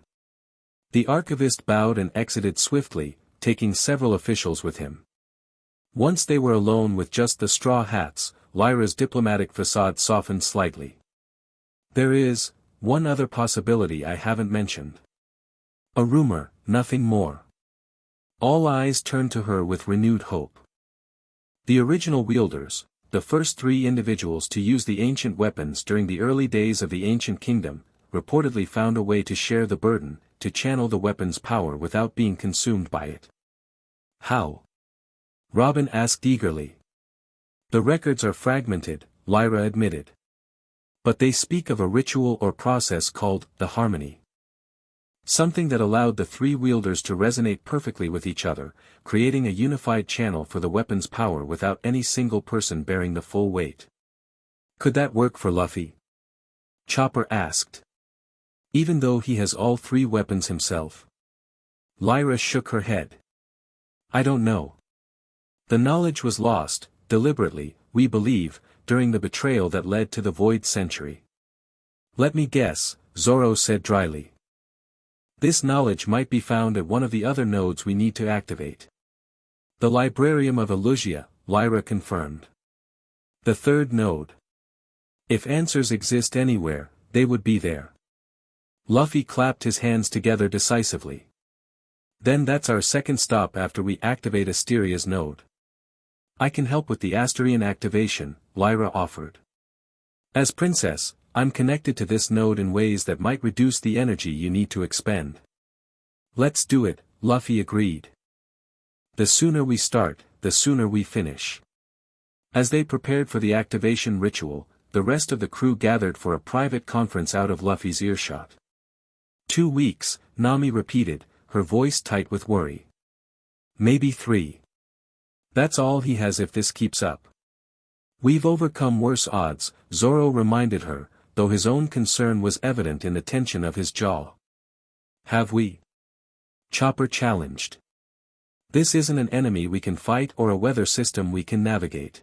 The archivist bowed and exited swiftly, taking several officials with him. Once they were alone with just the Straw Hats, Lyra's diplomatic facade softened slightly. There is one other possibility I haven't mentioned. A rumor, nothing more. All eyes turned to her with renewed hope. The original wielders, the first 3 individuals to use the ancient weapons during the early days of the ancient kingdom, reportedly found a way to share the burden, to channel the weapon's power without being consumed by it. How? Robin asked eagerly. The records are fragmented, Lyra admitted. But they speak of a ritual or process called the harmony. Something that allowed the 3 wielders to resonate perfectly with each other, creating a unified channel for the weapon's power without any single person bearing the full weight. Could that work for Luffy? Chopper asked. Even though he has all 3 weapons himself? Lyra shook her head. I don't know. The knowledge was lost, deliberately, we believe, during the betrayal that led to the Void Century. Let me guess, Zoro said dryly. This knowledge might be found at one of the other nodes we need to activate. The Librarium of Elusia, Lyra confirmed. The 3rd node. If answers exist anywhere, they would be there. Luffy clapped his hands together decisively. Then that's our second stop after we activate Asteria's node. I can help with the Asterian activation, Lyra offered. As princess, I'm connected to this node in ways that might reduce the energy you need to expend. Let's do it, Luffy agreed. The sooner we start, the sooner we finish. As they prepared for the activation ritual, the rest of the crew gathered for a private conference out of Luffy's earshot. 2 weeks, Nami repeated, her voice tight with worry. Maybe 3. That's all he has if this keeps up. We've overcome worse odds, Zoro reminded her, though his own concern was evident in the tension of his jaw. Have we? Chopper challenged. This isn't an enemy we can fight or a weather system we can navigate.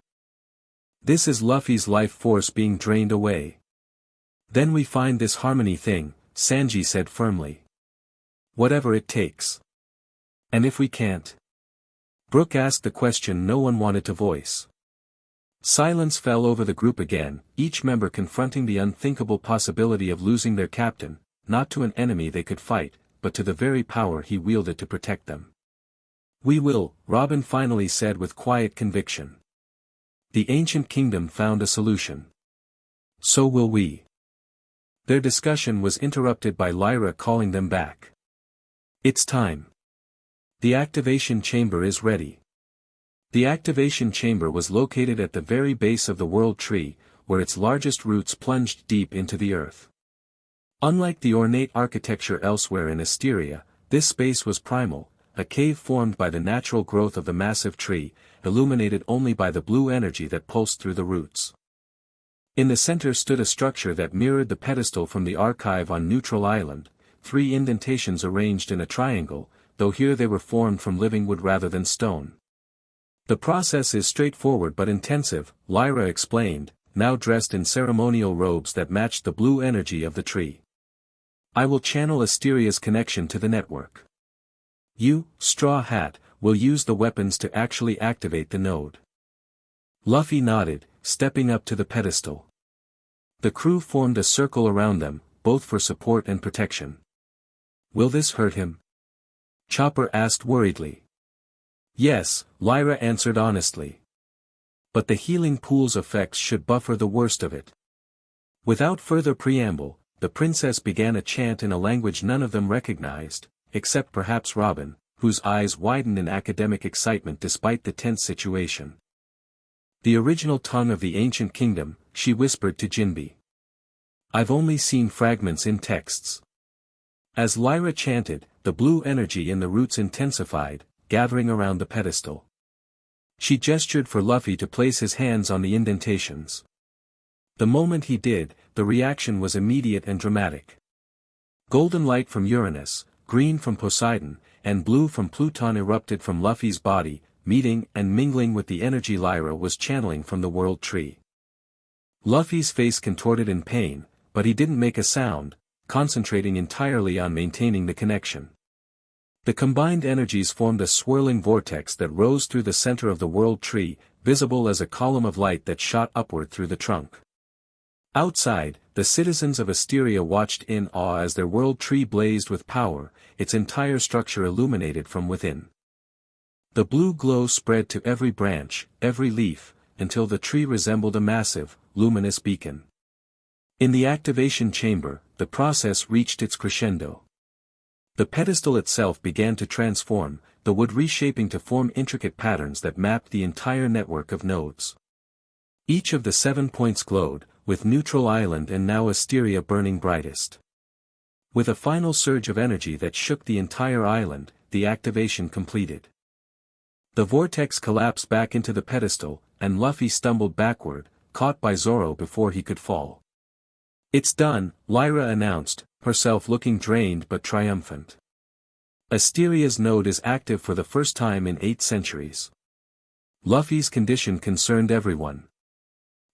This is Luffy's life force being drained away. Then we find this harmony thing, Sanji said firmly. Whatever it takes. And if we can't? Brook asked the question no one wanted to voice. Silence fell over the group again, each member confronting the unthinkable possibility of losing their captain, not to an enemy they could fight, but to the very power he wielded to protect them. We will, Robin finally said with quiet conviction. The ancient kingdom found a solution. So will we. Their discussion was interrupted by Lyra calling them back. It's time. The activation chamber is ready. The activation chamber was located at the very base of the World Tree, where its largest roots plunged deep into the earth. Unlike the ornate architecture elsewhere in Asteria, this space was primal, a cave formed by the natural growth of the massive tree, illuminated only by the blue energy that pulsed through the roots. In the center stood a structure that mirrored the pedestal from the archive on Neutral Island, 3 indentations arranged in a triangle, though here they were formed from living wood rather than stone. The process is straightforward but intensive, Lyra explained, now dressed in ceremonial robes that matched the blue energy of the tree. I will channel Asteria's connection to the network. You, Straw Hat, will use the weapons to actually activate the node. Luffy nodded, stepping up to the pedestal. The crew formed a circle around them, both for support and protection. Will this hurt him? Chopper asked worriedly. Yes, Lyra answered honestly. But the healing pool's effects should buffer the worst of it. Without further preamble, the princess began a chant in a language none of them recognized, except perhaps Robin, whose eyes widened in academic excitement despite the tense situation. The original tongue of the ancient kingdom, she whispered to Jinbe. I've only seen fragments in texts. As Lyra chanted, the blue energy in the roots intensified, gathering around the pedestal. She gestured for Luffy to place his hands on the indentations. The moment he did, the reaction was immediate and dramatic. Golden light from Uranus, green from Poseidon, and blue from Pluton erupted from Luffy's body, meeting and mingling with the energy Lyra was channeling from the World Tree. Luffy's face contorted in pain, but he didn't make a sound, concentrating entirely on maintaining the connection. The combined energies formed a swirling vortex that rose through the center of the World Tree, visible as a column of light that shot upward through the trunk. Outside, the citizens of Asteria watched in awe as their World Tree blazed with power, its entire structure illuminated from within. The blue glow spread to every branch, every leaf, until the tree resembled a massive, luminous beacon. In the activation chamber, the process reached its crescendo. The pedestal itself began to transform, the wood reshaping to form intricate patterns that mapped the entire network of nodes. Each of the 7 points glowed, with Neutral Island and now Asteria burning brightest. With a final surge of energy that shook the entire island, the activation completed. The vortex collapsed back into the pedestal, and Luffy stumbled backward, caught by Zoro before he could fall. It's done, Lyra announced, herself looking drained but triumphant. Asteria's node is active for the first time in 8 centuries. Luffy's condition concerned everyone.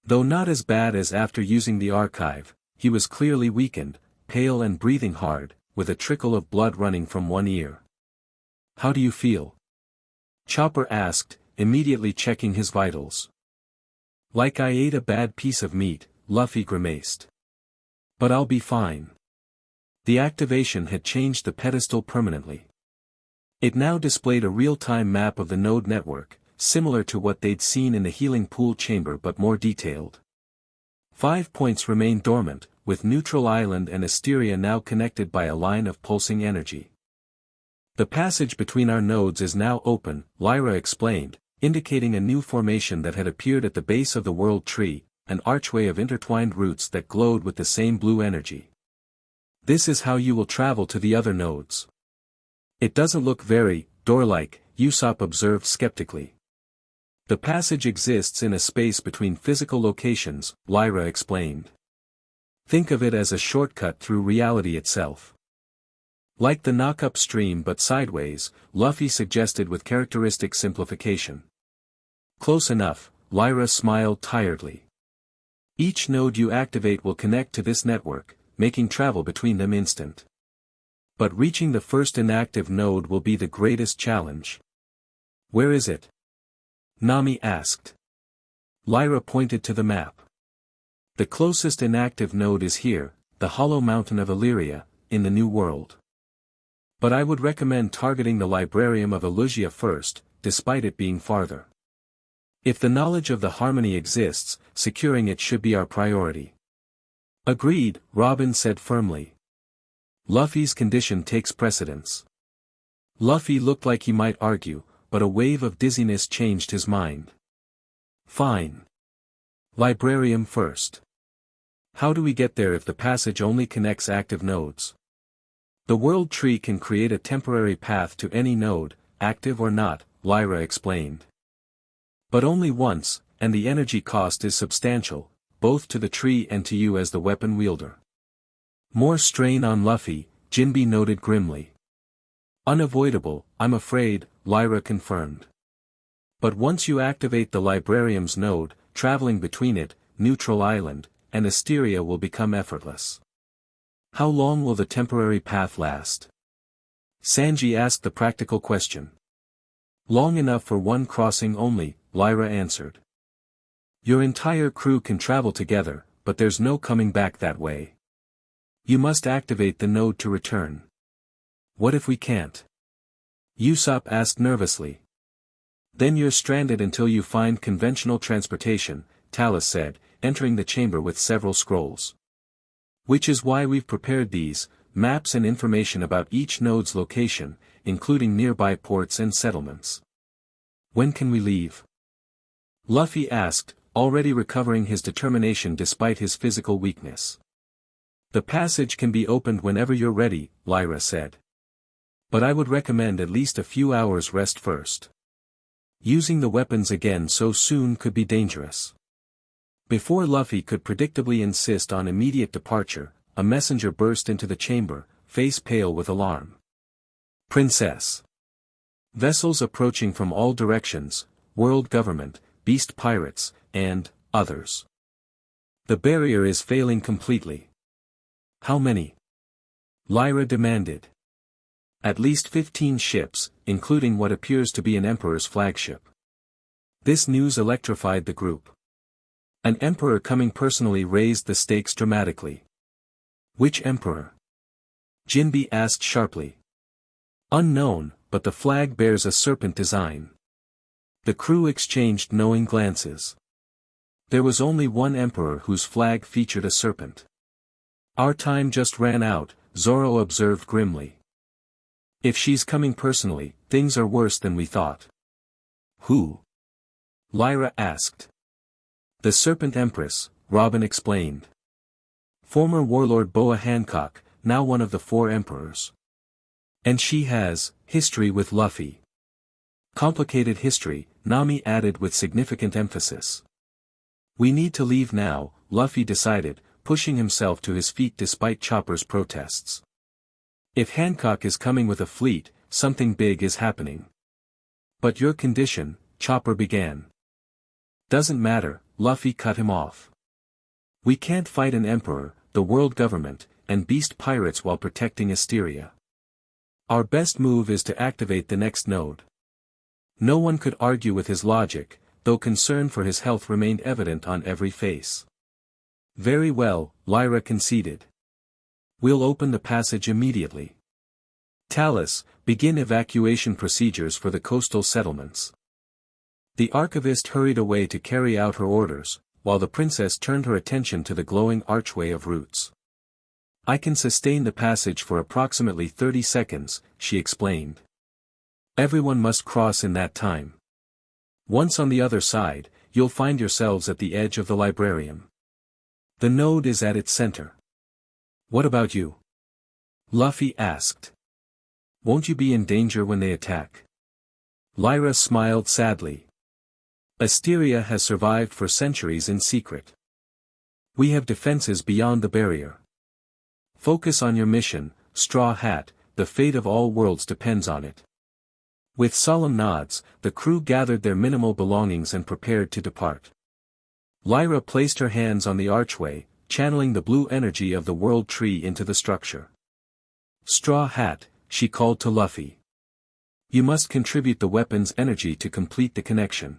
Though not as bad as after using the archive, he was clearly weakened, pale and breathing hard, with a trickle of blood running from one ear. How do you feel? Chopper asked, immediately checking his vitals. Like I ate a bad piece of meat, Luffy grimaced. But I'll be fine. The activation had changed the pedestal permanently. It now displayed a real-time map of the node network, similar to what they'd seen in the healing pool chamber but more detailed. 5 points remained dormant, with Neutral Island and Asteria now connected by a line of pulsing energy. The passage between our nodes is now open, Lyra explained, indicating a new formation that had appeared at the base of the World Tree, an archway of intertwined roots that glowed with the same blue energy. This is how you will travel to the other nodes. It doesn't look very door-like, Usopp observed skeptically. The passage exists in a space between physical locations, Lyra explained. Think of it as a shortcut through reality itself. Like the knock-up stream but sideways, Luffy suggested with characteristic simplification. Close enough, Lyra smiled tiredly. Each node you activate will connect to this network, making travel between them instant. But reaching the first inactive node will be the greatest challenge. Where is it? Nami asked. Lyra pointed to the map. The closest inactive node is here, the hollow mountain of Illyria, in the New World. But I would recommend targeting the Librarium of Illusia first, despite it being farther. If the knowledge of the harmony exists, securing it should be our priority. Agreed, Robin said firmly. Luffy's condition takes precedence. Luffy looked like he might argue, but a wave of dizziness changed his mind. Fine. Librarium first. How do we get there if the passage only connects active nodes? The World Tree can create a temporary path to any node, active or not, Lyra explained. But only once, and the energy cost is substantial, both to the tree and to you as the weapon wielder. More strain on Luffy, Jinbe noted grimly. Unavoidable, I'm afraid, Lyra confirmed. But once you activate the Librarium's node, traveling between it, Neutral Island, and Asteria will become effortless. How long will the temporary path last? Sanji asked the practical question. Long enough for one crossing only, Lyra answered. Your entire crew can travel together, but there's no coming back that way. You must activate the node to return. What if we can't? Usopp asked nervously. Then you're stranded until you find conventional transportation, Talus said, entering the chamber with several scrolls. Which is why we've prepared these, maps and information about each node's location, including nearby ports and settlements. When can we leave? Luffy asked, already recovering his determination despite his physical weakness. The passage can be opened whenever you're ready, Lyra said. But I would recommend at least a few hours rest first. Using the weapons again so soon could be dangerous. Before Luffy could predictably insist on immediate departure, a messenger burst into the chamber, face pale with alarm. Princess. Vessels approaching from all directions, world government, beast pirates, and others. The barrier is failing completely. How many? Lyra demanded. At least 15 ships, including what appears to be an emperor's flagship. This news electrified the group. An emperor coming personally raised the stakes dramatically. Which emperor? Jinbe asked sharply. Unknown, but the flag bears a serpent design. The crew exchanged knowing glances. There was only one emperor whose flag featured a serpent. Our time just ran out, Zoro observed grimly. If she's coming personally, things are worse than we thought. Who? Lyra asked. The Serpent Empress, Robin explained. Former warlord Boa Hancock, now one of the 4 emperors. And she has history with Luffy. Complicated history, Nami added with significant emphasis. We need to leave now, Luffy decided, pushing himself to his feet despite Chopper's protests. If Hancock is coming with a fleet, something big is happening. But your condition, Chopper began. Doesn't matter, Luffy cut him off. We can't fight an emperor, the world government, and beast pirates while protecting Asteria. Our best move is to activate the next node. No one could argue with his logic, though concern for his health remained evident on every face. Very well, Lyra conceded. We'll open the passage immediately. Talus, begin evacuation procedures for the coastal settlements. The archivist hurried away to carry out her orders, while the princess turned her attention to the glowing archway of roots. I can sustain the passage for approximately 30 seconds, she explained. Everyone must cross in that time. Once on the other side, you'll find yourselves at the edge of the librarium. The node is at its center. What about you? Luffy asked. Won't you be in danger when they attack? Lyra smiled sadly. Asteria has survived for centuries in secret. We have defenses beyond the barrier. Focus on your mission, Straw Hat, the fate of all worlds depends on it. With solemn nods, the crew gathered their minimal belongings and prepared to depart. Lyra placed her hands on the archway, channeling the blue energy of the world tree into the structure. Straw Hat, she called to Luffy. You must contribute the weapon's energy to complete the connection.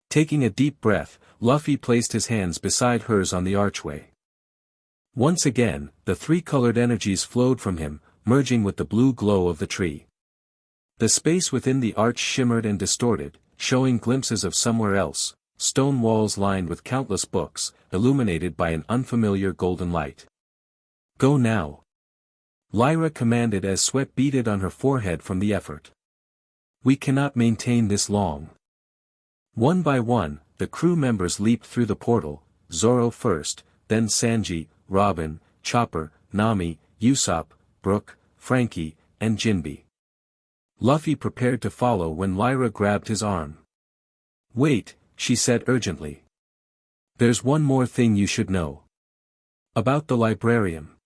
Taking a deep breath, Luffy placed his hands beside hers on the archway. Once again, the 3-colored energies flowed from him, merging with the blue glow of the tree. The space within the arch shimmered and distorted, showing glimpses of somewhere else, stone walls lined with countless books, illuminated by an unfamiliar golden light. Go now. Lyra commanded as sweat beaded on her forehead from the effort. We cannot maintain this long. One by one, the crew members leaped through the portal, Zoro first, then Sanji, Robin, Chopper, Nami, Usopp, Brook, Frankie, and Jinbe. Luffy prepared to follow when Lyra grabbed his arm. Wait, she said urgently. There's one more thing you should know. About the librarium.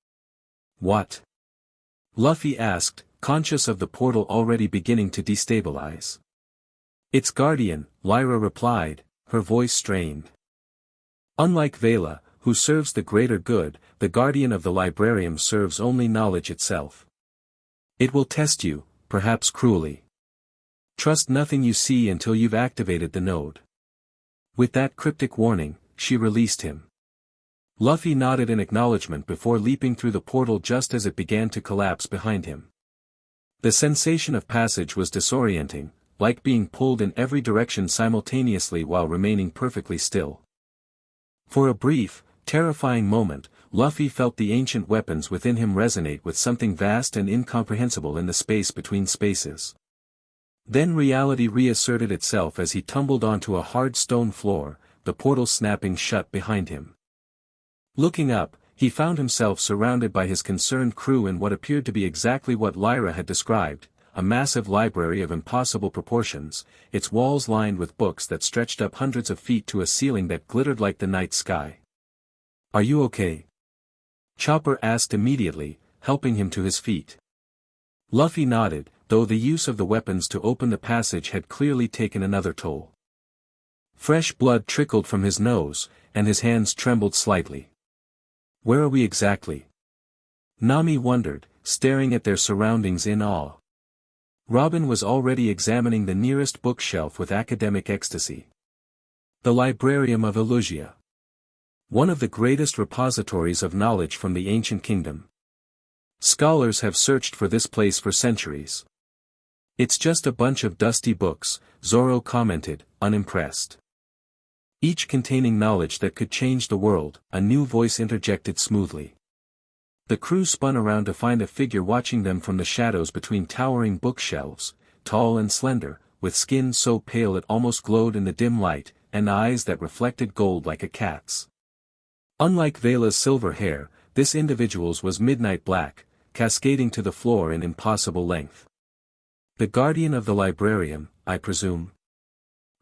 What? Luffy asked, conscious of the portal already beginning to destabilize. Its guardian, Lyra replied, her voice strained. Unlike Vela, who serves the greater good, the guardian of the librarium serves only knowledge itself. It will test you, perhaps cruelly. Trust nothing you see until you've activated the node. With that cryptic warning, she released him. Luffy nodded in acknowledgement before leaping through the portal just as it began to collapse behind him. The sensation of passage was disorienting, like being pulled in every direction simultaneously while remaining perfectly still. For a brief, terrifying moment, Luffy felt the ancient weapons within him resonate with something vast and incomprehensible in the space between spaces. Then reality reasserted itself as he tumbled onto a hard stone floor, the portal snapping shut behind him. Looking up, he found himself surrounded by his concerned crew in what appeared to be exactly what Lyra had described, a massive library of impossible proportions, its walls lined with books that stretched up hundreds of feet to a ceiling that glittered like the night sky. "Are you okay?" Chopper asked immediately, helping him to his feet. Luffy nodded, though the use of the weapons to open the passage had clearly taken another toll. Fresh blood trickled from his nose, and his hands trembled slightly. "Where are we exactly?" Nami wondered, staring at their surroundings in awe. Robin was already examining the nearest bookshelf with academic ecstasy. The Librarium of Elusia. One of the greatest repositories of knowledge from the ancient kingdom. Scholars have searched for this place for centuries. "It's just a bunch of dusty books," Zoro commented, unimpressed. "Each containing knowledge that could change the world," a new voice interjected smoothly. The crew spun around to find a figure watching them from the shadows between towering bookshelves, tall and slender, with skin so pale it almost glowed in the dim light, and eyes that reflected gold like a cat's. Unlike Vela's silver hair, this individual's was midnight black, cascading to the floor in impossible length. "The guardian of the librarium, I presume?"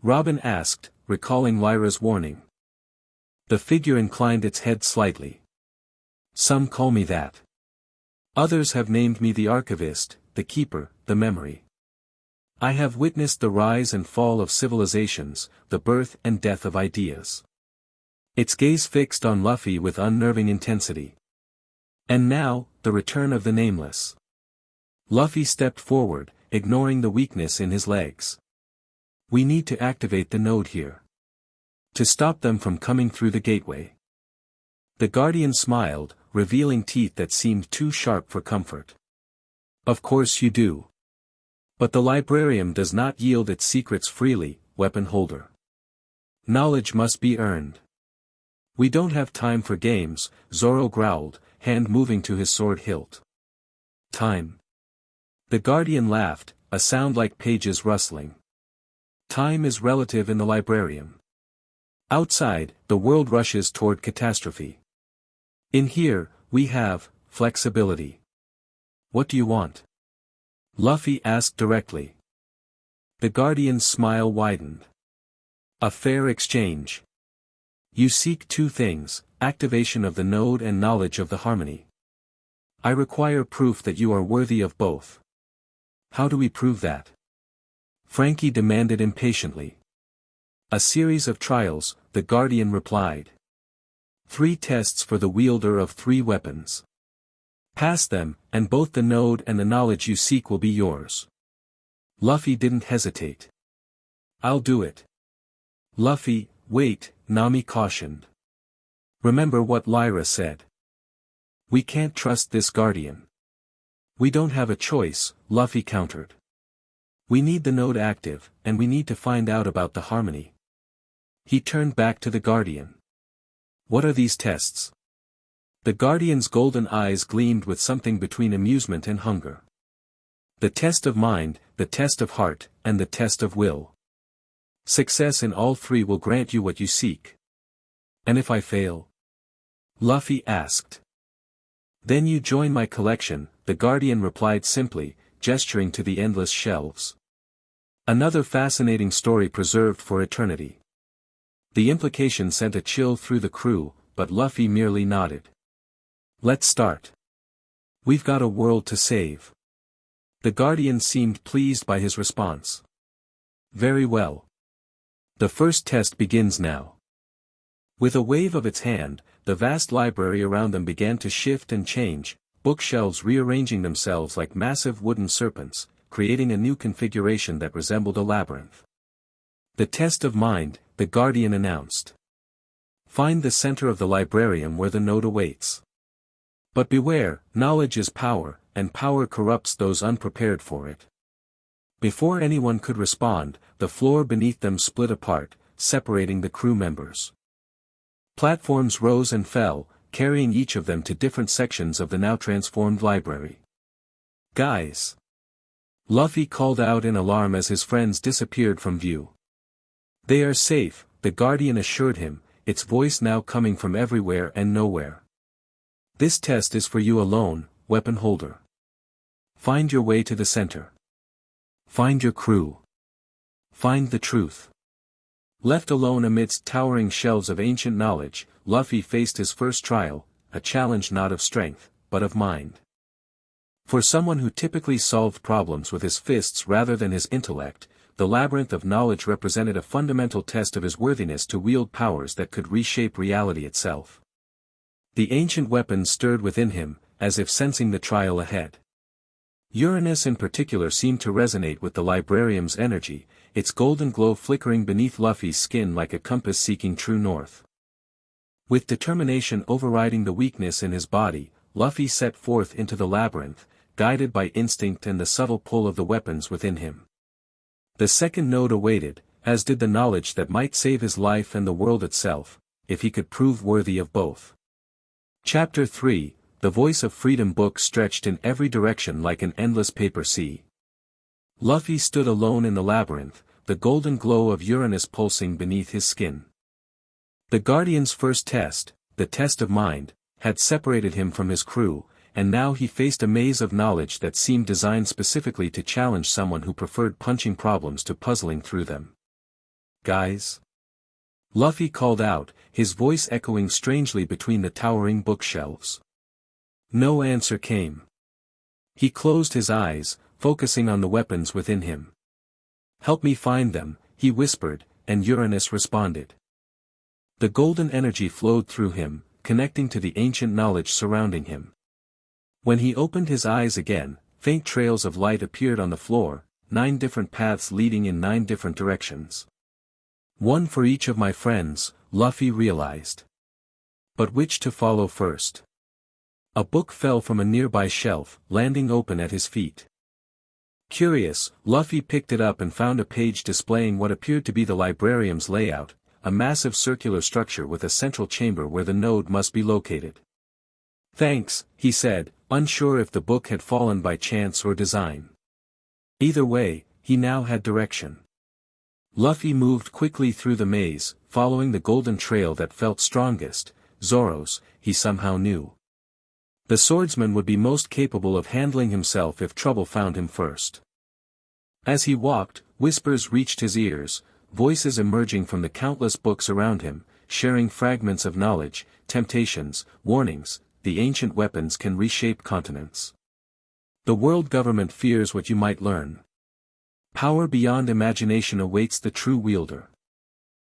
Robin asked, recalling Lyra's warning. The figure inclined its head slightly. "Some call me that. Others have named me the archivist, the keeper, the memory. I have witnessed the rise and fall of civilizations, the birth and death of ideas." Its gaze fixed on Luffy with unnerving intensity. "And now, the return of the Nameless." Luffy stepped forward, ignoring the weakness in his legs. "We need to activate the node here. To stop them from coming through the gateway." The Guardian smiled, revealing teeth that seemed too sharp for comfort. "Of course you do. But the Librarium does not yield its secrets freely, weapon holder. Knowledge must be earned." "We don't have time for games," Zoro growled, hand moving to his sword hilt. "Time." The Guardian laughed, a sound like pages rustling. "Time is relative in the Librarium. Outside, the world rushes toward catastrophe. In here, we have flexibility. What do you want?" Luffy asked directly. The Guardian's smile widened. "A fair exchange. You seek two things, activation of the node and knowledge of the harmony. I require proof that you are worthy of both." "How do we prove that?" Frankie demanded impatiently. "A series of trials," the Guardian replied. 3 tests for the wielder of 3 weapons. Pass them, and both the node and the knowledge you seek will be yours. Luffy didn't hesitate. "I'll do it." "Luffy, wait," Nami cautioned. "Remember what Lyra said. We can't trust this Guardian." "We don't have a choice," Luffy countered. "We need the node active, and we need to find out about the harmony." He turned back to the Guardian. "What are these tests?" The Guardian's golden eyes gleamed with something between amusement and hunger. "The test of mind, the test of heart, and the test of will. Success in all 3 will grant you what you seek." "And if I fail?" Luffy asked. "Then you join my collection," the Guardian replied simply, gesturing to the endless shelves. Another fascinating story preserved for eternity. The implication sent a chill through the crew, but Luffy merely nodded. "Let's start. We've got a world to save." The Guardian seemed pleased by his response. "Very well. The first test begins now." With a wave of its hand, the vast library around them began to shift and change, bookshelves rearranging themselves like massive wooden serpents, creating a new configuration that resembled a labyrinth. The test of mind, the guardian announced. Find the center of the librarium where the note awaits. But beware, knowledge is power, and power corrupts those unprepared for it. Before anyone could respond, the floor beneath them split apart, separating the crew members. Platforms rose and fell, carrying each of them to different sections of the now transformed library. Guys! Luffy called out in alarm as his friends disappeared from view. They are safe, the guardian assured him, its voice now coming from everywhere and nowhere. This test is for you alone, weapon holder. Find your way to the center. Find your crew. Find the truth. Left alone amidst towering shelves of ancient knowledge, Luffy faced his first trial, a challenge not of strength, but of mind. For someone who typically solved problems with his fists rather than his intellect, the labyrinth of knowledge represented a fundamental test of his worthiness to wield powers that could reshape reality itself. The ancient weapons stirred within him, as if sensing the trial ahead. Uranus in particular seemed to resonate with the librarium's energy, its golden glow flickering beneath Luffy's skin like a compass seeking true north. With determination overriding the weakness in his body, Luffy set forth into the labyrinth, guided by instinct and the subtle pull of the weapons within him. The second node awaited, as did the knowledge that might save his life and the world itself, if he could prove worthy of both. Chapter 3, The Voice of Freedom book stretched in every direction like an endless paper sea. Luffy stood alone in the labyrinth, the golden glow of Uranus pulsing beneath his skin. The Guardian's first test, the test of mind, had separated him from his crew, and now he faced a maze of knowledge that seemed designed specifically to challenge someone who preferred punching problems to puzzling through them. Guys? Luffy called out, his voice echoing strangely between the towering bookshelves. No answer came. He closed his eyes, focusing on the weapons within him. Help me find them, he whispered, and Uranus responded. The golden energy flowed through him, connecting to the ancient knowledge surrounding him. When he opened his eyes again, faint trails of light appeared on the floor, 9 different paths leading in 9 different directions. One for each of my friends, Luffy realized. But which to follow first? A book fell from a nearby shelf, landing open at his feet. Curious, Luffy picked it up and found a page displaying what appeared to be the librarium's layout, a massive circular structure with a central chamber where the node must be located. Thanks, he said, unsure if the book had fallen by chance or design. Either way, he now had direction. Luffy moved quickly through the maze, following the golden trail that felt strongest, Zoro's, he somehow knew. The swordsman would be most capable of handling himself if trouble found him first. As he walked, whispers reached his ears, voices emerging from the countless books around him, sharing fragments of knowledge, temptations, warnings. The ancient weapons can reshape continents. The world government fears what you might learn. Power beyond imagination awaits the true wielder.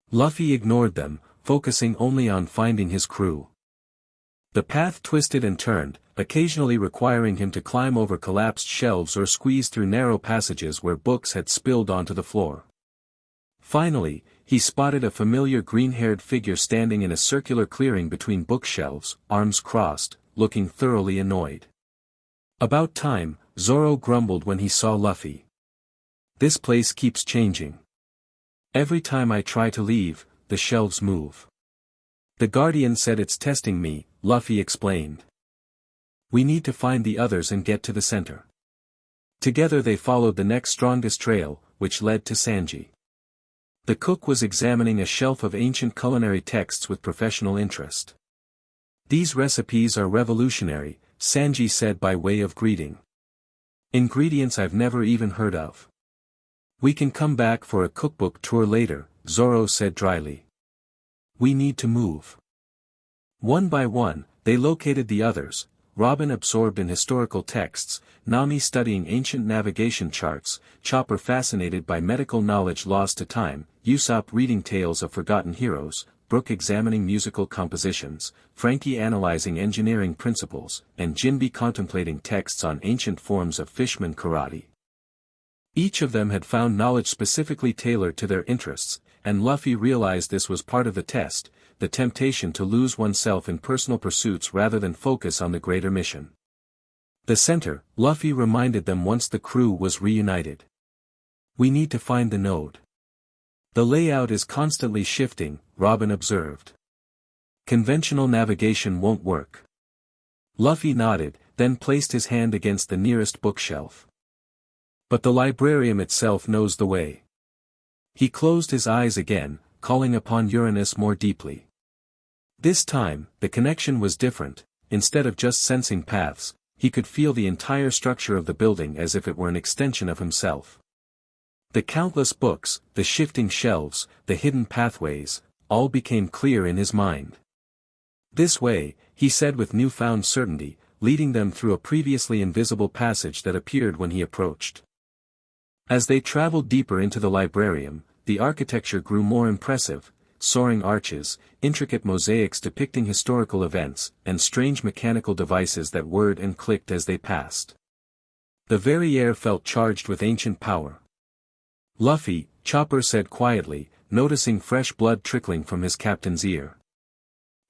Luffy ignored them, focusing only on finding his crew. The path twisted and turned, occasionally requiring him to climb over collapsed shelves or squeeze through narrow passages where books had spilled onto the floor. Finally, he spotted a familiar green-haired figure standing in a circular clearing between bookshelves, arms crossed, looking thoroughly annoyed. About time, Zoro grumbled when he saw Luffy. This place keeps changing. Every time I try to leave, the shelves move. The Guardian said it's testing me, Luffy explained. We need to find the others and get to the center. Together they followed the next strongest trail, which led to Sanji. The cook was examining a shelf of ancient culinary texts with professional interest. These recipes are revolutionary, Sanji said by way of greeting. Ingredients I've never even heard of. We can come back for a cookbook tour later, Zoro said dryly. We need to move. One by one, they located the others, Robin absorbed in historical texts, Nami studying ancient navigation charts, Chopper fascinated by medical knowledge lost to time, Usopp reading tales of forgotten heroes, Brooke examining musical compositions, Frankie analyzing engineering principles, and Jinbe contemplating texts on ancient forms of fishman karate. Each of them had found knowledge specifically tailored to their interests, and Luffy realized this was part of the test, the temptation to lose oneself in personal pursuits rather than focus on the greater mission. The center, Luffy reminded them once the crew was reunited. We need to find the node. The layout is constantly shifting, Robin observed. Conventional navigation won't work. Luffy nodded, then placed his hand against the nearest bookshelf. But the librarium itself knows the way. He closed his eyes again, calling upon Uranus more deeply. This time, the connection was different. Instead of just sensing paths, he could feel the entire structure of the building as if it were an extension of himself. The countless books, the shifting shelves, the hidden pathways, all became clear in his mind. This way, he said with newfound certainty, leading them through a previously invisible passage that appeared when he approached. As they traveled deeper into the librarium, the architecture grew more impressive, soaring arches, intricate mosaics depicting historical events, and strange mechanical devices that whirred and clicked as they passed. The very air felt charged with ancient power. Luffy, Chopper said quietly, noticing fresh blood trickling from his captain's ear.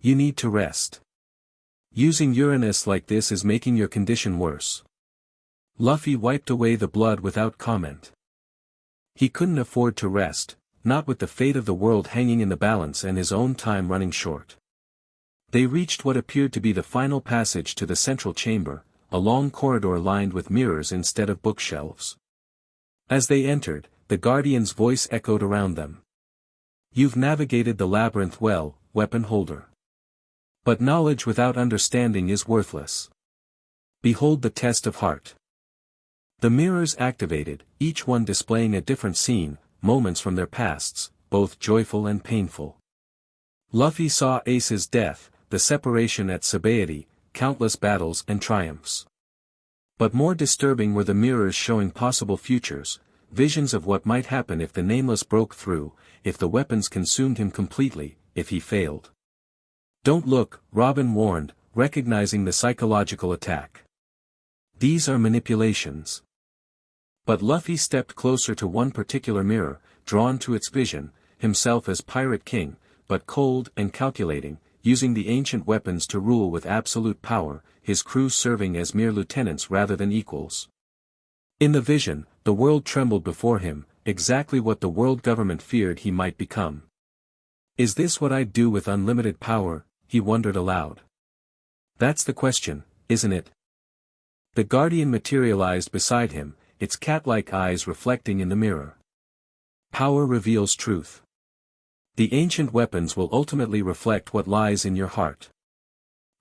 You need to rest. Using Uranus like this is making your condition worse. Luffy wiped away the blood without comment. He couldn't afford to rest, not with the fate of the world hanging in the balance and his own time running short. They reached what appeared to be the final passage to the central chamber, a long corridor lined with mirrors instead of bookshelves. As they entered, the Guardian's voice echoed around them. You've navigated the labyrinth well, weapon holder. But knowledge without understanding is worthless. Behold the test of heart. The mirrors activated, each one displaying a different scene, moments from their pasts, both joyful and painful. Luffy saw Ace's death, the separation at Sabaody, countless battles and triumphs. But more disturbing were the mirrors showing possible futures, visions of what might happen if the Nameless broke through, if the weapons consumed him completely, if he failed. Don't look, Robin warned, recognizing the psychological attack. These are manipulations. But Luffy stepped closer to one particular mirror, drawn to its vision, himself as Pirate King, but cold and calculating, using the ancient weapons to rule with absolute power, his crew serving as mere lieutenants rather than equals. In the vision, the world trembled before him, exactly what the world government feared he might become. Is this what I'd do with unlimited power? He wondered aloud. That's the question, isn't it? The Guardian materialized beside him, its cat-like eyes reflecting in the mirror. Power reveals truth. The ancient weapons will ultimately reflect what lies in your heart.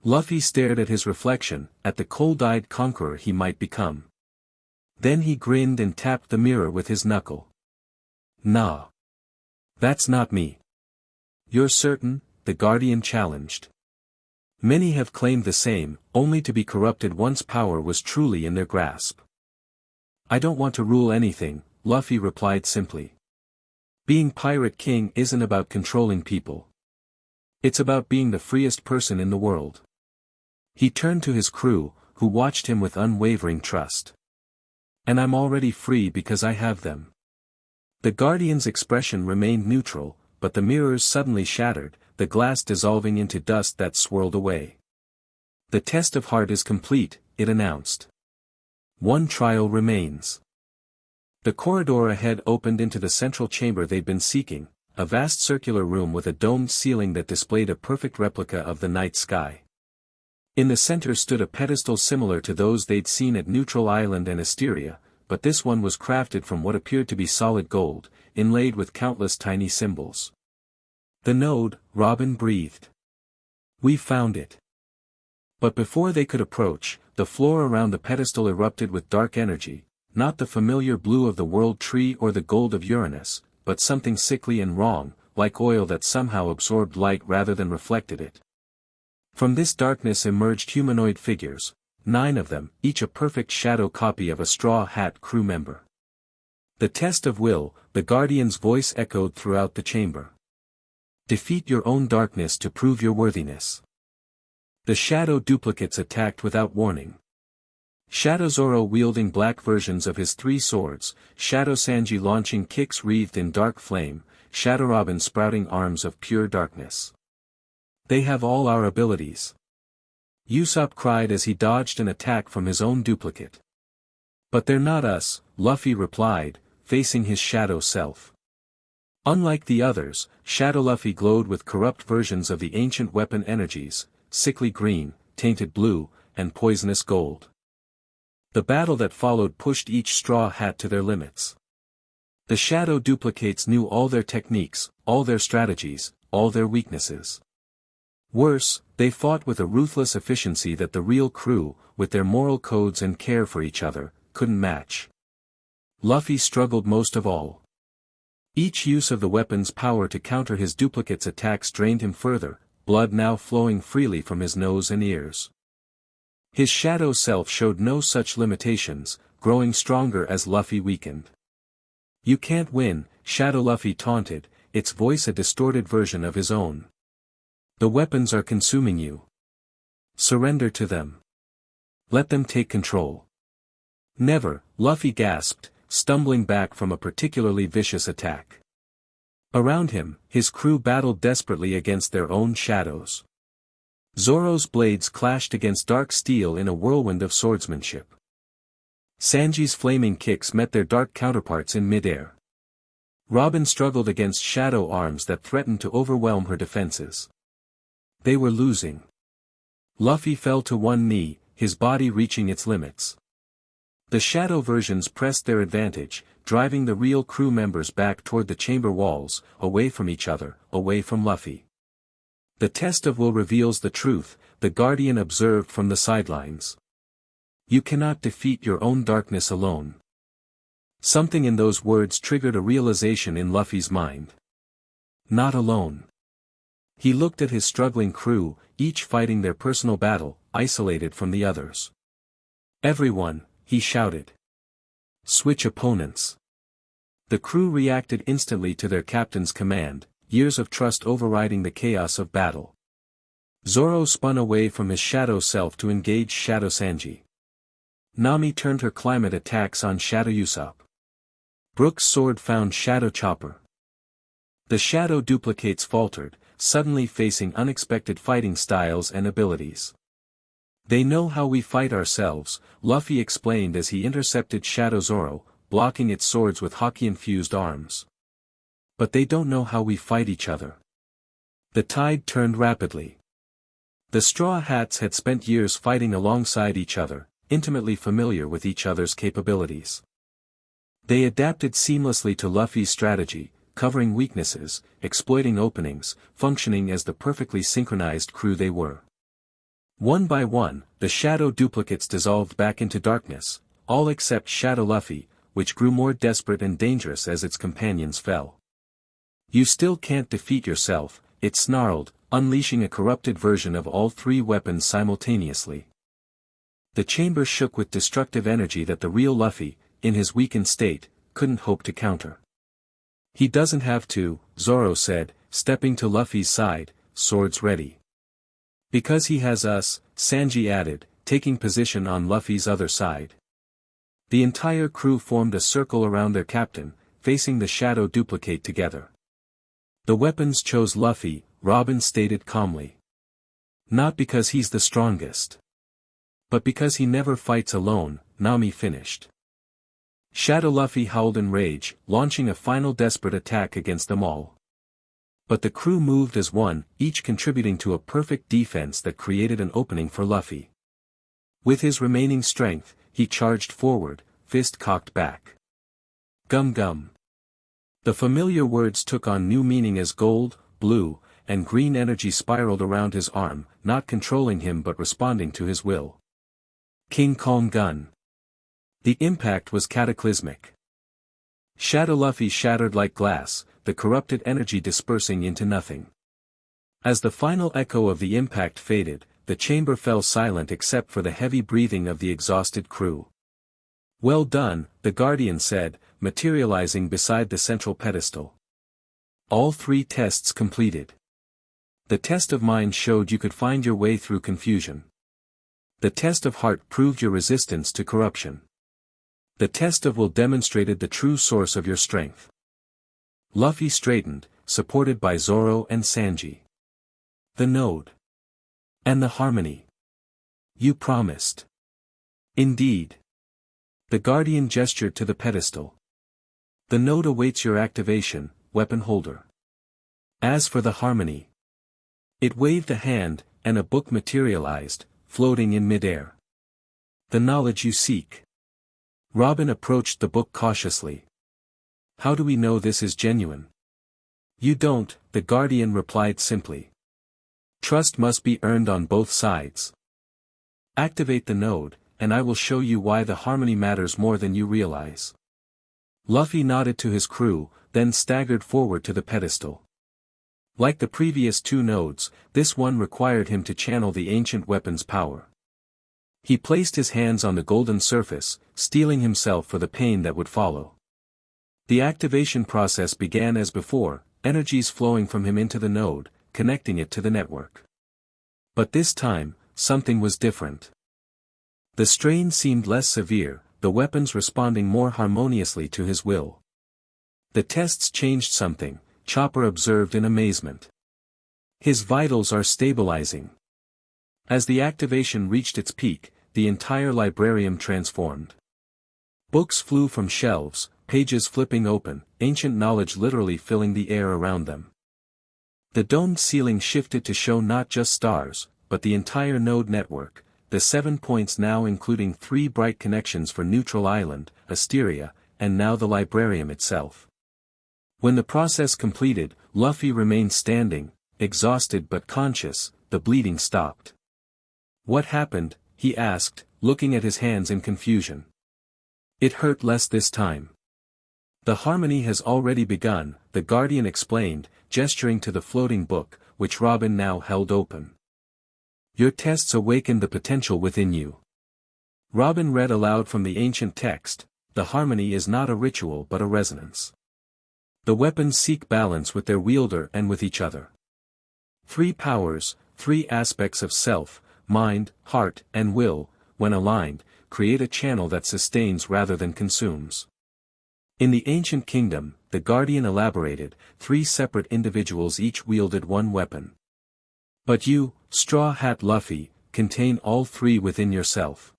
Luffy stared at his reflection, at the cold-eyed conqueror he might become. Then he grinned and tapped the mirror with his knuckle. Nah. That's not me. You're certain? The Guardian challenged. Many have claimed the same, only to be corrupted once power was truly in their grasp. I don't want to rule anything, Luffy replied simply. Being Pirate King isn't about controlling people. It's about being the freest person in the world. He turned to his crew, who watched him with unwavering trust. And I'm already free because I have them. The Guardian's expression remained neutral, but the mirrors suddenly shattered, the glass dissolving into dust that swirled away. The test of heart is complete, it announced. One trial remains. The corridor ahead opened into the central chamber they'd been seeking, a vast circular room with a domed ceiling that displayed a perfect replica of the night sky. In the center stood a pedestal similar to those they'd seen at Neutral Island and Asteria, but this one was crafted from what appeared to be solid gold, inlaid with countless tiny symbols. The node, Robin breathed. We've found it. But before they could approach, the floor around the pedestal erupted with dark energy, not the familiar blue of the World Tree or the gold of Uranus, but something sickly and wrong, like oil that somehow absorbed light rather than reflected it. From this darkness emerged humanoid figures, 9 of them, each a perfect shadow copy of a Straw Hat crew member. The test of will, the Guardian's voice echoed throughout the chamber. Defeat your own darkness to prove your worthiness. The shadow duplicates attacked without warning. Shadow Zoro wielding black versions of his three swords, Shadow Sanji launching kicks wreathed in dark flame, Shadow Robin sprouting arms of pure darkness. They have all our abilities. Usopp cried as he dodged an attack from his own duplicate. But they're not us, Luffy replied, facing his shadow self. Unlike the others, Shadow Luffy glowed with corrupt versions of the ancient weapon energies, sickly green, tainted blue, and poisonous gold. The battle that followed pushed each Straw Hat to their limits. The shadow duplicates knew all their techniques, all their strategies, all their weaknesses. Worse, they fought with a ruthless efficiency that the real crew, with their moral codes and care for each other, couldn't match. Luffy struggled most of all. Each use of the weapon's power to counter his duplicate's attacks drained him further, blood now flowing freely from his nose and ears. His shadow self showed no such limitations, growing stronger as Luffy weakened. You can't win, Shadow Luffy taunted, its voice a distorted version of his own. The weapons are consuming you. Surrender to them. Let them take control. Never, Luffy gasped, stumbling back from a particularly vicious attack. Around him, his crew battled desperately against their own shadows. Zoro's blades clashed against dark steel in a whirlwind of swordsmanship. Sanji's flaming kicks met their dark counterparts in midair. Robin struggled against shadow arms that threatened to overwhelm her defenses. They were losing. Luffy fell to one knee, his body reaching its limits. The shadow versions pressed their advantage, driving the real crew members back toward the chamber walls, away from each other, away from Luffy. The test of will reveals the truth, the Guardian observed from the sidelines. You cannot defeat your own darkness alone. Something in those words triggered a realization in Luffy's mind. Not alone. He looked at his struggling crew, each fighting their personal battle, isolated from the others. Everyone, he shouted. Switch opponents. The crew reacted instantly to their captain's command, years of trust overriding the chaos of battle. Zoro spun away from his shadow self to engage Shadow Sanji. Nami turned her climate attacks on Shadow Usopp. Brook's sword found Shadow Chopper. The shadow duplicates faltered, suddenly facing unexpected fighting styles and abilities. They know how we fight ourselves, Luffy explained as he intercepted Shadow Zoro, blocking its swords with hockey-infused arms. But they don't know how we fight each other. The tide turned rapidly. The Straw Hats had spent years fighting alongside each other, intimately familiar with each other's capabilities. They adapted seamlessly to Luffy's strategy, covering weaknesses, exploiting openings, functioning as the perfectly synchronized crew they were. One by one, the shadow duplicates dissolved back into darkness, all except Shadow Luffy, which grew more desperate and dangerous as its companions fell. You still can't defeat yourself, it snarled, unleashing a corrupted version of all three weapons simultaneously. The chamber shook with destructive energy that the real Luffy, in his weakened state, couldn't hope to counter. He doesn't have to, Zoro said, stepping to Luffy's side, swords ready. Because he has us, Sanji added, taking position on Luffy's other side. The entire crew formed a circle around their captain, facing the shadow duplicate together. The weapons chose Luffy, Robin stated calmly. Not because he's the strongest. But because he never fights alone, Nami finished. Shadow Luffy howled in rage, launching a final desperate attack against them all. But the crew moved as one, each contributing to a perfect defense that created an opening for Luffy. With his remaining strength, he charged forward, fist cocked back. Gum gum. The familiar words took on new meaning as gold, blue, and green energy spiraled around his arm, not controlling him but responding to his will. King Kong Gun. The impact was cataclysmic. Shadow Luffy shattered like glass, the corrupted energy dispersing into nothing. As the final echo of the impact faded, the chamber fell silent except for the heavy breathing of the exhausted crew. Well done, the Guardian said, materializing beside the central pedestal. All three tests completed. The test of mind showed you could find your way through confusion. The test of heart proved your resistance to corruption. The test of will demonstrated the true source of your strength. Luffy straightened, supported by Zoro and Sanji. The node. And the harmony. You promised. Indeed. The guardian gestured to the pedestal. The node awaits your activation, weapon holder. As for the harmony. It waved a hand, and a book materialized, floating in midair. The knowledge you seek. Robin approached the book cautiously. How do we know this is genuine? You don't, the guardian replied simply. Trust must be earned on both sides. Activate the node, and I will show you why the harmony matters more than you realize. Luffy nodded to his crew, then staggered forward to the pedestal. Like the previous two nodes, this one required him to channel the ancient weapon's power. He placed his hands on the golden surface, steeling himself for the pain that would follow. The activation process began as before, energies flowing from him into the node, connecting it to the network. But this time, something was different. The strain seemed less severe, the weapons responding more harmoniously to his will. The tests changed something, Chopper observed in amazement. His vitals are stabilizing. As the activation reached its peak, the entire librarium transformed. Books flew from shelves, pages flipping open, ancient knowledge literally filling the air around them. The domed ceiling shifted to show not just stars, but the entire node network, the 7 points now including 3 bright connections for Neutral Island, Asteria, and now the librarium itself. When the process completed, Luffy remained standing, exhausted but conscious. The bleeding stopped. What happened? He asked, looking at his hands in confusion. It hurt less this time. The harmony has already begun, the guardian explained, gesturing to the floating book, which Robin now held open. Your tests awakened the potential within you. Robin read aloud from the ancient text, the harmony is not a ritual but a resonance. The weapons seek balance with their wielder and with each other. 3 powers, 3 aspects of self, mind, heart, and will, when aligned, create a channel that sustains rather than consumes. In the ancient kingdom, the guardian elaborated, 3 separate individuals each wielded 1 weapon. But you, Straw Hat Luffy, contain all 3 within yourself.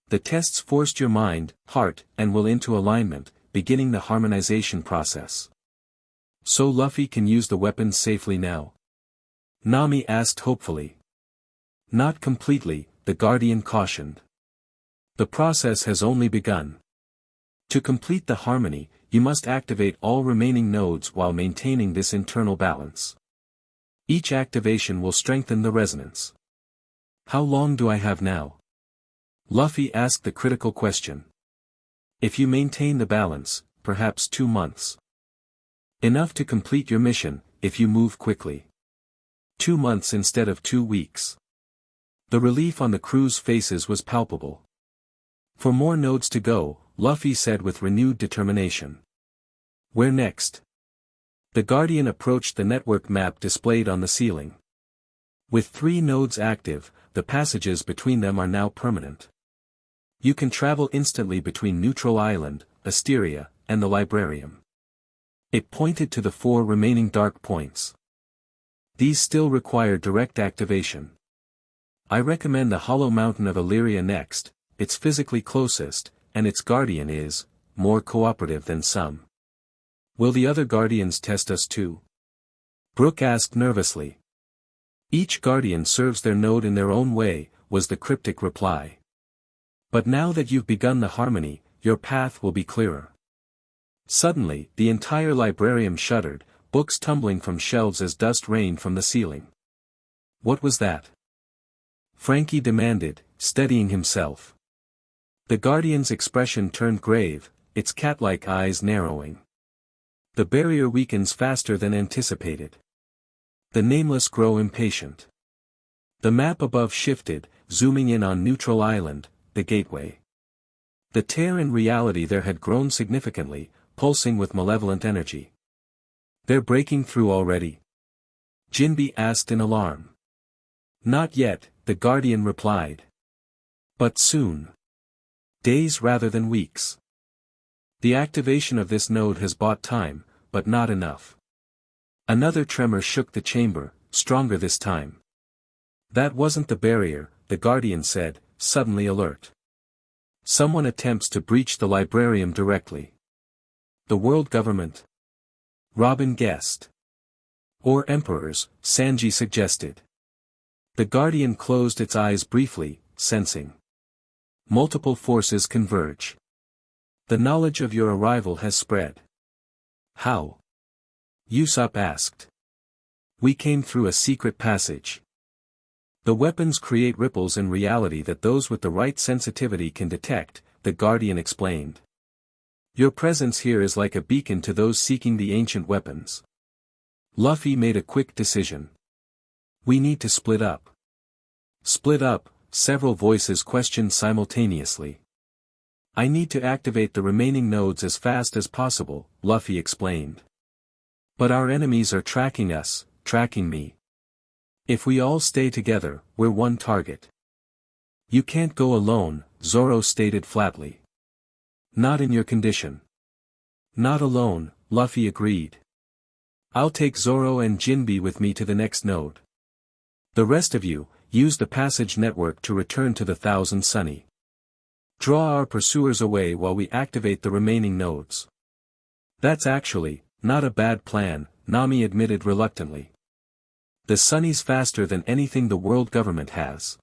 The tests forced your mind, heart, and will into alignment, beginning the harmonization process. So Luffy can use the weapons safely now? Nami asked hopefully. Not completely, the guardian cautioned. The process has only begun. To complete the harmony, you must activate all remaining nodes while maintaining this internal balance. Each activation will strengthen the resonance. How long do I have now? Luffy asked the critical question. If you maintain the balance, perhaps 2 months. Enough to complete your mission, if you move quickly. 2 months instead of 2 weeks. The relief on the crew's faces was palpable. For more nodes to go, Luffy said with renewed determination. Where next? The Guardian approached the network map displayed on the ceiling. With 3 nodes active, the passages between them are now permanent. You can travel instantly between Neutral Island, Asteria, and the Librarium. It pointed to the 4 remaining dark points. These still require direct activation. I recommend the Hollow Mountain of Illyria next, it's physically closest, and its guardian is more cooperative than some. Will the other guardians test us too? Brook asked nervously. Each guardian serves their node in their own way, was the cryptic reply. But now that you've begun the harmony, your path will be clearer. Suddenly, the entire librarium shuddered, books tumbling from shelves as dust rained from the ceiling. What was that? Frankie demanded, steadying himself. The guardian's expression turned grave, its cat-like eyes narrowing. The barrier weakens faster than anticipated. The nameless grow impatient. The map above shifted, zooming in on Neutral Island, the gateway. The tear in reality there had grown significantly, pulsing with malevolent energy. They're breaking through already. Jinbe asked in alarm. Not yet, the Guardian replied. But soon. Days rather than weeks. The activation of this node has bought time, but not enough. Another tremor shook the chamber, stronger this time. That wasn't the barrier, the Guardian said, suddenly alert. Someone attempts to breach the librarium directly. The world government? Robin guessed. Or emperors, Sanji suggested. The Guardian closed its eyes briefly, sensing. Multiple forces converge. The knowledge of your arrival has spread. How? Usopp asked. We came through a secret passage. The weapons create ripples in reality that those with the right sensitivity can detect, the Guardian explained. Your presence here is like a beacon to those seeking the ancient weapons. Luffy made a quick decision. We need to split up. Split up, several voices questioned simultaneously. I need to activate the remaining nodes as fast as possible, Luffy explained. But our enemies are tracking us, tracking me. If we all stay together, we're one target. You can't go alone, Zoro stated flatly. Not in your condition. Not alone, Luffy agreed. I'll take Zoro and Jinbe with me to the next node. The rest of you, use the passage network to return to the Thousand Sunny. Draw our pursuers away while we activate the remaining nodes. That's actually, not a bad plan, Nami admitted reluctantly. The Sunny's faster than anything the world government has.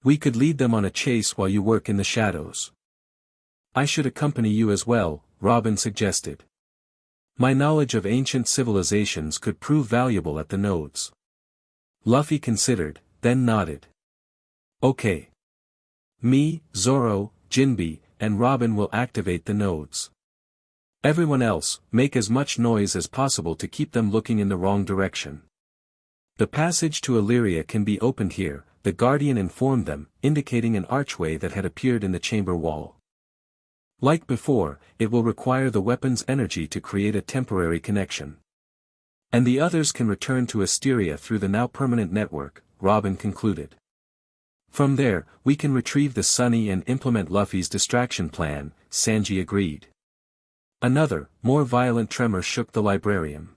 We could lead them on a chase while you work in the shadows. I should accompany you as well, Robin suggested. My knowledge of ancient civilizations could prove valuable at the nodes. Luffy considered, then nodded. Okay. Me, Zoro, Jinbe, and Robin will activate the nodes. Everyone else, make as much noise as possible to keep them looking in the wrong direction. The passage to Illyria can be opened here, the Guardian informed them, indicating an archway that had appeared in the chamber wall. Like before, it will require the weapon's energy to create a temporary connection. And the others can return to Asteria through the now permanent network, Robin concluded. From there, we can retrieve the Sunny and implement Luffy's distraction plan, Sanji agreed. Another, more violent tremor shook the librarium.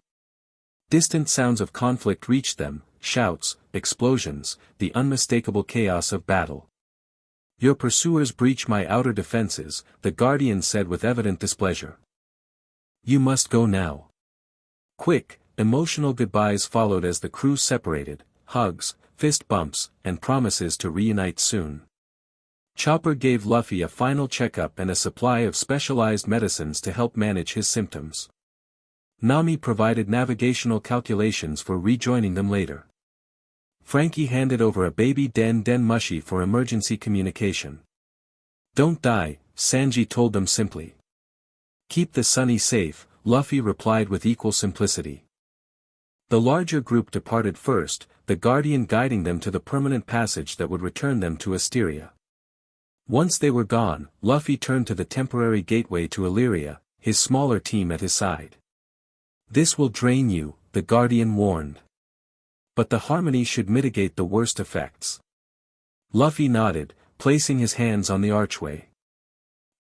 Distant sounds of conflict reached them, shouts, explosions, the unmistakable chaos of battle. Your pursuers breach my outer defenses, the Guardian said with evident displeasure. You must go now. Quick, emotional goodbyes followed as the crew separated, hugs, fist bumps, and promises to reunite soon. Chopper gave Luffy a final checkup and a supply of specialized medicines to help manage his symptoms. Nami provided navigational calculations for rejoining them later. Frankie handed over a baby Den Mushi for emergency communication. Don't die, Sanji told them simply. Keep the Sunny safe, Luffy replied with equal simplicity. The larger group departed first, the Guardian guiding them to the permanent passage that would return them to Asteria. Once they were gone, Luffy turned to the temporary gateway to Illyria, his smaller team at his side. This will drain you, the Guardian warned. But the harmony should mitigate the worst effects. Luffy nodded, placing his hands on the archway.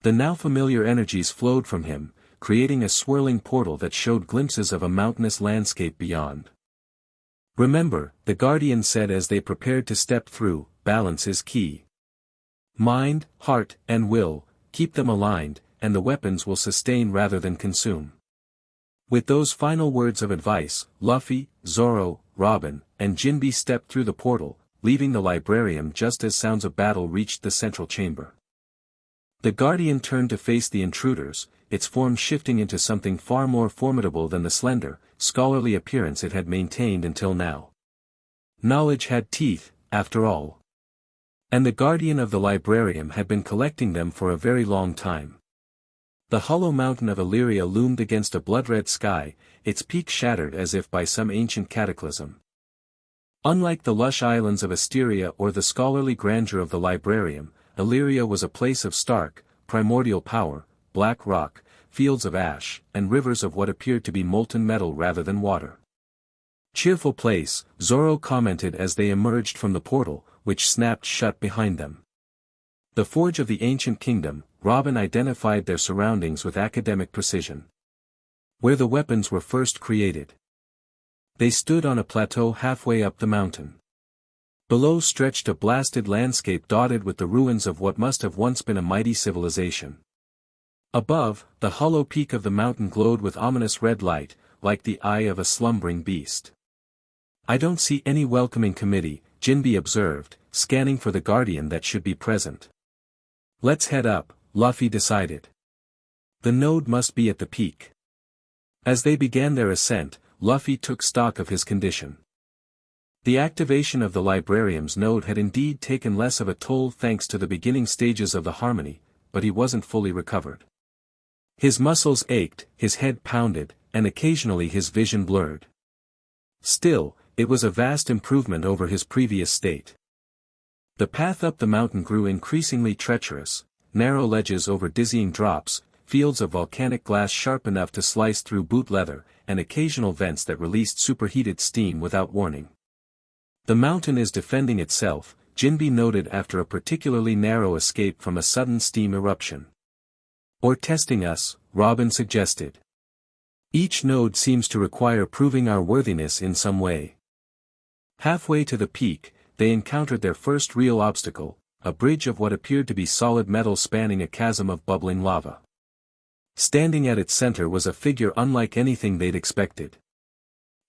The now familiar energies flowed from him, creating a swirling portal that showed glimpses of a mountainous landscape beyond. Remember, the Guardian said as they prepared to step through, balance is key. Mind, heart, and will, keep them aligned, and the weapons will sustain rather than consume. With those final words of advice, Luffy, Zoro, Robin, and Jinbe stepped through the portal, leaving the librarium just as sounds of battle reached the central chamber. The Guardian turned to face the intruders, its form shifting into something far more formidable than the slender, scholarly appearance it had maintained until now. Knowledge had teeth, after all. And the Guardian of the librarium had been collecting them for a very long time. The hollow mountain of Illyria loomed against a blood-red sky, its peak shattered as if by some ancient cataclysm. Unlike the lush islands of Asteria or the scholarly grandeur of the librarium, Illyria was a place of stark, primordial power, black rock, fields of ash, and rivers of what appeared to be molten metal rather than water. Cheerful place, Zoro commented as they emerged from the portal, which snapped shut behind them. The forge of the ancient kingdom, Robin identified their surroundings with academic precision. Where the weapons were first created. They stood on a plateau halfway up the mountain. Below stretched a blasted landscape dotted with the ruins of what must have once been a mighty civilization. Above, the hollow peak of the mountain glowed with ominous red light, like the eye of a slumbering beast. "I don't see any welcoming committee," Jinbe observed, scanning for the guardian that should be present. "Let's head up," Luffy decided. "The node must be at the peak." As they began their ascent, Luffy took stock of his condition. The activation of the Librarium's node had indeed taken less of a toll thanks to the beginning stages of the harmony, but he wasn't fully recovered. His muscles ached, his head pounded, and occasionally his vision blurred. Still, it was a vast improvement over his previous state. The path up the mountain grew increasingly treacherous, narrow ledges over dizzying drops, fields of volcanic glass sharp enough to slice through boot leather, and occasional vents that released superheated steam without warning. "The mountain is defending itself," Jinbe noted after a particularly narrow escape from a sudden steam eruption. "Or testing us," Robin suggested. "Each node seems to require proving our worthiness in some way." Halfway to the peak, they encountered their first real obstacle, a bridge of what appeared to be solid metal spanning a chasm of bubbling lava. Standing at its center was a figure unlike anything they'd expected.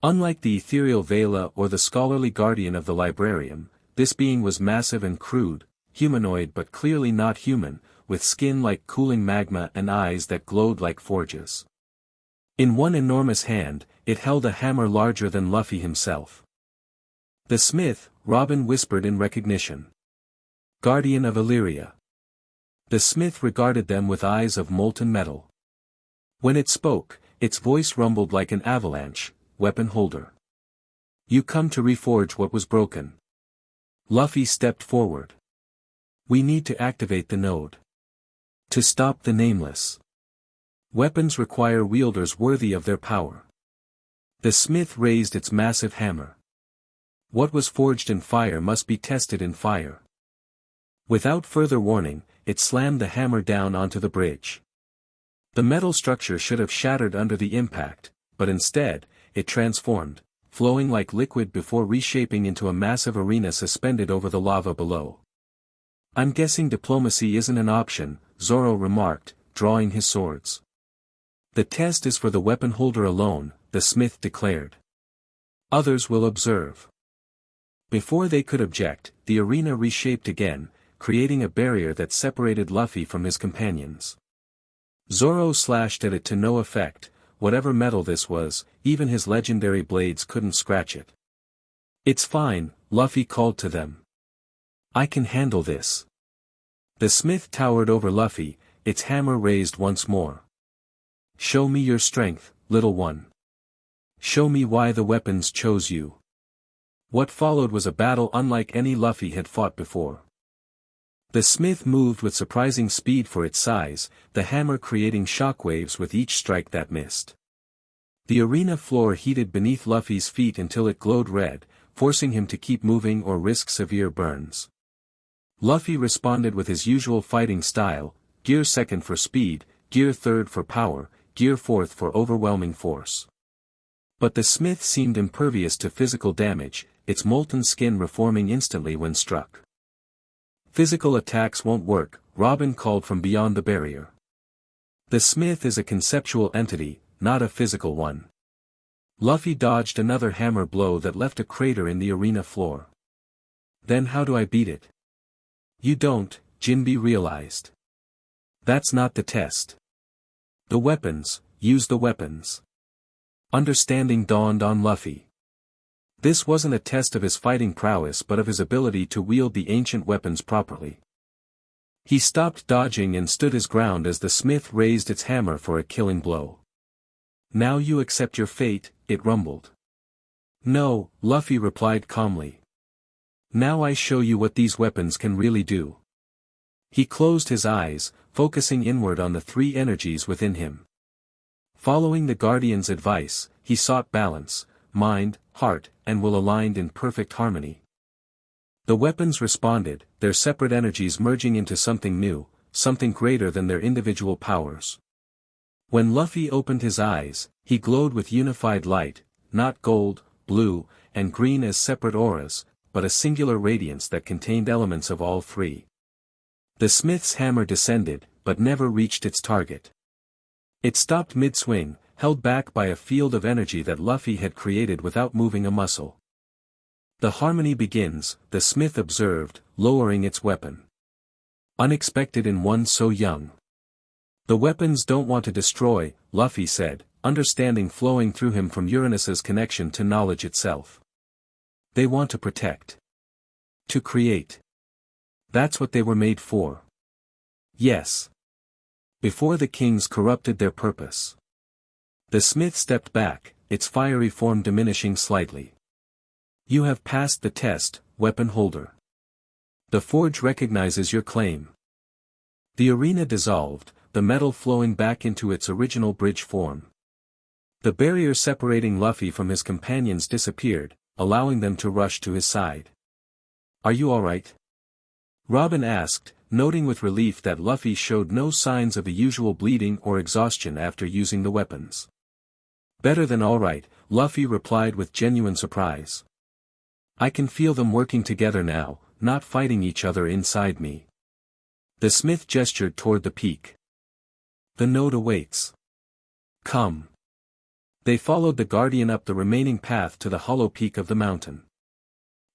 Unlike the ethereal Vela or the scholarly guardian of the Librarium, this being was massive and crude, humanoid but clearly not human, with skin like cooling magma and eyes that glowed like forges. In one enormous hand, it held a hammer larger than Luffy himself. "The smith," Robin whispered in recognition. "Guardian of Illyria." The smith regarded them with eyes of molten metal. When it spoke, its voice rumbled like an avalanche. "Weapon holder. You come to reforge what was broken." Luffy stepped forward. "We need to activate the node. To stop the Nameless. Weapons require wielders worthy of their power." The smith raised its massive hammer. "What was forged in fire must be tested in fire." Without further warning, it slammed the hammer down onto the bridge. The metal structure should have shattered under the impact, but instead, it transformed, flowing like liquid before reshaping into a massive arena suspended over the lava below. "I'm guessing diplomacy isn't an option," Zoro remarked, drawing his swords. "The test is for the weapon holder alone," the smith declared. "Others will observe." Before they could object, the arena reshaped again, creating a barrier that separated Luffy from his companions. Zoro slashed at it to no effect. Whatever metal this was, even his legendary blades couldn't scratch it. "It's fine," Luffy called to them. "I can handle this." The smith towered over Luffy, its hammer raised once more. "Show me your strength, little one. Show me why the weapons chose you." What followed was a battle unlike any Luffy had fought before. The smith moved with surprising speed for its size, the hammer creating shockwaves with each strike that missed. The arena floor heated beneath Luffy's feet until it glowed red, forcing him to keep moving or risk severe burns. Luffy responded with his usual fighting style, gear second for speed, gear third for power, gear fourth for overwhelming force. But the smith seemed impervious to physical damage, its molten skin reforming instantly when struck. "Physical attacks won't work," Robin called from beyond the barrier. "The smith is a conceptual entity, not a physical one." Luffy dodged another hammer blow that left a crater in the arena floor. "Then how do I beat it?" "You don't," Jinbe realized. "That's not the test. The weapons, use the weapons." Understanding dawned on Luffy. This wasn't a test of his fighting prowess but of his ability to wield the ancient weapons properly. He stopped dodging and stood his ground as the smith raised its hammer for a killing blow. "Now you accept your fate," it rumbled. "No," Luffy replied calmly. "Now I show you what these weapons can really do." He closed his eyes, focusing inward on the three energies within him. Following the Guardian's advice, he sought balance, mind, heart, and will aligned in perfect harmony. The weapons responded, their separate energies merging into something new, something greater than their individual powers. When Luffy opened his eyes, he glowed with unified light, not gold, blue, and green as separate auras, but a singular radiance that contained elements of all three. The smith's hammer descended, but never reached its target. It stopped mid-swing, held back by a field of energy that Luffy had created without moving a muscle. The harmony begins, the smith observed, lowering its weapon. Unexpected in one so young. The weapons don't want to destroy, Luffy said, understanding flowing through him from Uranus's connection to knowledge itself. They want to protect. To create. That's what they were made for. Yes. Before the kings corrupted their purpose. The smith stepped back, its fiery form diminishing slightly. You have passed the test, weapon holder. The forge recognizes your claim. The arena dissolved, the metal flowing back into its original bridge form. The barrier separating Luffy from his companions disappeared, allowing them to rush to his side. Are you alright? Robin asked, noting with relief that Luffy showed no signs of the usual bleeding or exhaustion after using the weapons. Better than alright, Luffy replied with genuine surprise. I can feel them working together now, not fighting each other inside me. The smith gestured toward the peak. The node awaits. Come. They followed the guardian up the remaining path to the hollow peak of the mountain.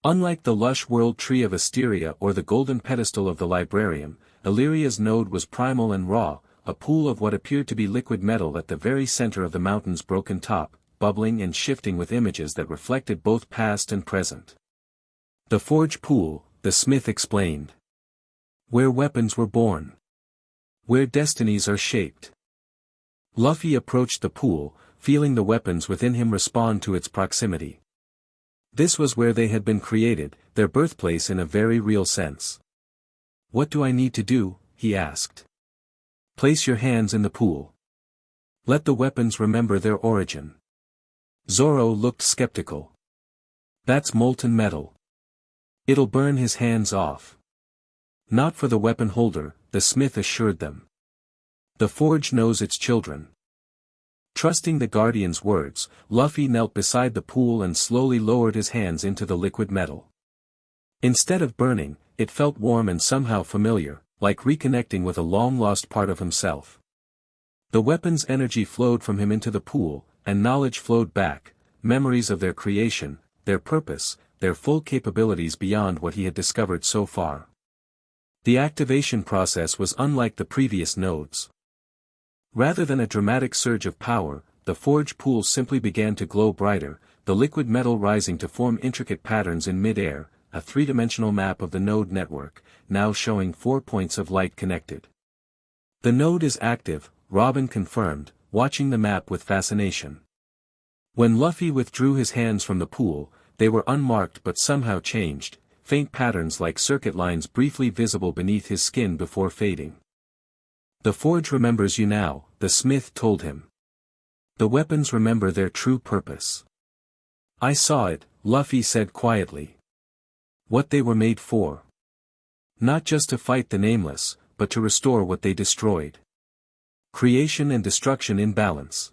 Unlike the lush world tree of Asteria or the golden pedestal of the librarium, Illyria's node was primal and raw, a pool of what appeared to be liquid metal at the very center of the mountain's broken top, bubbling and shifting with images that reflected both past and present. The forge pool, the smith explained. Where weapons were born. Where destinies are shaped. Luffy approached the pool, feeling the weapons within him respond to its proximity. This was where they had been created, their birthplace in a very real sense. What do I need to do? He asked. Place your hands in the pool. Let the weapons remember their origin. Zoro looked skeptical. That's molten metal. It'll burn his hands off. Not for the weapon holder, the smith assured them. The forge knows its children. Trusting the guardian's words, Luffy knelt beside the pool and slowly lowered his hands into the liquid metal. Instead of burning, it felt warm and somehow familiar, like reconnecting with a long-lost part of himself. The weapon's energy flowed from him into the pool, and knowledge flowed back, memories of their creation, their purpose, their full capabilities beyond what he had discovered so far. The activation process was unlike the previous nodes. Rather than a dramatic surge of power, the forge pool simply began to glow brighter, the liquid metal rising to form intricate patterns in mid-air, a three-dimensional map of the node network, now showing 4 points of light connected. The node is active, Robin confirmed, watching the map with fascination. When Luffy withdrew his hands from the pool, they were unmarked but somehow changed, faint patterns like circuit lines briefly visible beneath his skin before fading. The forge remembers you now, the smith told him. The weapons remember their true purpose. I saw it, Luffy said quietly. What they were made for. Not just to fight the nameless, but to restore what they destroyed. Creation and destruction in balance.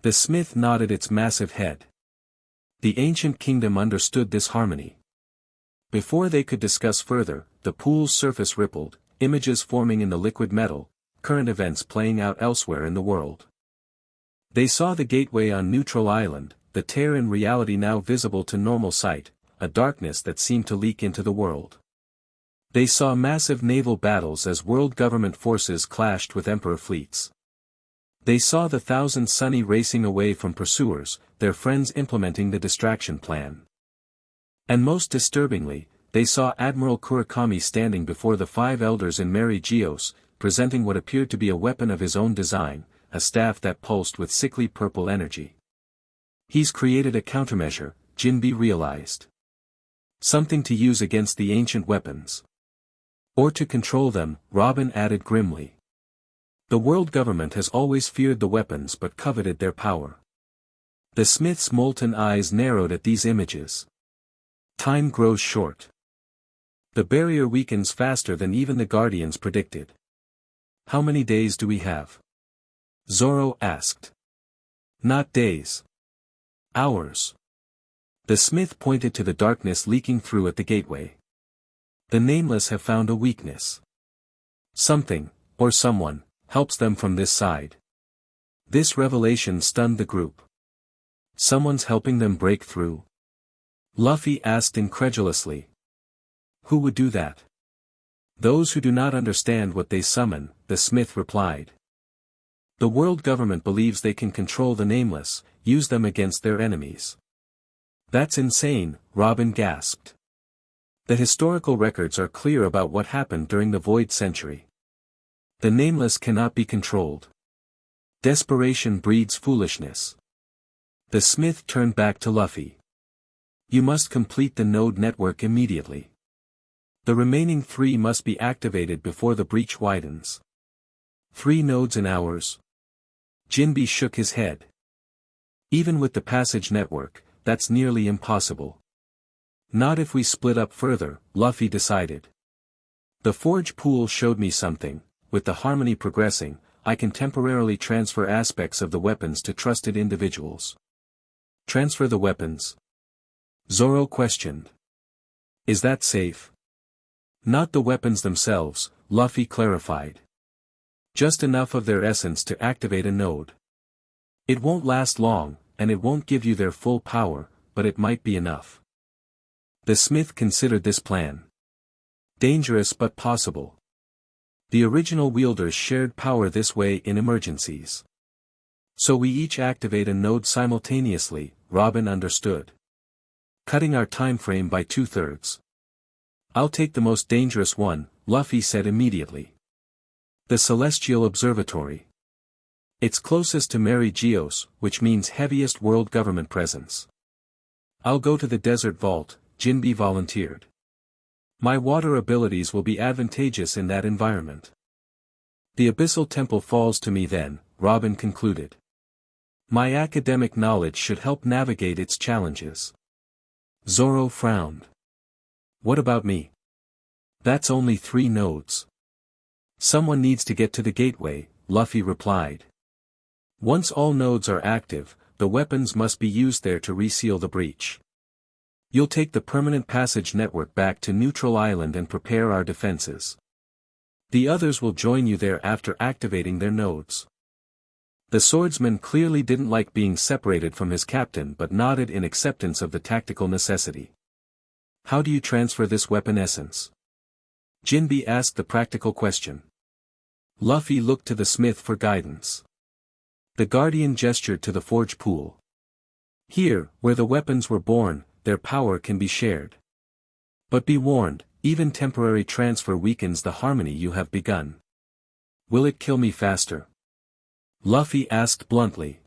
The smith nodded its massive head. The ancient kingdom understood this harmony. Before they could discuss further, the pool's surface rippled, images forming in the liquid metal, current events playing out elsewhere in the world. They saw the gateway on Neutral Island, the tear in reality now visible to normal sight, a darkness that seemed to leak into the world. They saw massive naval battles as world government forces clashed with Emperor fleets. They saw the Thousand Sunny racing away from pursuers, their friends implementing the distraction plan. And most disturbingly, they saw Admiral Kurakami standing before the 5 elders in Mary Geos, presenting what appeared to be a weapon of his own design, a staff that pulsed with sickly purple energy. He's created a countermeasure, Jinbe realized. Something to use against the ancient weapons. Or to control them, Robin added grimly. The world government has always feared the weapons but coveted their power. The smith's molten eyes narrowed at these images. Time grows short. The barrier weakens faster than even the Guardians predicted. How many days do we have? Zoro asked. Not days. Hours. The smith pointed to the darkness leaking through at the gateway. The nameless have found a weakness. Something, or someone, helps them from this side. This revelation stunned the group. Someone's helping them break through? Luffy asked incredulously. Who would do that? Those who do not understand what they summon, the smith replied. The world government believes they can control the nameless, use them against their enemies. That's insane, Robin gasped. The historical records are clear about what happened during the Void Century. The nameless cannot be controlled. Desperation breeds foolishness. The smith turned back to Luffy. You must complete the node network immediately. The remaining 3 must be activated before the breach widens. 3 nodes in hours? Jinbe shook his head. Even with the passage network, that's nearly impossible. Not if we split up further, Luffy decided. The forge pool showed me something. With the harmony progressing, I can temporarily transfer aspects of the weapons to trusted individuals. Transfer the weapons? Zoro questioned. Is that safe? Not the weapons themselves, Luffy clarified. Just enough of their essence to activate a node. It won't last long, and it won't give you their full power, but it might be enough. The smith considered this plan. Dangerous but possible. The original wielders shared power this way in emergencies. So we each activate a node simultaneously, Robin understood. Cutting our time frame by 2/3. I'll take the most dangerous one, Luffy said immediately. The Celestial Observatory. It's closest to Mary Geos, which means heaviest world government presence. I'll go to the Desert Vault, Jinbe volunteered. My water abilities will be advantageous in that environment. The Abyssal Temple falls to me then, Robin concluded. My academic knowledge should help navigate its challenges. Zoro frowned. What about me? That's only 3 nodes. Someone needs to get to the gateway, Luffy replied. Once all nodes are active, the weapons must be used there to reseal the breach. You'll take the permanent passage network back to Neutral Island and prepare our defenses. The others will join you there after activating their nodes. The swordsman clearly didn't like being separated from his captain but nodded in acceptance of the tactical necessity. How do you transfer this weapon essence? Jinbe asked the practical question. Luffy looked to the smith for guidance. The guardian gestured to the forge pool. Here, where the weapons were born, their power can be shared. But be warned, even temporary transfer weakens the harmony you have begun. Will it kill me faster? Luffy asked bluntly.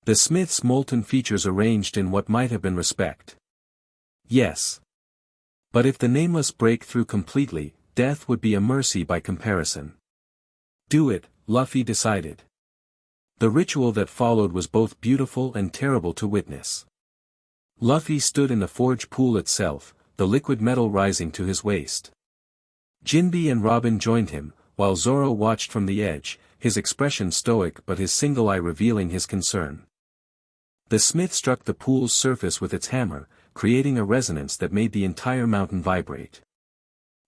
The smith's molten features arranged in what might have been respect. Yes. But if the nameless break through completely, death would be a mercy by comparison. Do it, Luffy decided. The ritual that followed was both beautiful and terrible to witness. Luffy stood in the forge pool itself, the liquid metal rising to his waist. Jinbe and Robin joined him, while Zoro watched from the edge, his expression stoic but his single eye revealing his concern. The smith struck the pool's surface with its hammer, creating a resonance that made the entire mountain vibrate.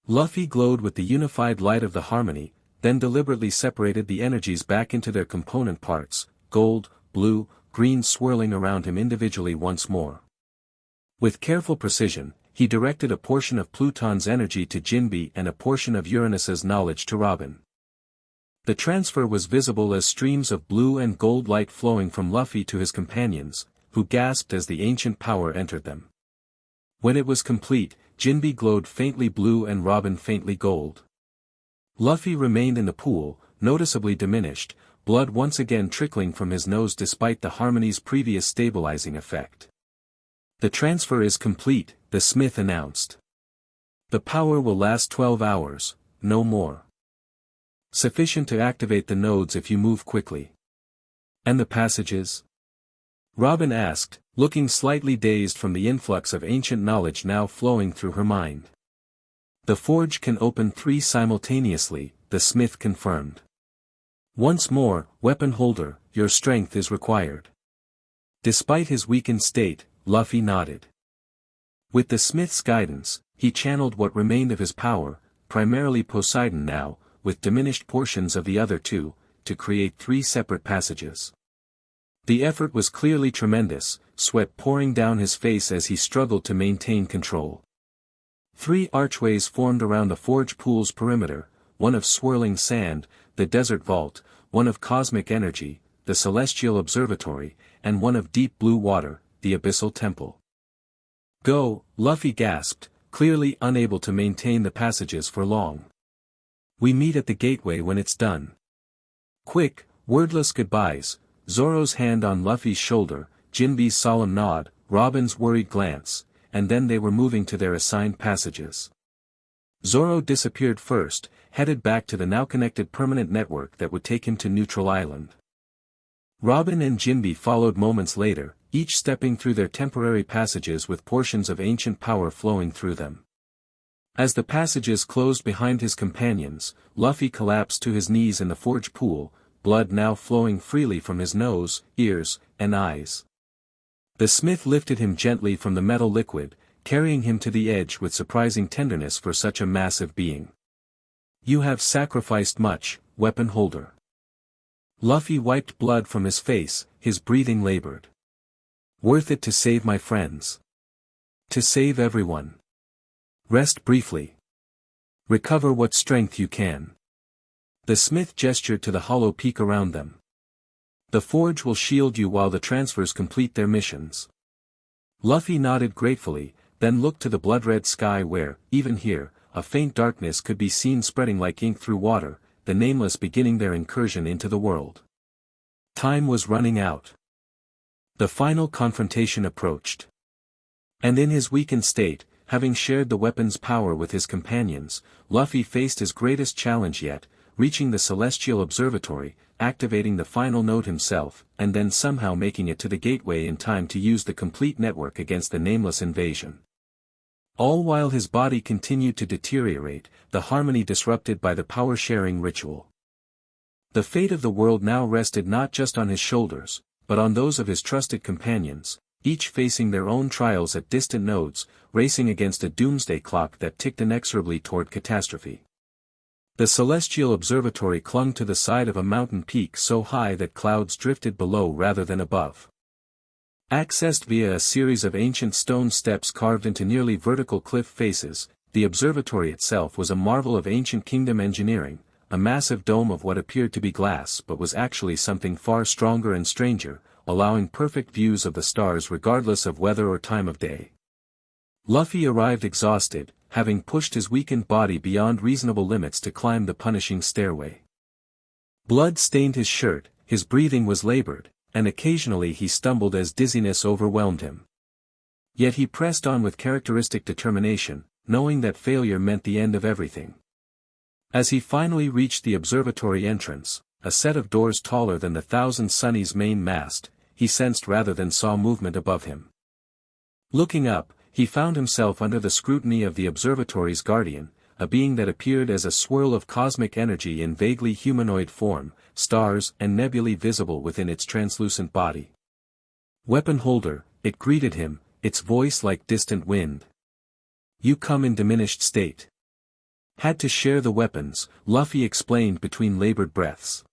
Luffy glowed with the unified light of the harmony, then deliberately separated the energies back into their component parts, gold, blue, green swirling around him individually once more. With careful precision, he directed a portion of Pluton's energy to Jinbe and a portion of Uranus's knowledge to Robin. The transfer was visible as streams of blue and gold light flowing from Luffy to his companions, who gasped as the ancient power entered them. When it was complete, Jinbe glowed faintly blue and Robin faintly gold. Luffy remained in the pool, noticeably diminished, blood once again trickling from his nose despite the harmony's previous stabilizing effect. The transfer is complete, the smith announced. The power will last 12 hours, no more. Sufficient to activate the nodes if you move quickly. And the passages? Robin asked, looking slightly dazed from the influx of ancient knowledge now flowing through her mind. The forge can open 3 simultaneously, the smith confirmed. Once more, weapon holder, your strength is required. Despite his weakened state, Luffy nodded. With the smith's guidance, he channeled what remained of his power, primarily Poseidon now, with diminished portions of the other 2, to create 3 separate passages. The effort was clearly tremendous, sweat pouring down his face as he struggled to maintain control. 3 archways formed around the forge pool's perimeter, one of swirling sand, the desert vault, one of cosmic energy, the celestial observatory, and one of deep blue water, the abyssal temple. Go, Luffy gasped, clearly unable to maintain the passages for long. We meet at the gateway when it's done. Quick, wordless goodbyes, Zoro's hand on Luffy's shoulder, Jinbe's solemn nod, Robin's worried glance, and then they were moving to their assigned passages. Zoro disappeared first, headed back to the now-connected permanent network that would take him to Neutral Island. Robin and Jinbe followed moments later, each stepping through their temporary passages with portions of ancient power flowing through them. As the passages closed behind his companions, Luffy collapsed to his knees in the forge pool, blood now flowing freely from his nose, ears, and eyes. The smith lifted him gently from the metal liquid, carrying him to the edge with surprising tenderness for such a massive being. You have sacrificed much, weapon holder. Luffy wiped blood from his face, his breathing labored. Worth it to save my friends. To save everyone. Rest briefly. Recover what strength you can. The smith gestured to the hollow peak around them. The forge will shield you while the transfers complete their missions. Luffy nodded gratefully, then looked to the blood-red sky where, even here, a faint darkness could be seen spreading like ink through water, the Nameless beginning their incursion into the world. Time was running out. The final confrontation approached. And in his weakened state, having shared the weapon's power with his companions, Luffy faced his greatest challenge yet, reaching the Celestial Observatory, activating the final node himself, and then somehow making it to the gateway in time to use the complete network against the Nameless invasion. All while his body continued to deteriorate, the harmony disrupted by the power-sharing ritual. The fate of the world now rested not just on his shoulders, but on those of his trusted companions, each facing their own trials at distant nodes, racing against a doomsday clock that ticked inexorably toward catastrophe. The Celestial Observatory clung to the side of a mountain peak so high that clouds drifted below rather than above. Accessed via a series of ancient stone steps carved into nearly vertical cliff faces, the observatory itself was a marvel of ancient kingdom engineering, a massive dome of what appeared to be glass but was actually something far stronger and stranger, allowing perfect views of the stars regardless of weather or time of day. Luffy arrived exhausted, having pushed his weakened body beyond reasonable limits to climb the punishing stairway. Blood stained his shirt, his breathing was labored, and occasionally he stumbled as dizziness overwhelmed him. Yet he pressed on with characteristic determination, knowing that failure meant the end of everything. As he finally reached the observatory entrance, a set of doors taller than the Thousand Sunny's main mast, he sensed rather than saw movement above him. Looking up, he found himself under the scrutiny of the observatory's guardian, a being that appeared as a swirl of cosmic energy in vaguely humanoid form, stars and nebulae visible within its translucent body. Weapon holder, it greeted him, its voice like distant wind. You come in diminished state. Had to share the weapons, Luffy explained between labored breaths.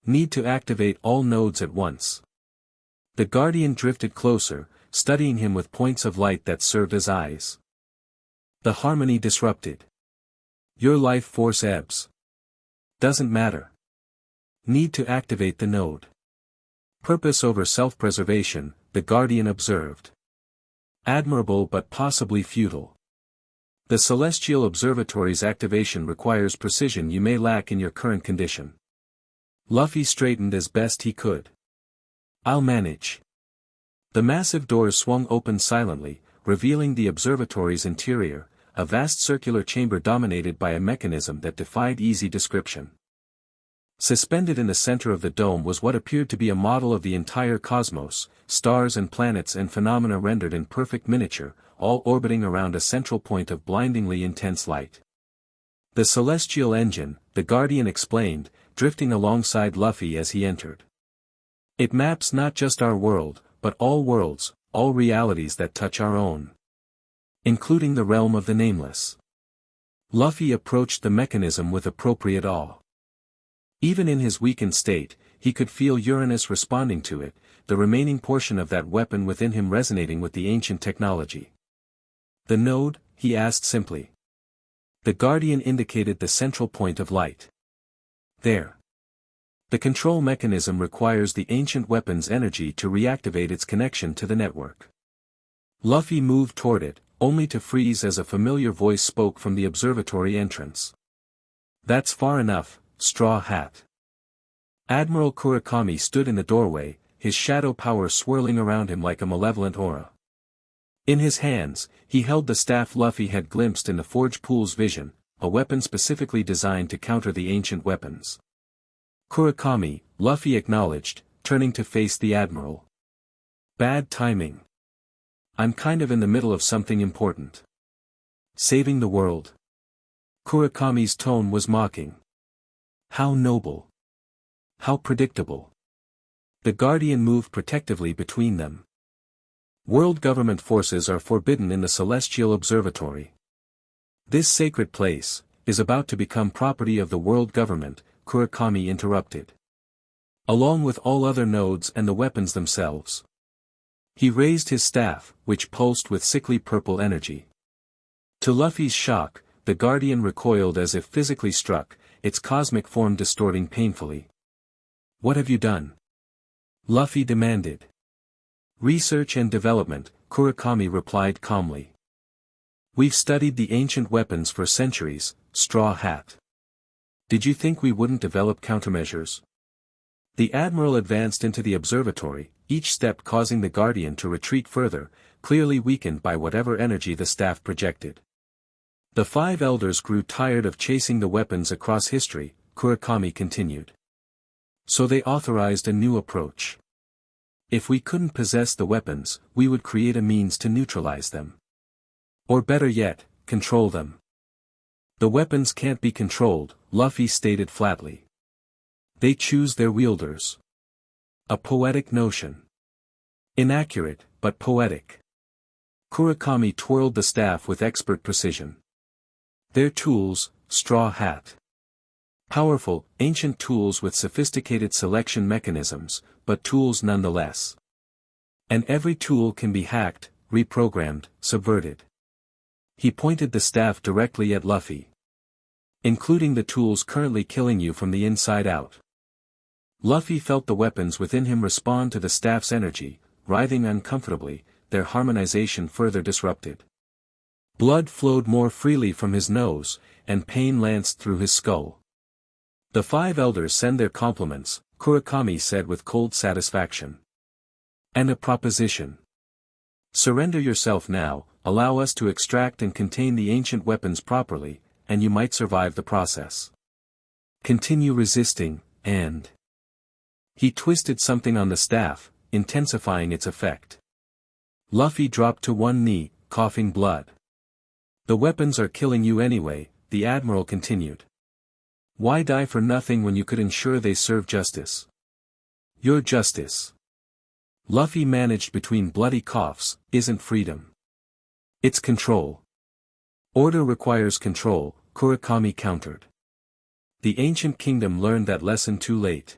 Need to activate all nodes at once. The guardian drifted closer, studying him with points of light that served as eyes. The harmony disrupted. Your life force ebbs. Doesn't matter. Need to activate the node. Purpose over self-preservation, the guardian observed. Admirable but possibly futile. The Celestial Observatory's activation requires precision you may lack in your current condition. Luffy straightened as best he could. I'll manage. The massive doors swung open silently, revealing the observatory's interior, a vast circular chamber dominated by a mechanism that defied easy description. Suspended in the center of the dome was what appeared to be a model of the entire cosmos, stars and planets and phenomena rendered in perfect miniature, all orbiting around a central point of blindingly intense light. The celestial engine, the Guardian explained, drifting alongside Luffy as he entered. It maps not just our world, but all worlds, all realities that touch our own. Including the realm of the nameless. Luffy approached the mechanism with appropriate awe. Even in his weakened state, he could feel Uranus responding to it, the remaining portion of that weapon within him resonating with the ancient technology. The node, he asked simply. The Guardian indicated the central point of light. There. The control mechanism requires the ancient weapon's energy to reactivate its connection to the network. Luffy moved toward it, only to freeze as a familiar voice spoke from the observatory entrance. That's far enough, Straw Hat. Admiral Kurakami stood in the doorway, his shadow power swirling around him like a malevolent aura. In his hands, he held the staff Luffy had glimpsed in the Forge Pool's vision, a weapon specifically designed to counter the ancient weapons. Kurakami, Luffy acknowledged, turning to face the Admiral. Bad timing. I'm kind of in the middle of something important. Saving the world. Kurakami's tone was mocking. How noble. How predictable. The Guardian moved protectively between them. World government forces are forbidden in the Celestial Observatory. This sacred place is about to become property of the world government, Kurakami interrupted. Along with all other nodes and the weapons themselves. He raised his staff, which pulsed with sickly purple energy. To Luffy's shock, the Guardian recoiled as if physically struck, its cosmic form distorting painfully. What have you done? Luffy demanded. Research and development, Kurakami replied calmly. We've studied the ancient weapons for centuries, Straw Hat. Did you think we wouldn't develop countermeasures? The Admiral advanced into the observatory, each step causing the Guardian to retreat further, clearly weakened by whatever energy the staff projected. The five elders grew tired of chasing the weapons across history, Kurakami continued. So they authorized a new approach. If we couldn't possess the weapons, we would create a means to neutralize them. Or better yet, control them. The weapons can't be controlled, Luffy stated flatly. They choose their wielders. A poetic notion. Inaccurate, but poetic. Kurakami twirled the staff with expert precision. Their tools, Straw Hat. Powerful, ancient tools with sophisticated selection mechanisms, but tools nonetheless. And every tool can be hacked, reprogrammed, subverted. He pointed the staff directly at Luffy. Including the tools currently killing you from the inside out. Luffy felt the weapons within him respond to the staff's energy, writhing uncomfortably, their harmonization further disrupted. Blood flowed more freely from his nose, and pain lanced through his skull. The five elders send their compliments, Kurakami said with cold satisfaction. And a proposition. Surrender yourself now, allow us to extract and contain the ancient weapons properly, and you might survive the process. Continue resisting, and... He twisted something on the staff, intensifying its effect. Luffy dropped to one knee, coughing blood. The weapons are killing you anyway, the Admiral continued. Why die for nothing when you could ensure they serve justice? Your justice. Luffy managed between bloody coughs, isn't freedom. It's control. Order requires control, Kurakami countered. The ancient kingdom learned that lesson too late.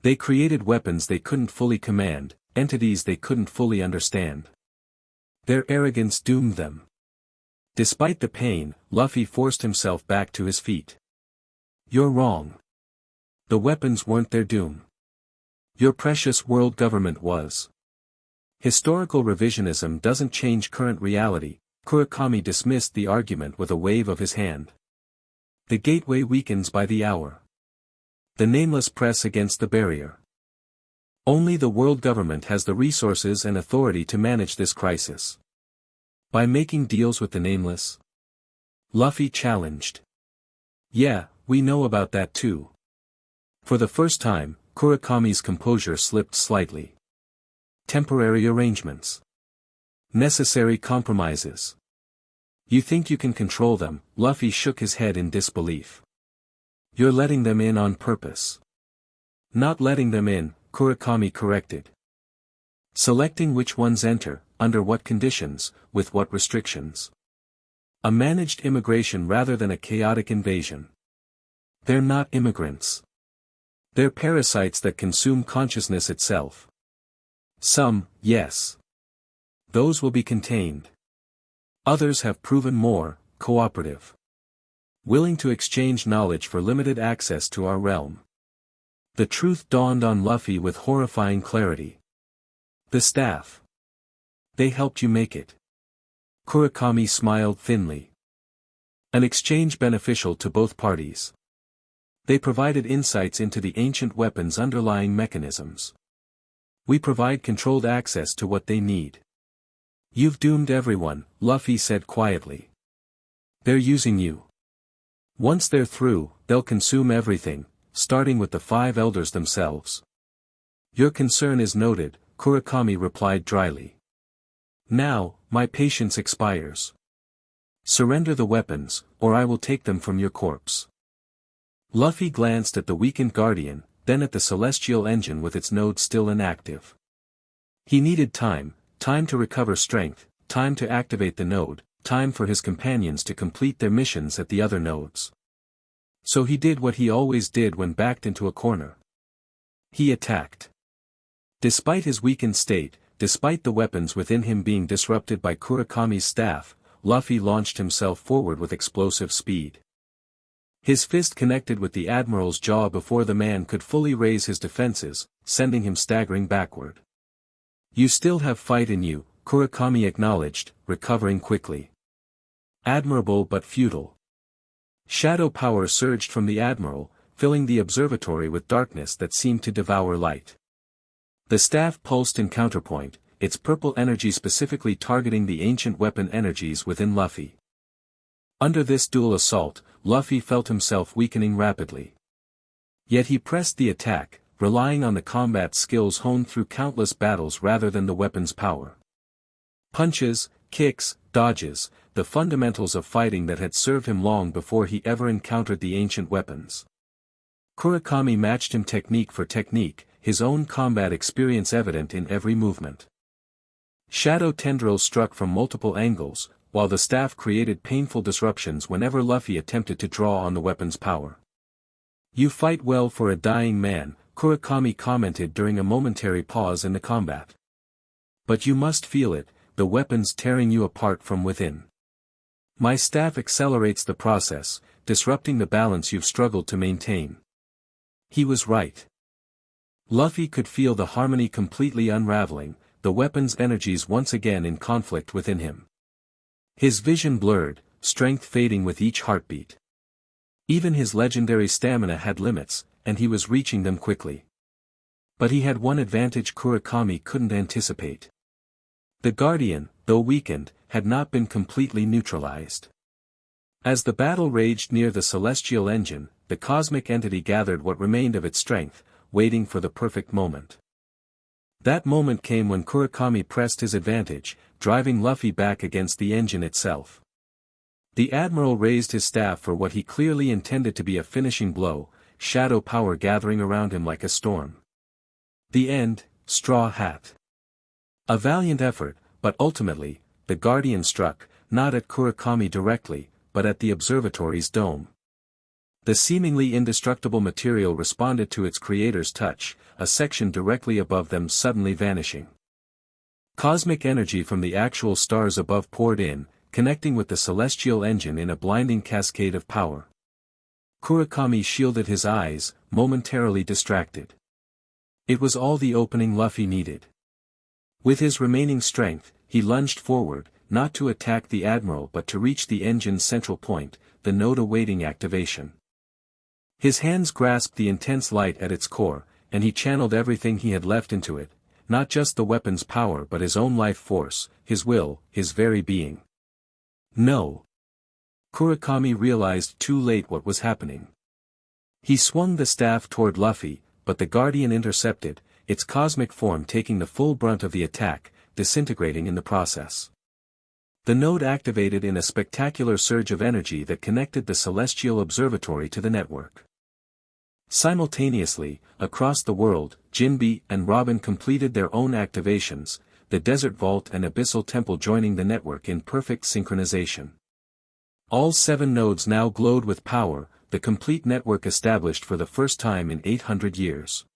They created weapons they couldn't fully command, entities they couldn't fully understand. Their arrogance doomed them. Despite the pain, Luffy forced himself back to his feet. You're wrong. The weapons weren't their doom. Your precious world government was. Historical revisionism doesn't change current reality, Kurakami dismissed the argument with a wave of his hand. The gateway weakens by the hour. The nameless press against the barrier. Only the world government has the resources and authority to manage this crisis. By making deals with the nameless? Luffy challenged. Yeah, we know about that too. For the first time, Kurakami's composure slipped slightly. Temporary arrangements. Necessary compromises. You think you can control them? Luffy shook his head in disbelief. You're letting them in on purpose. Not letting them in, Kurakami corrected. Selecting which ones enter, under what conditions, with what restrictions. A managed immigration rather than a chaotic invasion. They're not immigrants. They're parasites that consume consciousness itself. Some, yes. Those will be contained. Others have proven more cooperative. Willing to exchange knowledge for limited access to our realm. The truth dawned on Luffy with horrifying clarity. The staff. They helped you make it. Kurakami smiled thinly. An exchange beneficial to both parties. They provided insights into the ancient weapon's underlying mechanisms. We provide controlled access to what they need. You've doomed everyone, Luffy said quietly. They're using you. Once they're through, they'll consume everything, starting with the 5 elders themselves. Your concern is noted, Kurakami replied dryly. Now, my patience expires. Surrender the weapons, or I will take them from your corpse. Luffy glanced at the weakened Guardian, then at the celestial engine with its node still inactive. He needed time to recover strength, time to activate the node, time for his companions to complete their missions at the other nodes. So he did what he always did when backed into a corner. He attacked. Despite his weakened state, despite the weapons within him being disrupted by Kurakami's staff, Luffy launched himself forward with explosive speed. His fist connected with the Admiral's jaw before the man could fully raise his defenses, sending him staggering backward. You still have fight in you, Kurakami acknowledged, recovering quickly. Admirable but futile. Shadow power surged from the Admiral, filling the observatory with darkness that seemed to devour light. The staff pulsed in counterpoint, its purple energy specifically targeting the ancient weapon energies within Luffy. Under this dual assault, Luffy felt himself weakening rapidly. Yet he pressed the attack, relying on the combat skills honed through countless battles rather than the weapon's power. Punches, kicks, dodges, the fundamentals of fighting that had served him long before he ever encountered the ancient weapons. Kurakami matched him technique for technique, his own combat experience evident in every movement. Shadow tendrils struck from multiple angles, while the staff created painful disruptions whenever Luffy attempted to draw on the weapon's power. You fight well for a dying man, Kurakami commented during a momentary pause in the combat. But you must feel it, the weapons tearing you apart from within. My staff accelerates the process, disrupting the balance you've struggled to maintain. He was right. Luffy could feel the harmony completely unraveling, the weapon's energies once again in conflict within him. His vision blurred, strength fading with each heartbeat. Even his legendary stamina had limits, and he was reaching them quickly. But he had one advantage Kurakami couldn't anticipate. The Guardian, though weakened, had not been completely neutralized. As the battle raged near the celestial engine, the cosmic entity gathered what remained of its strength, waiting for the perfect moment. That moment came when Kurakami pressed his advantage, driving Luffy back against the engine itself. The Admiral raised his staff for what he clearly intended to be a finishing blow, shadow power gathering around him like a storm. The end, Straw Hat. A valiant effort, but ultimately, the Guardian struck, not at Kurakami directly, but at the observatory's dome. The seemingly indestructible material responded to its creator's touch, a section directly above them suddenly vanishing. Cosmic energy from the actual stars above poured in, connecting with the celestial engine in a blinding cascade of power. Kurakami shielded his eyes, momentarily distracted. It was all the opening Luffy needed. With his remaining strength, he lunged forward, not to attack the Admiral but to reach the engine's central point, the node awaiting activation. His hands grasped the intense light at its core, and he channeled everything he had left into it, not just the weapon's power but his own life force, his will, his very being. No. Kurakami realized too late what was happening. He swung the staff toward Luffy, but the Guardian intercepted, its cosmic form taking the full brunt of the attack, disintegrating in the process. The node activated in a spectacular surge of energy that connected the Celestial Observatory to the network. Simultaneously, across the world, Jinbe and Robin completed their own activations, the Desert Vault and Abyssal Temple joining the network in perfect synchronization. All 7 nodes now glowed with power, the complete network established for the first time in 800 years.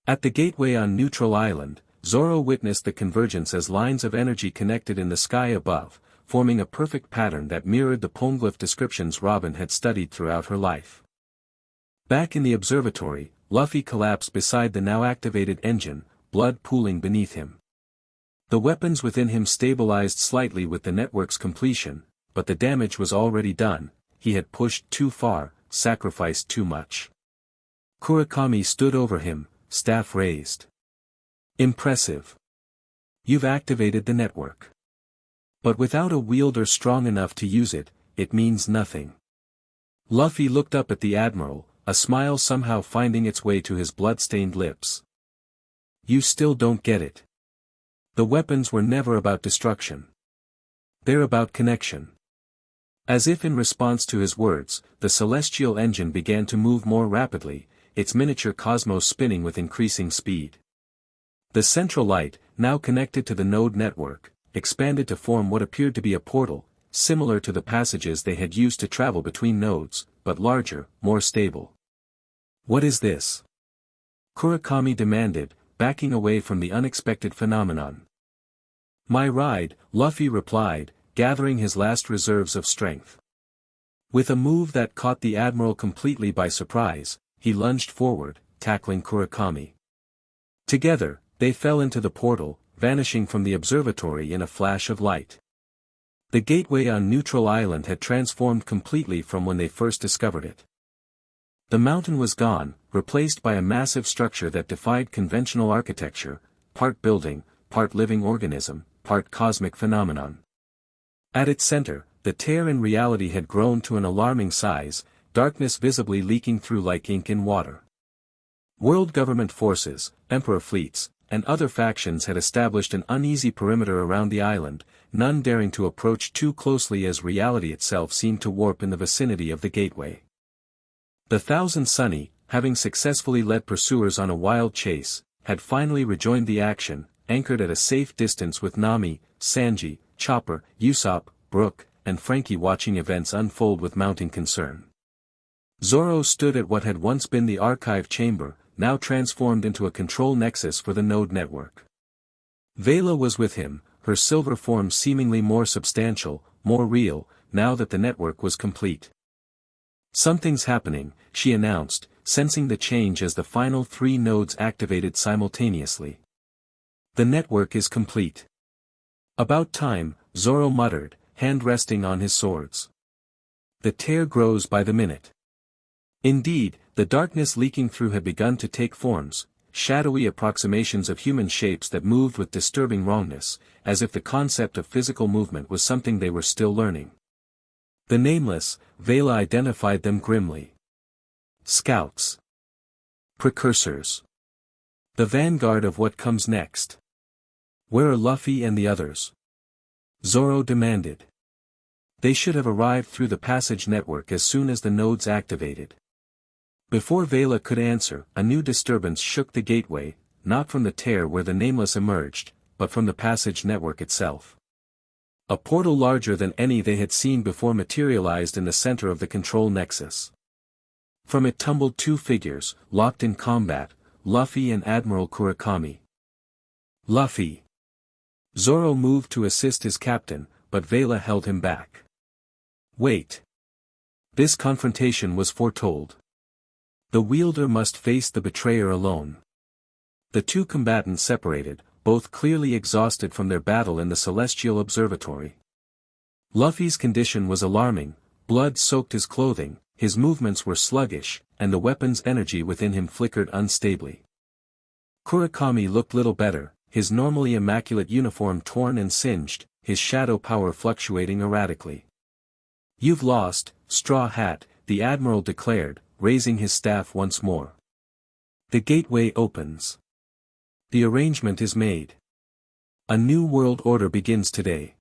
At the gateway on Neutral Island, Zoro witnessed the convergence as lines of energy connected in the sky above, forming a perfect pattern that mirrored the poneglyph descriptions Robin had studied throughout her life. Back in the observatory, Luffy collapsed beside the now activated engine, blood pooling beneath him. The weapons within him stabilized slightly with the network's completion, but the damage was already done. He had pushed too far, sacrificed too much. Kurakami stood over him, staff raised. Impressive. You've activated the network. But without a wielder strong enough to use it, it means nothing. Luffy looked up at the Admiral, a smile somehow finding its way to his blood-stained lips. You still don't get it. The weapons were never about destruction. They're about connection. As if in response to his words, the celestial engine began to move more rapidly, its miniature cosmos spinning with increasing speed. The central light, now connected to the node network, expanded to form what appeared to be a portal, similar to the passages they had used to travel between nodes, but larger, more stable. What is this? Kurakami demanded, backing away from the unexpected phenomenon. My ride, Luffy replied, gathering his last reserves of strength. With a move that caught the Admiral completely by surprise, he lunged forward, tackling Kurakami. Together, they fell into the portal, vanishing from the observatory in a flash of light. The gateway on Neutral Island had transformed completely from when they first discovered it. The mountain was gone, replaced by a massive structure that defied conventional architecture, part building, part living organism, part cosmic phenomenon. At its center, the tear in reality had grown to an alarming size, darkness visibly leaking through like ink in water. World government forces, emperor fleets, and other factions had established an uneasy perimeter around the island, none daring to approach too closely as reality itself seemed to warp in the vicinity of the gateway. The Thousand Sunny, having successfully led pursuers on a wild chase, had finally rejoined the action, anchored at a safe distance with Nami, Sanji, Chopper, Usopp, Brook, and Frankie watching events unfold with mounting concern. Zoro stood at what had once been the archive chamber, now transformed into a control nexus for the node network. Vela was with him, her silver form seemingly more substantial, more real, now that the network was complete. Something's happening, she announced, sensing the change as the final 3 nodes activated simultaneously. The network is complete. About time, Zoro muttered, hand resting on his swords. The tear grows by the minute. Indeed, the darkness leaking through had begun to take forms, shadowy approximations of human shapes that moved with disturbing wrongness, as if the concept of physical movement was something they were still learning. The nameless, Vela identified them grimly. Scouts. Precursors. The vanguard of what comes next. Where are Luffy and the others? Zoro demanded. They should have arrived through the passage network as soon as the nodes activated. Before Vela could answer, a new disturbance shook the gateway, not from the tear where the nameless emerged, but from the passage network itself. A portal larger than any they had seen before materialized in the center of the control nexus. From it tumbled 2 figures, locked in combat, Luffy and Admiral Kurakami. Luffy. Zoro moved to assist his captain, but Vela held him back. Wait. This confrontation was foretold. The wielder must face the betrayer alone. The 2 combatants separated, both clearly exhausted from their battle in the Celestial Observatory. Luffy's condition was alarming, blood soaked his clothing, his movements were sluggish, and the weapon's energy within him flickered unstably. Kurakami looked little better, his normally immaculate uniform torn and singed, his shadow power fluctuating erratically. You've lost, Straw Hat, the Admiral declared, raising his staff once more. The gateway opens. The arrangement is made. A new world order begins today.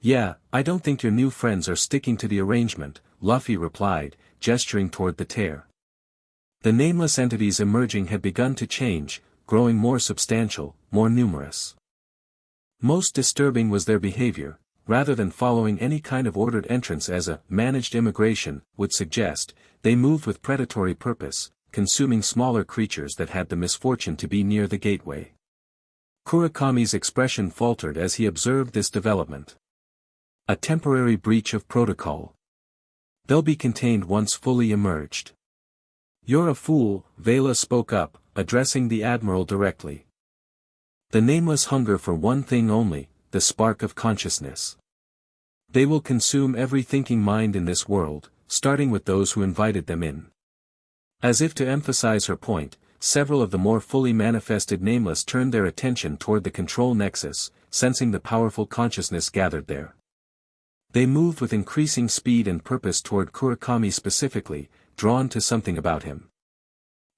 Yeah, I don't think your new friends are sticking to the arrangement, Luffy replied, gesturing toward the tear. The nameless entities emerging had begun to change, growing more substantial, more numerous. Most disturbing was their behavior. Rather than following any kind of ordered entrance as a managed immigration would suggest, they moved with predatory purpose, consuming smaller creatures that had the misfortune to be near the gateway. Kurakami's expression faltered as he observed this development. A temporary breach of protocol. They'll be contained once fully emerged. You're a fool, Vela spoke up, addressing the Admiral directly. The nameless hunger for one thing only, the spark of consciousness. They will consume every thinking mind in this world, starting with those who invited them in. As if to emphasize her point, several of the more fully manifested nameless turned their attention toward the control nexus, sensing the powerful consciousness gathered there. They moved with increasing speed and purpose toward Kurakami specifically, drawn to something about him.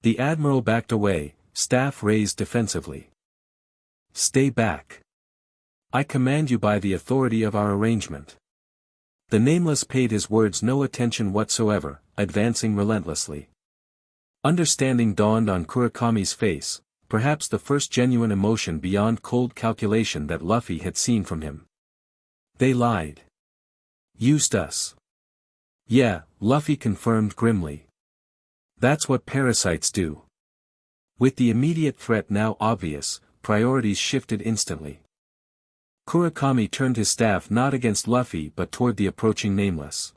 The Admiral backed away, staff raised defensively. Stay back. I command you by the authority of our arrangement. The nameless paid his words no attention whatsoever, advancing relentlessly. Understanding dawned on Kurakami's face, perhaps the first genuine emotion beyond cold calculation that Luffy had seen from him. They lied. Used us. Yeah, Luffy confirmed grimly. That's what parasites do. With the immediate threat now obvious, priorities shifted instantly. Kurakami turned his staff not against Luffy but toward the approaching nameless.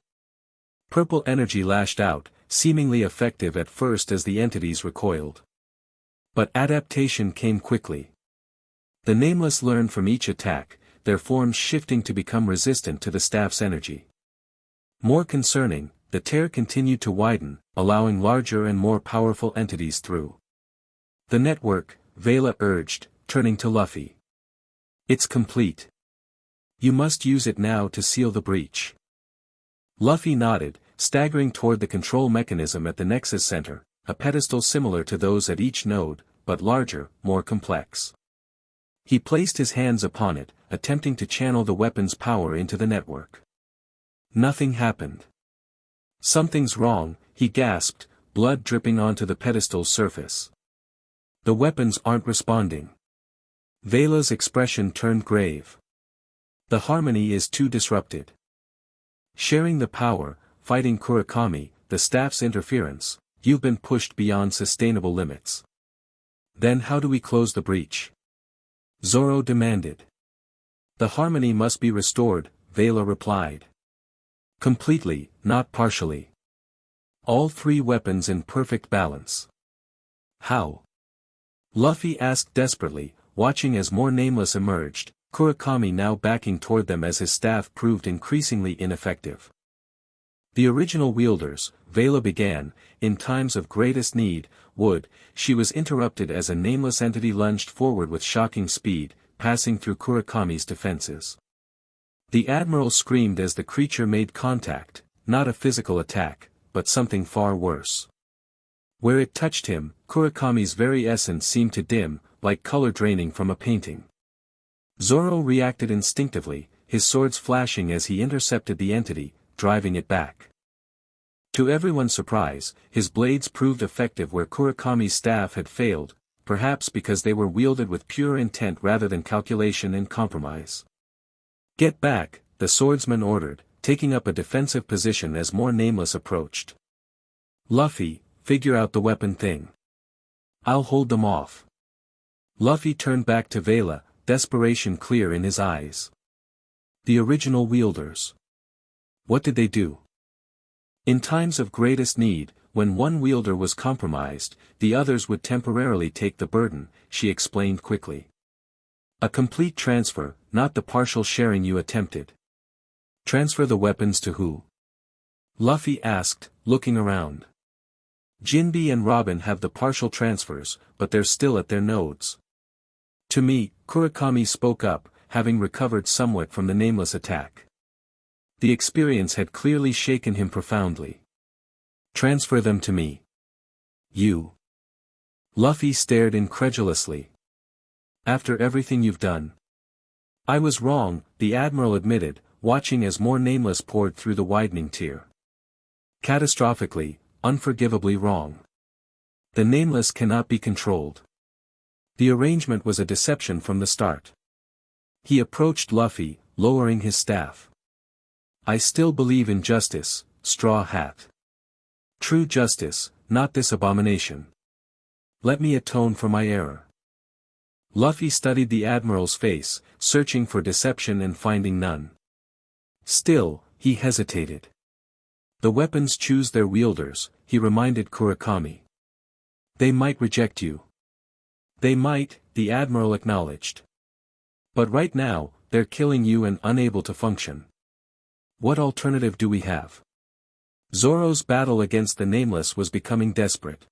Purple energy lashed out, seemingly effective at first as the entities recoiled. But adaptation came quickly. The nameless learned from each attack, their forms shifting to become resistant to the staff's energy. More concerning, the tear continued to widen, allowing larger and more powerful entities through. The network, Vela urged, turning to Luffy. It's complete. You must use it now to seal the breach. Luffy nodded, staggering toward the control mechanism at the Nexus Center, a pedestal similar to those at each node, but larger, more complex. He placed his hands upon it, attempting to channel the weapon's power into the network. Nothing happened. Something's wrong, he gasped, blood dripping onto the pedestal's surface. The weapons aren't responding. Vela's expression turned grave. The harmony is too disrupted. Sharing the power, fighting Kurakami, the staff's interference, you've been pushed beyond sustainable limits. Then how do we close the breach? Zoro demanded. The harmony must be restored, Vela replied. Completely, not partially. All three weapons in perfect balance. How? Luffy asked desperately, watching as more nameless emerged, Kurakami now backing toward them as his staff proved increasingly ineffective. The original wielders, Vela began, in times of greatest need, she was interrupted as a nameless entity lunged forward with shocking speed, passing through Kurakami's defenses. The Admiral screamed as the creature made contact, not a physical attack, but something far worse. Where it touched him, Kurakami's very essence seemed to dim, like color draining from a painting. Zoro reacted instinctively, his swords flashing as he intercepted the entity, driving it back. To everyone's surprise, his blades proved effective where Kurakami's staff had failed, perhaps because they were wielded with pure intent rather than calculation and compromise. Get back, the swordsman ordered, taking up a defensive position as more nameless approached. Luffy, figure out the weapon thing. I'll hold them off. Luffy turned back to Vela, desperation clear in his eyes. The original wielders. What did they do? In times of greatest need, when one wielder was compromised, the others would temporarily take the burden, she explained quickly. A complete transfer, not the partial sharing you attempted. Transfer the weapons to who? Luffy asked, looking around. Jinbe and Robin have the partial transfers, but they're still at their nodes. To me, Kurakami spoke up, having recovered somewhat from the nameless attack. The experience had clearly shaken him profoundly. Transfer them to me. You. Luffy stared incredulously. After everything you've done. I was wrong, the Admiral admitted, watching as more Nameless poured through the widening tier. Catastrophically, unforgivably wrong. The Nameless cannot be controlled. The arrangement was a deception from the start. He approached Luffy, lowering his staff. I still believe in justice, Straw Hat. True justice, not this abomination. Let me atone for my error. Luffy studied the Admiral's face, searching for deception and finding none. Still, he hesitated. The weapons choose their wielders, he reminded Kurakami. They might reject you. They might, the Admiral acknowledged. But right now, they're killing you and unable to function. What alternative do we have? Zoro's battle against the Nameless was becoming desperate.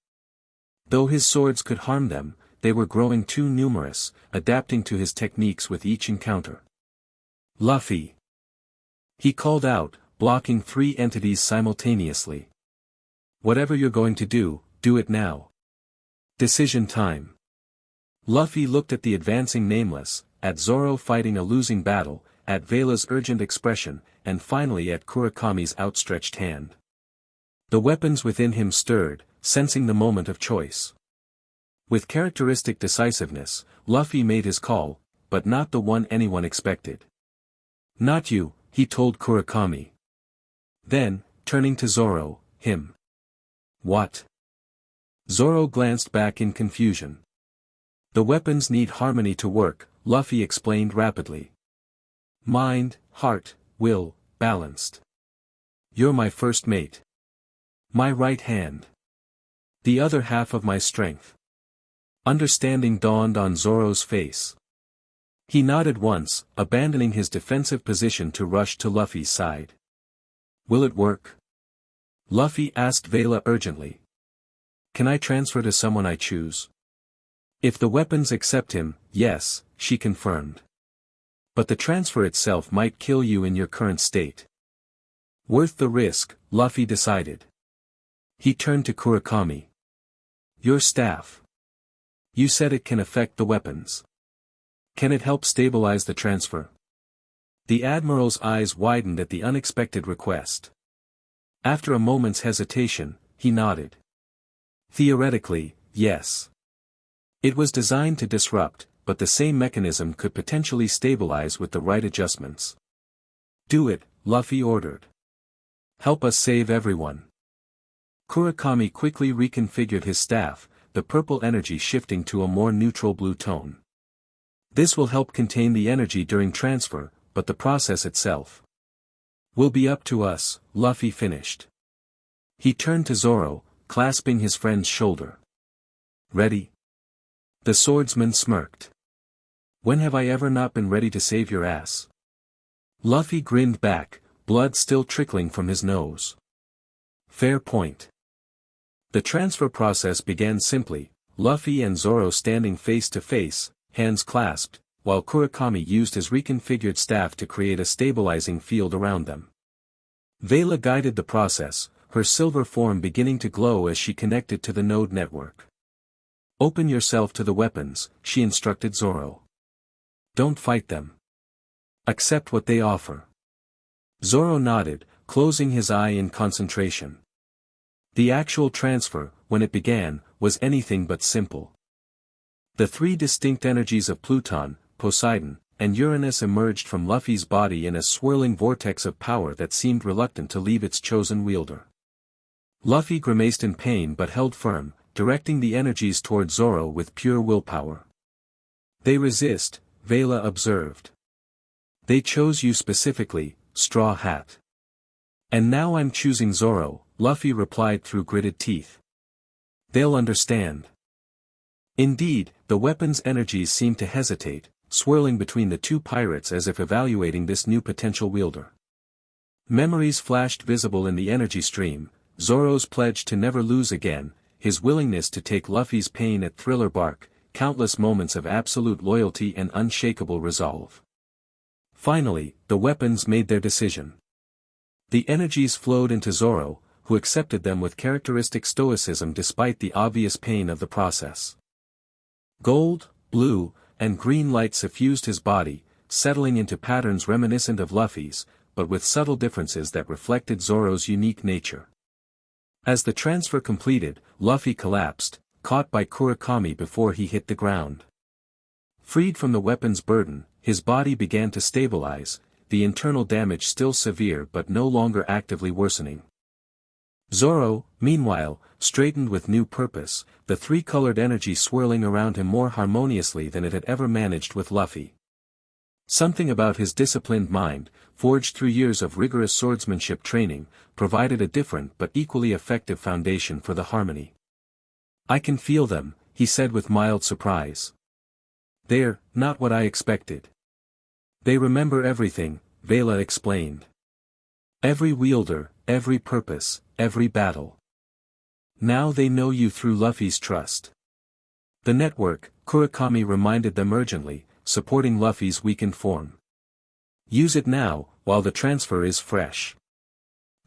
Though his swords could harm them, they were growing too numerous, adapting to his techniques with each encounter. Luffy! He called out, blocking 3 entities simultaneously. Whatever you're going to do it now. Decision time. Luffy looked at the advancing Nameless, at Zoro fighting a losing battle, at Vela's urgent expression, and finally at Kurakami's outstretched hand. The weapons within him stirred, sensing the moment of choice. With characteristic decisiveness, Luffy made his call, but not the one anyone expected. Not you, he told Kurakami. Then, turning to Zoro, him. What? Zoro glanced back in confusion. The weapons need harmony to work, Luffy explained rapidly. Mind, heart, will, balanced. You're my first mate. My right hand. The other half of my strength. Understanding dawned on Zoro's face. He nodded once, abandoning his defensive position to rush to Luffy's side. Will it work? Luffy asked Vela urgently. Can I transfer to someone I choose? If the weapons accept him, yes, she confirmed. But the transfer itself might kill you in your current state. Worth the risk, Luffy decided. He turned to Kurakami. Your staff. You said it can affect the weapons. Can it help stabilize the transfer? The Admiral's eyes widened at the unexpected request. After a moment's hesitation, he nodded. Theoretically, yes. It was designed to disrupt, but the same mechanism could potentially stabilize with the right adjustments. Do it, Luffy ordered. Help us save everyone. Kurakami quickly reconfigured his staff, the purple energy shifting to a more neutral blue tone. This will help contain the energy during transfer, but the process itself will be up to us, Luffy finished. He turned to Zoro, clasping his friend's shoulder. Ready? The swordsman smirked. When have I ever not been ready to save your ass? Luffy grinned back, blood still trickling from his nose. Fair point. The transfer process began simply, Luffy and Zoro standing face to face, hands clasped, while Kurakami used his reconfigured staff to create a stabilizing field around them. Vela guided the process, her silver form beginning to glow as she connected to the node network. Open yourself to the weapons, she instructed Zoro. Don't fight them. Accept what they offer. Zoro nodded, closing his eye in concentration. The actual transfer, when it began, was anything but simple. The 3 distinct energies of Pluton, Poseidon, and Uranus emerged from Luffy's body in a swirling vortex of power that seemed reluctant to leave its chosen wielder. Luffy grimaced in pain but held firm, directing the energies toward Zoro with pure willpower. They resist, Vela observed. They chose you specifically, Straw Hat. And now I'm choosing Zoro, Luffy replied through gritted teeth. They'll understand. Indeed, the weapon's energies seemed to hesitate, swirling between the 2 pirates as if evaluating this new potential wielder. Memories flashed visible in the energy stream, Zoro's pledge to never lose again, his willingness to take Luffy's pain at Thriller Bark, countless moments of absolute loyalty and unshakable resolve. Finally, the weapons made their decision. The energies flowed into Zoro, who accepted them with characteristic stoicism despite the obvious pain of the process. Gold, blue, and green light suffused his body, settling into patterns reminiscent of Luffy's, but with subtle differences that reflected Zoro's unique nature. As the transfer completed, Luffy collapsed, caught by Kurakami before he hit the ground. Freed from the weapon's burden, his body began to stabilize, the internal damage still severe but no longer actively worsening. Zoro, meanwhile, straightened with new purpose, the three-colored energy swirling around him more harmoniously than it had ever managed with Luffy. Something about his disciplined mind, forged through years of rigorous swordsmanship training, provided a different but equally effective foundation for the harmony. "I can feel them," he said with mild surprise. "They're not what I expected." "They remember everything," Vela explained. "Every wielder, every purpose, every battle. Now they know you through Luffy's trust." "The network," Kurakami reminded them urgently, "supporting Luffy's weakened form. Use it now, while the transfer is fresh."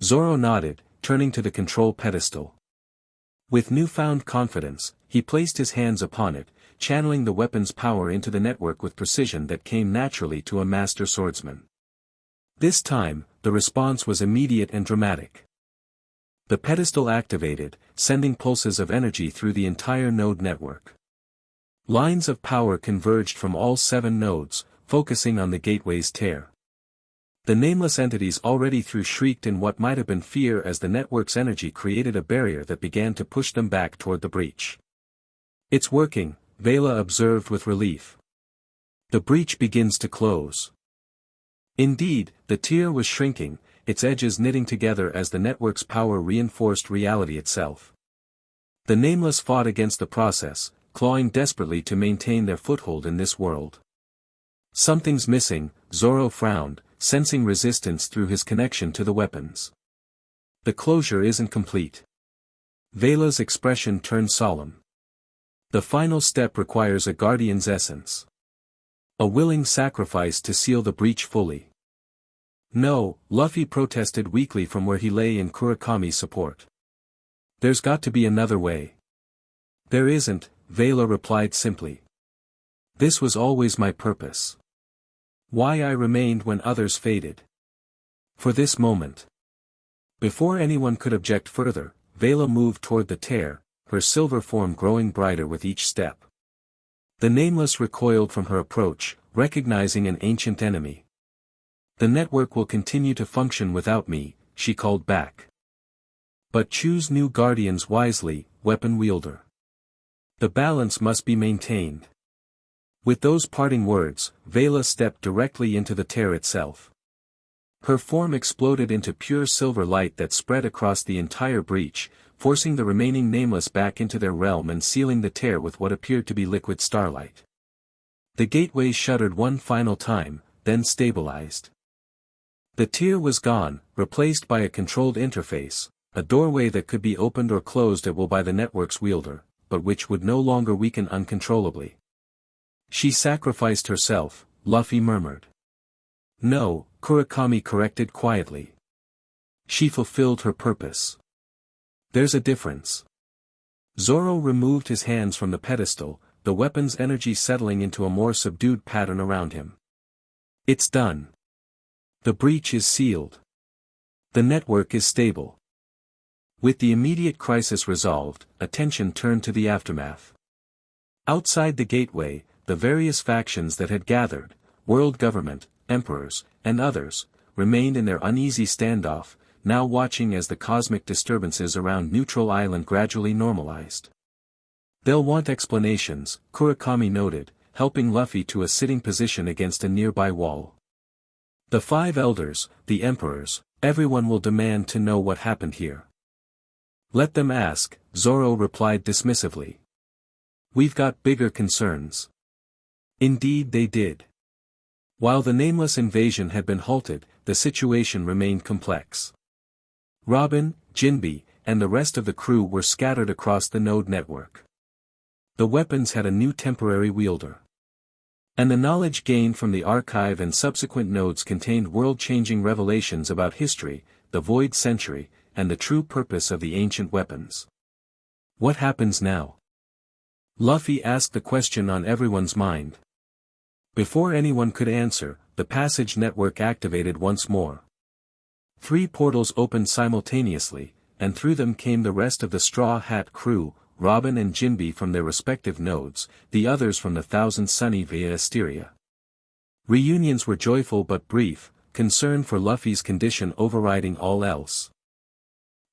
Zoro nodded, turning to the control pedestal. With newfound confidence, he placed his hands upon it, channeling the weapon's power into the network with precision that came naturally to a master swordsman. This time, the response was immediate and dramatic. The pedestal activated, sending pulses of energy through the entire node network. Lines of power converged from all 7 nodes, focusing on the gateway's tear. The nameless entities already shrieked in what might have been fear as the network's energy created a barrier that began to push them back toward the breach. "It's working," Vela observed with relief. "The breach begins to close." Indeed, the tear was shrinking, its edges knitting together as the network's power reinforced reality itself. The nameless fought against the process, clawing desperately to maintain their foothold in this world. "Something's missing," Zoro frowned, sensing resistance through his connection to the weapons. "The closure isn't complete." Vela's expression turned solemn. "The final step requires a guardian's essence. A willing sacrifice to seal the breach fully." "No," Luffy protested weakly from where he lay in Kurakami's support. "There's got to be another way." "There isn't," Vela replied simply. "This was always my purpose. Why I remained when others faded. For this moment." Before anyone could object further, Vela moved toward the tear, her silver form growing brighter with each step. The nameless recoiled from her approach, recognizing an ancient enemy. "The network will continue to function without me," she called back. "But choose new guardians wisely, weapon wielder. The balance must be maintained." With those parting words, Vela stepped directly into the tear itself. Her form exploded into pure silver light that spread across the entire breach, forcing the remaining nameless back into their realm and sealing the tear with what appeared to be liquid starlight. The gateway shuddered one final time, then stabilized. The tear was gone, replaced by a controlled interface, a doorway that could be opened or closed at will by the network's wielder, but which would no longer weaken uncontrollably. "She sacrificed herself," Luffy murmured. "No," Kurakami corrected quietly. "She fulfilled her purpose. There's a difference." Zoro removed his hands from the pedestal, the weapon's energy settling into a more subdued pattern around him. "It's done. The breach is sealed. The network is stable." With the immediate crisis resolved, attention turned to the aftermath. Outside the gateway, the various factions that had gathered, world government, emperors, and others, remained in their uneasy standoff, now watching as the cosmic disturbances around Neutral Island gradually normalized. "They'll want explanations," Kurakami noted, helping Luffy to a sitting position against a nearby wall. "The 5 elders, the emperors, everyone will demand to know what happened here." "Let them ask," Zoro replied dismissively. "We've got bigger concerns." Indeed they did. While the nameless invasion had been halted, the situation remained complex. Robin, Jinbe, and the rest of the crew were scattered across the node network. The weapons had a new temporary wielder. And the knowledge gained from the archive and subsequent nodes contained world-changing revelations about history, the Void Century, and the true purpose of the ancient weapons. What happens now? Luffy asked the question on everyone's mind. Before anyone could answer, the passage network activated once more. 3 portals opened simultaneously, and through them came the rest of the Straw Hat crew, Robin and Jinbe from their respective nodes, the others from the Thousand Sunny via Asteria. Reunions were joyful but brief, concern for Luffy's condition overriding all else.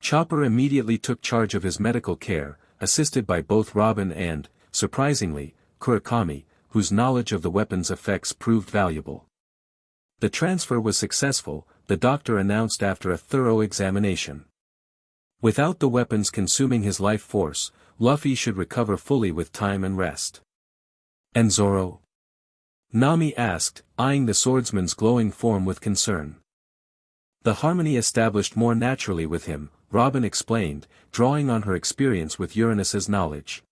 Chopper immediately took charge of his medical care, assisted by both Robin and, surprisingly, Kurakami, whose knowledge of the weapon's effects proved valuable. The transfer was successful, the doctor announced after a thorough examination. Without the weapons consuming his life force, Luffy should recover fully with time and rest. And Zoro? Nami asked, eyeing the swordsman's glowing form with concern. The harmony established more naturally with him, Robin explained, drawing on her experience with Uranus's knowledge.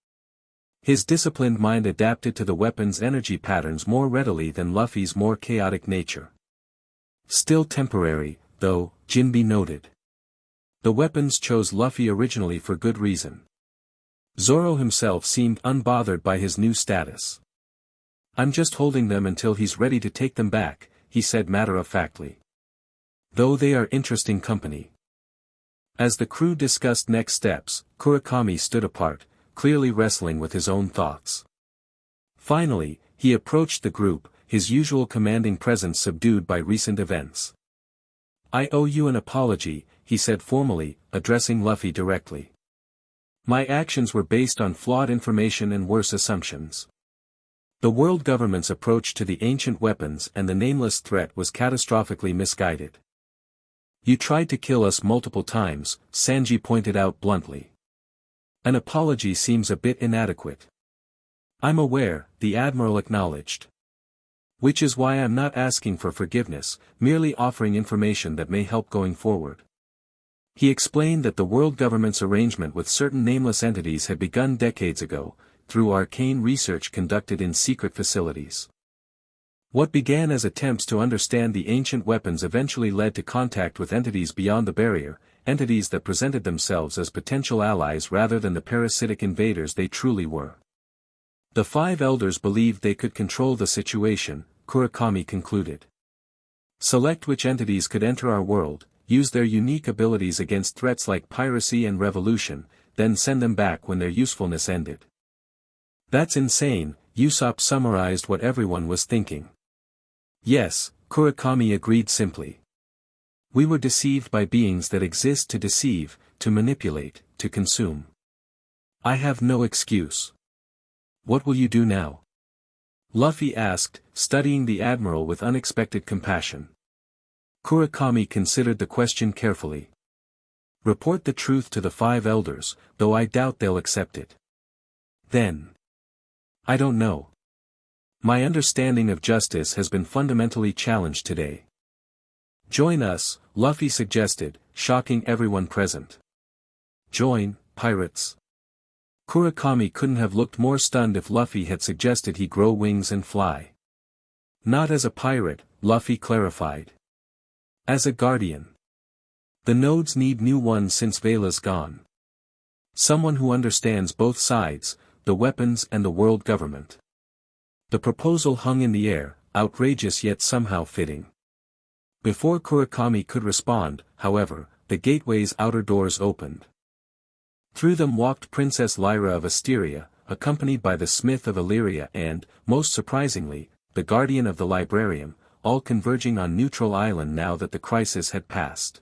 His disciplined mind adapted to the weapon's energy patterns more readily than Luffy's more chaotic nature. Still temporary, though, Jinbe noted. The weapons chose Luffy originally for good reason. Zoro himself seemed unbothered by his new status. I'm just holding them until he's ready to take them back, he said matter-of-factly. Though they are interesting company. As the crew discussed next steps, Kurakami stood apart, clearly wrestling with his own thoughts. Finally, he approached the group, his usual commanding presence subdued by recent events. I owe you an apology, he said formally, addressing Luffy directly. My actions were based on flawed information and worse assumptions. The world government's approach to the ancient weapons and the nameless threat was catastrophically misguided. You tried to kill us multiple times, Sanji pointed out bluntly. An apology seems a bit inadequate. I'm aware, the Admiral acknowledged. Which is why I'm not asking for forgiveness, merely offering information that may help going forward. He explained that the world government's arrangement with certain nameless entities had begun decades ago, through arcane research conducted in secret facilities. What began as attempts to understand the ancient weapons eventually led to contact with entities beyond the barrier, entities that presented themselves as potential allies rather than the parasitic invaders they truly were. The 5 elders believed they could control the situation, Kurakami concluded. Select which entities could enter our world, use their unique abilities against threats like piracy and revolution, then send them back when their usefulness ended. That's insane, Usopp summarized what everyone was thinking. Yes, Kurakami agreed simply. We were deceived by beings that exist to deceive, to manipulate, to consume. I have no excuse. What will you do now? Luffy asked, studying the Admiral with unexpected compassion. Kurakami considered the question carefully. Report the truth to the 5 elders, though I doubt they'll accept it. Then. I don't know. My understanding of justice has been fundamentally challenged today. Join us, Luffy suggested, shocking everyone present. Join, pirates. Kurakami couldn't have looked more stunned if Luffy had suggested he grow wings and fly. Not as a pirate, Luffy clarified. As a guardian. The nodes need new ones since Vela's gone. Someone who understands both sides, the weapons and the world government. The proposal hung in the air, outrageous yet somehow fitting. Before Kurakami could respond, however, the gateway's outer doors opened. Through them walked Princess Lyra of Asteria, accompanied by the Smith of Illyria and, most surprisingly, the Guardian of the Librarium, all converging on Neutral Island now that the crisis had passed.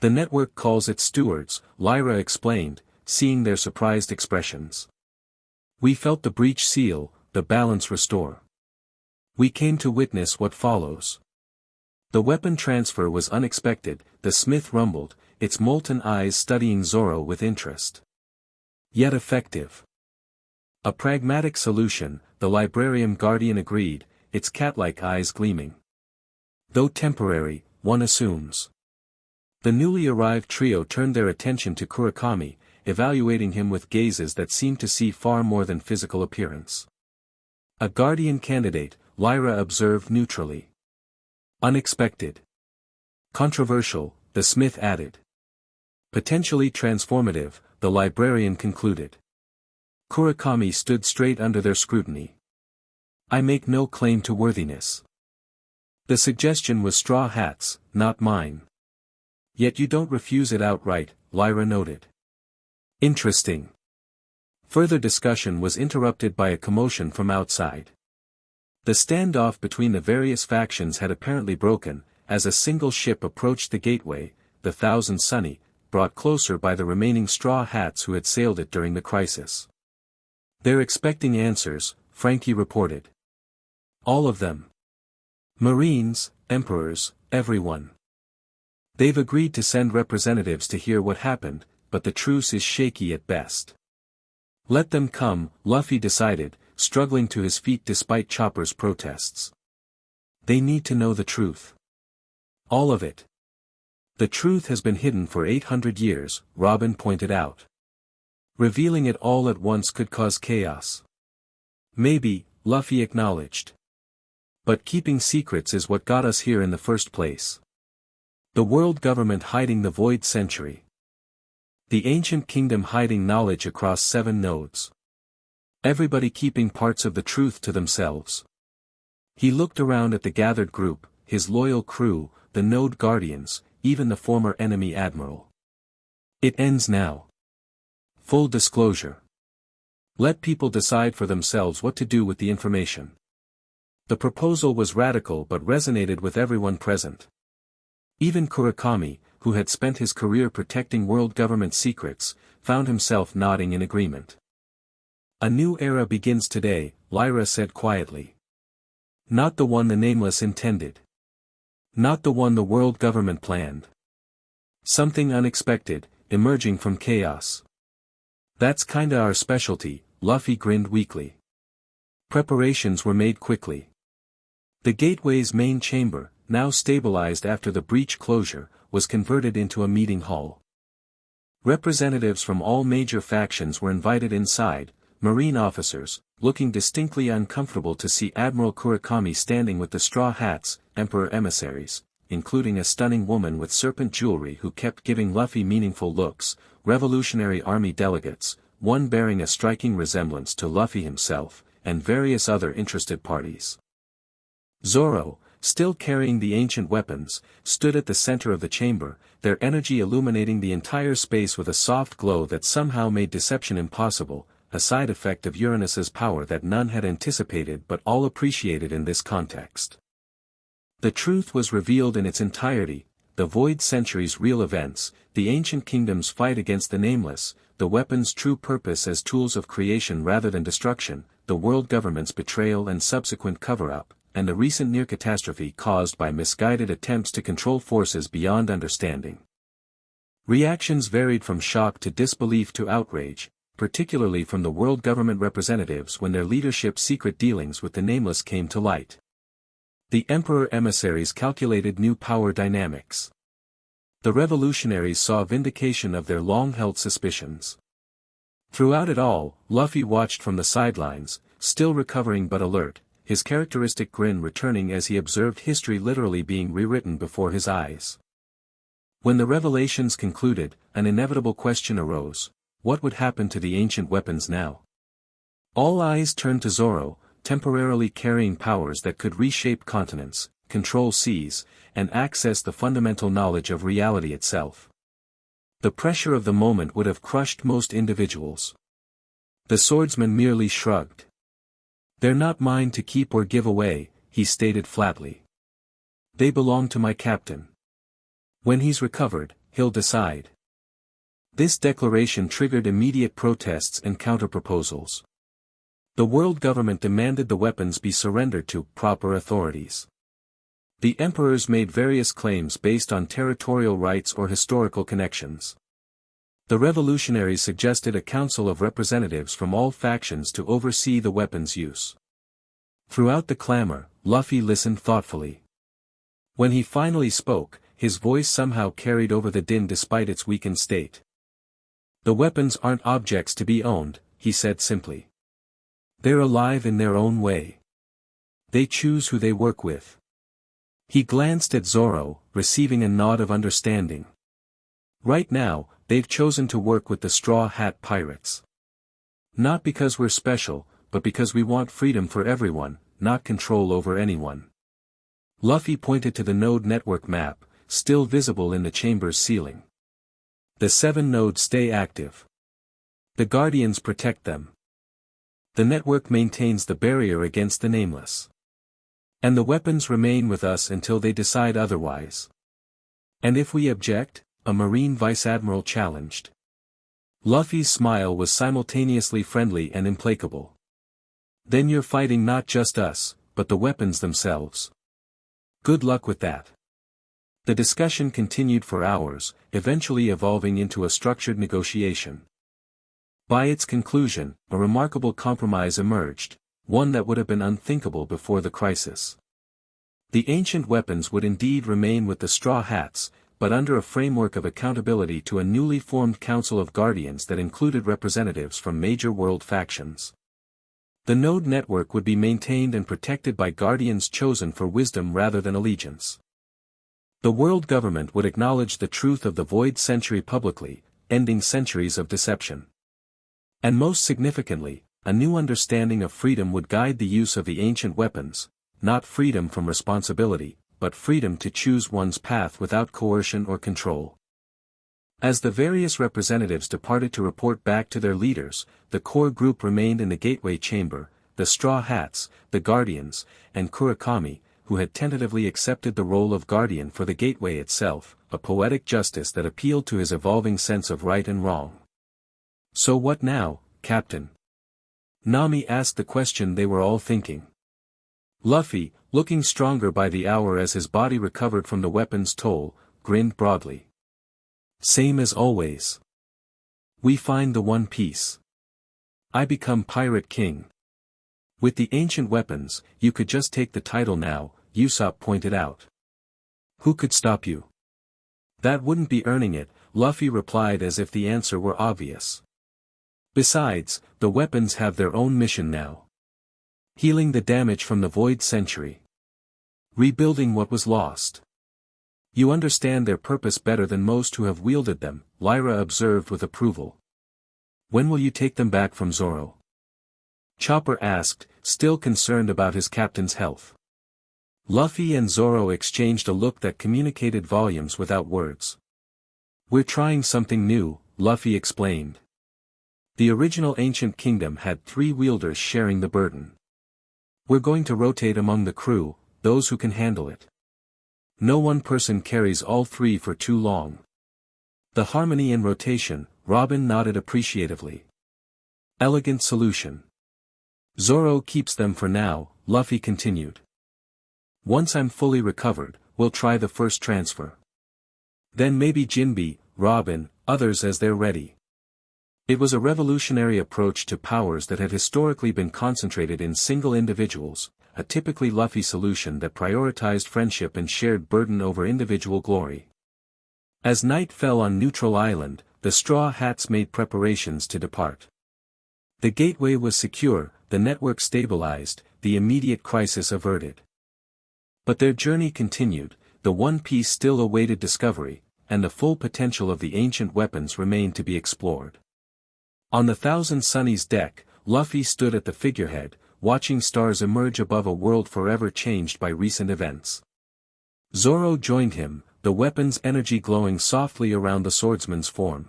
The network calls its stewards, Lyra explained, seeing their surprised expressions. We felt the breach seal, the balance restore. We came to witness what follows. The weapon transfer was unexpected, the Smith rumbled, its molten eyes studying Zoro with interest. Yet effective. A pragmatic solution, the Librarium Guardian agreed, its cat-like eyes gleaming. Though temporary, one assumes. The newly arrived trio turned their attention to Kurakami, evaluating him with gazes that seemed to see far more than physical appearance. A guardian candidate, Lyra observed neutrally. Unexpected. Controversial, the Smith added. Potentially transformative, the librarian concluded. Kurakami stood straight under their scrutiny. I make no claim to worthiness. The suggestion was straw hats, not mine. Yet you don't refuse it outright, Lyra noted. Interesting. Further discussion was interrupted by a commotion from outside. The standoff between the various factions had apparently broken, as a single ship approached the gateway, the Thousand Sunny, brought closer by the remaining straw hats who had sailed it during the crisis. They're expecting answers, Frankie reported. All of them. Marines, Emperors, everyone. They've agreed to send representatives to hear what happened, but the truce is shaky at best. Let them come, Luffy decided, struggling to his feet despite Chopper's protests. They need to know the truth. All of it. The truth has been hidden for 800 years, Robin pointed out. Revealing it all at once could cause chaos. Maybe, Luffy acknowledged. But keeping secrets is what got us here in the first place. The world government hiding the void century. The ancient kingdom hiding knowledge across 7 nodes. Everybody keeping parts of the truth to themselves. He looked around at the gathered group, his loyal crew, the node guardians, even the former enemy admiral. It ends now. Full disclosure. Let people decide for themselves what to do with the information. The proposal was radical but resonated with everyone present. Even Kurakami, who had spent his career protecting world government secrets, found himself nodding in agreement. A new era begins today, Lyra said quietly. Not the one the Nameless intended. Not the one the world government planned. Something unexpected, emerging from chaos. That's kinda our specialty, Luffy grinned weakly. Preparations were made quickly. The gateway's main chamber, now stabilized after the breach closure, was converted into a meeting hall. Representatives from all major factions were invited inside, Marine officers, looking distinctly uncomfortable to see Admiral Kurakami standing with the Straw Hats, Emperor emissaries, including a stunning woman with serpent jewelry who kept giving Luffy meaningful looks, Revolutionary Army delegates, one bearing a striking resemblance to Luffy himself, and various other interested parties. Zoro, still carrying the ancient weapons, stood at the center of the chamber, their energy illuminating the entire space with a soft glow that somehow made deception impossible, a side effect of Uranus's power that none had anticipated but all appreciated in this context. The truth was revealed in its entirety, the Void Century's real events, the ancient kingdom's fight against the Nameless, the weapon's true purpose as tools of creation rather than destruction, the world government's betrayal and subsequent cover-up, and the recent near-catastrophe caused by misguided attempts to control forces beyond understanding. Reactions varied from shock to disbelief to outrage, particularly from the world government representatives when their leadership's secret dealings with the Nameless came to light. The Emperor emissaries calculated new power dynamics. The revolutionaries saw vindication of their long-held suspicions. Throughout it all, Luffy watched from the sidelines, still recovering but alert, his characteristic grin returning as he observed history literally being rewritten before his eyes. When the revelations concluded, an inevitable question arose: what would happen to the ancient weapons now? All eyes turned to Zoro, temporarily carrying powers that could reshape continents, control seas, and access the fundamental knowledge of reality itself. The pressure of the moment would have crushed most individuals. The swordsman merely shrugged. They're not mine to keep or give away, he stated flatly. They belong to my captain. When he's recovered, he'll decide. This declaration triggered immediate protests and counterproposals. The world government demanded the weapons be surrendered to proper authorities. The emperors made various claims based on territorial rights or historical connections. The revolutionaries suggested a council of representatives from all factions to oversee the weapons' use. Throughout the clamor, Luffy listened thoughtfully. When he finally spoke, his voice somehow carried over the din despite its weakened state. The weapons aren't objects to be owned, he said simply. They're alive in their own way. They choose who they work with. He glanced at Zoro, receiving a nod of understanding. Right now, they've chosen to work with the Straw Hat Pirates. Not because we're special, but because we want freedom for everyone, not control over anyone. Luffy pointed to the node network map, still visible in the chamber's ceiling. The 7 nodes stay active. The Guardians protect them. The network maintains the barrier against the Nameless. And the weapons remain with us until they decide otherwise. And if we object? A Marine Vice Admiral challenged. Luffy's smile was simultaneously friendly and implacable. Then you're fighting not just us, but the weapons themselves. Good luck with that. The discussion continued for hours, eventually evolving into a structured negotiation. By its conclusion, a remarkable compromise emerged, one that would have been unthinkable before the crisis. The ancient weapons would indeed remain with the Straw Hats, but under a framework of accountability to a newly formed Council of Guardians that included representatives from major world factions. The node network would be maintained and protected by Guardians chosen for wisdom rather than allegiance. The world government would acknowledge the truth of the Void Century publicly, ending centuries of deception. And most significantly, a new understanding of freedom would guide the use of the ancient weapons, not freedom from responsibility, but freedom to choose one's path without coercion or control. As the various representatives departed to report back to their leaders, the core group remained in the gateway chamber, the Straw Hats, the Guardians, and Kurakami, who had tentatively accepted the role of guardian for the gateway itself, a poetic justice that appealed to his evolving sense of right and wrong. So what now, Captain? Nami asked the question they were all thinking. Luffy, looking stronger by the hour as his body recovered from the weapon's toll, grinned broadly. Same as always. We find the One Piece. I become Pirate King. With the ancient weapons, you could just take the title now, Usopp pointed out. Who could stop you? That wouldn't be earning it, Luffy replied as if the answer were obvious. Besides, the weapons have their own mission now. Healing the damage from the Void Century. Rebuilding what was lost. You understand their purpose better than most who have wielded them, Lyra observed with approval. When will you take them back from Zoro? Chopper asked, still concerned about his captain's health. Luffy and Zoro exchanged a look that communicated volumes without words. We're trying something new, Luffy explained. The original ancient kingdom had 3 wielders sharing the burden. We're going to rotate among the crew, those who can handle it. No one person carries all 3 for too long. The harmony in rotation, Robin nodded appreciatively. Elegant solution. Zoro keeps them for now, Luffy continued. Once I'm fully recovered, we'll try the first transfer. Then maybe Jinbe, Robin, others as they're ready. It was a revolutionary approach to powers that had historically been concentrated in single individuals, a typically Luffy solution that prioritized friendship and shared burden over individual glory. As night fell on Neutral Island, the Straw Hats made preparations to depart. The gateway was secure, the network stabilized, the immediate crisis averted. But their journey continued, the One Piece still awaited discovery, and the full potential of the ancient weapons remained to be explored. On the Thousand Sunny's deck, Luffy stood at the figurehead, watching stars emerge above a world forever changed by recent events. Zoro joined him, the weapon's energy glowing softly around the swordsman's form.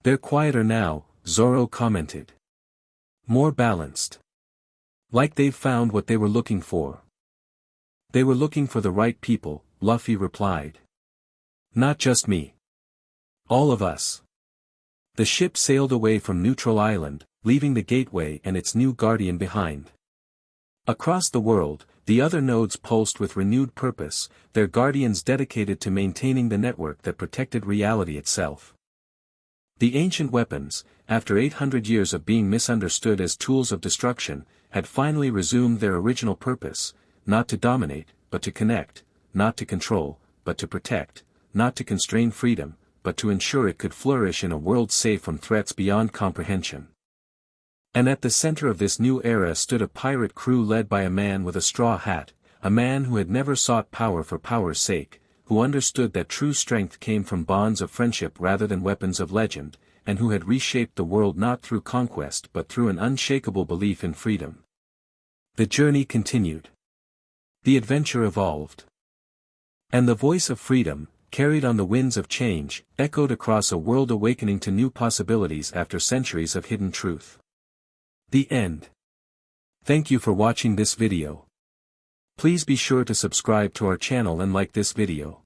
They're quieter now, Zoro commented. More balanced. Like they've found what they were looking for. They were looking for the right people, Luffy replied. Not just me. All of us. The ship sailed away from Neutral Island, leaving the gateway and its new guardian behind. Across the world, the other nodes pulsed with renewed purpose, their guardians dedicated to maintaining the network that protected reality itself. The ancient weapons, after 800 years of being misunderstood as tools of destruction, had finally resumed their original purpose, not to dominate, but to connect, not to control, but to protect, not to constrain freedom, but to ensure it could flourish in a world safe from threats beyond comprehension. And at the center of this new era stood a pirate crew led by a man with a straw hat, a man who had never sought power for power's sake, who understood that true strength came from bonds of friendship rather than weapons of legend, and who had reshaped the world not through conquest but through an unshakable belief in freedom. The journey continued. The adventure evolved. And the voice of freedom, carried on the winds of change, echoed across a world awakening to new possibilities after centuries of hidden truth. The end. Thank you for watching this video. Please be sure to subscribe to our channel and like this video.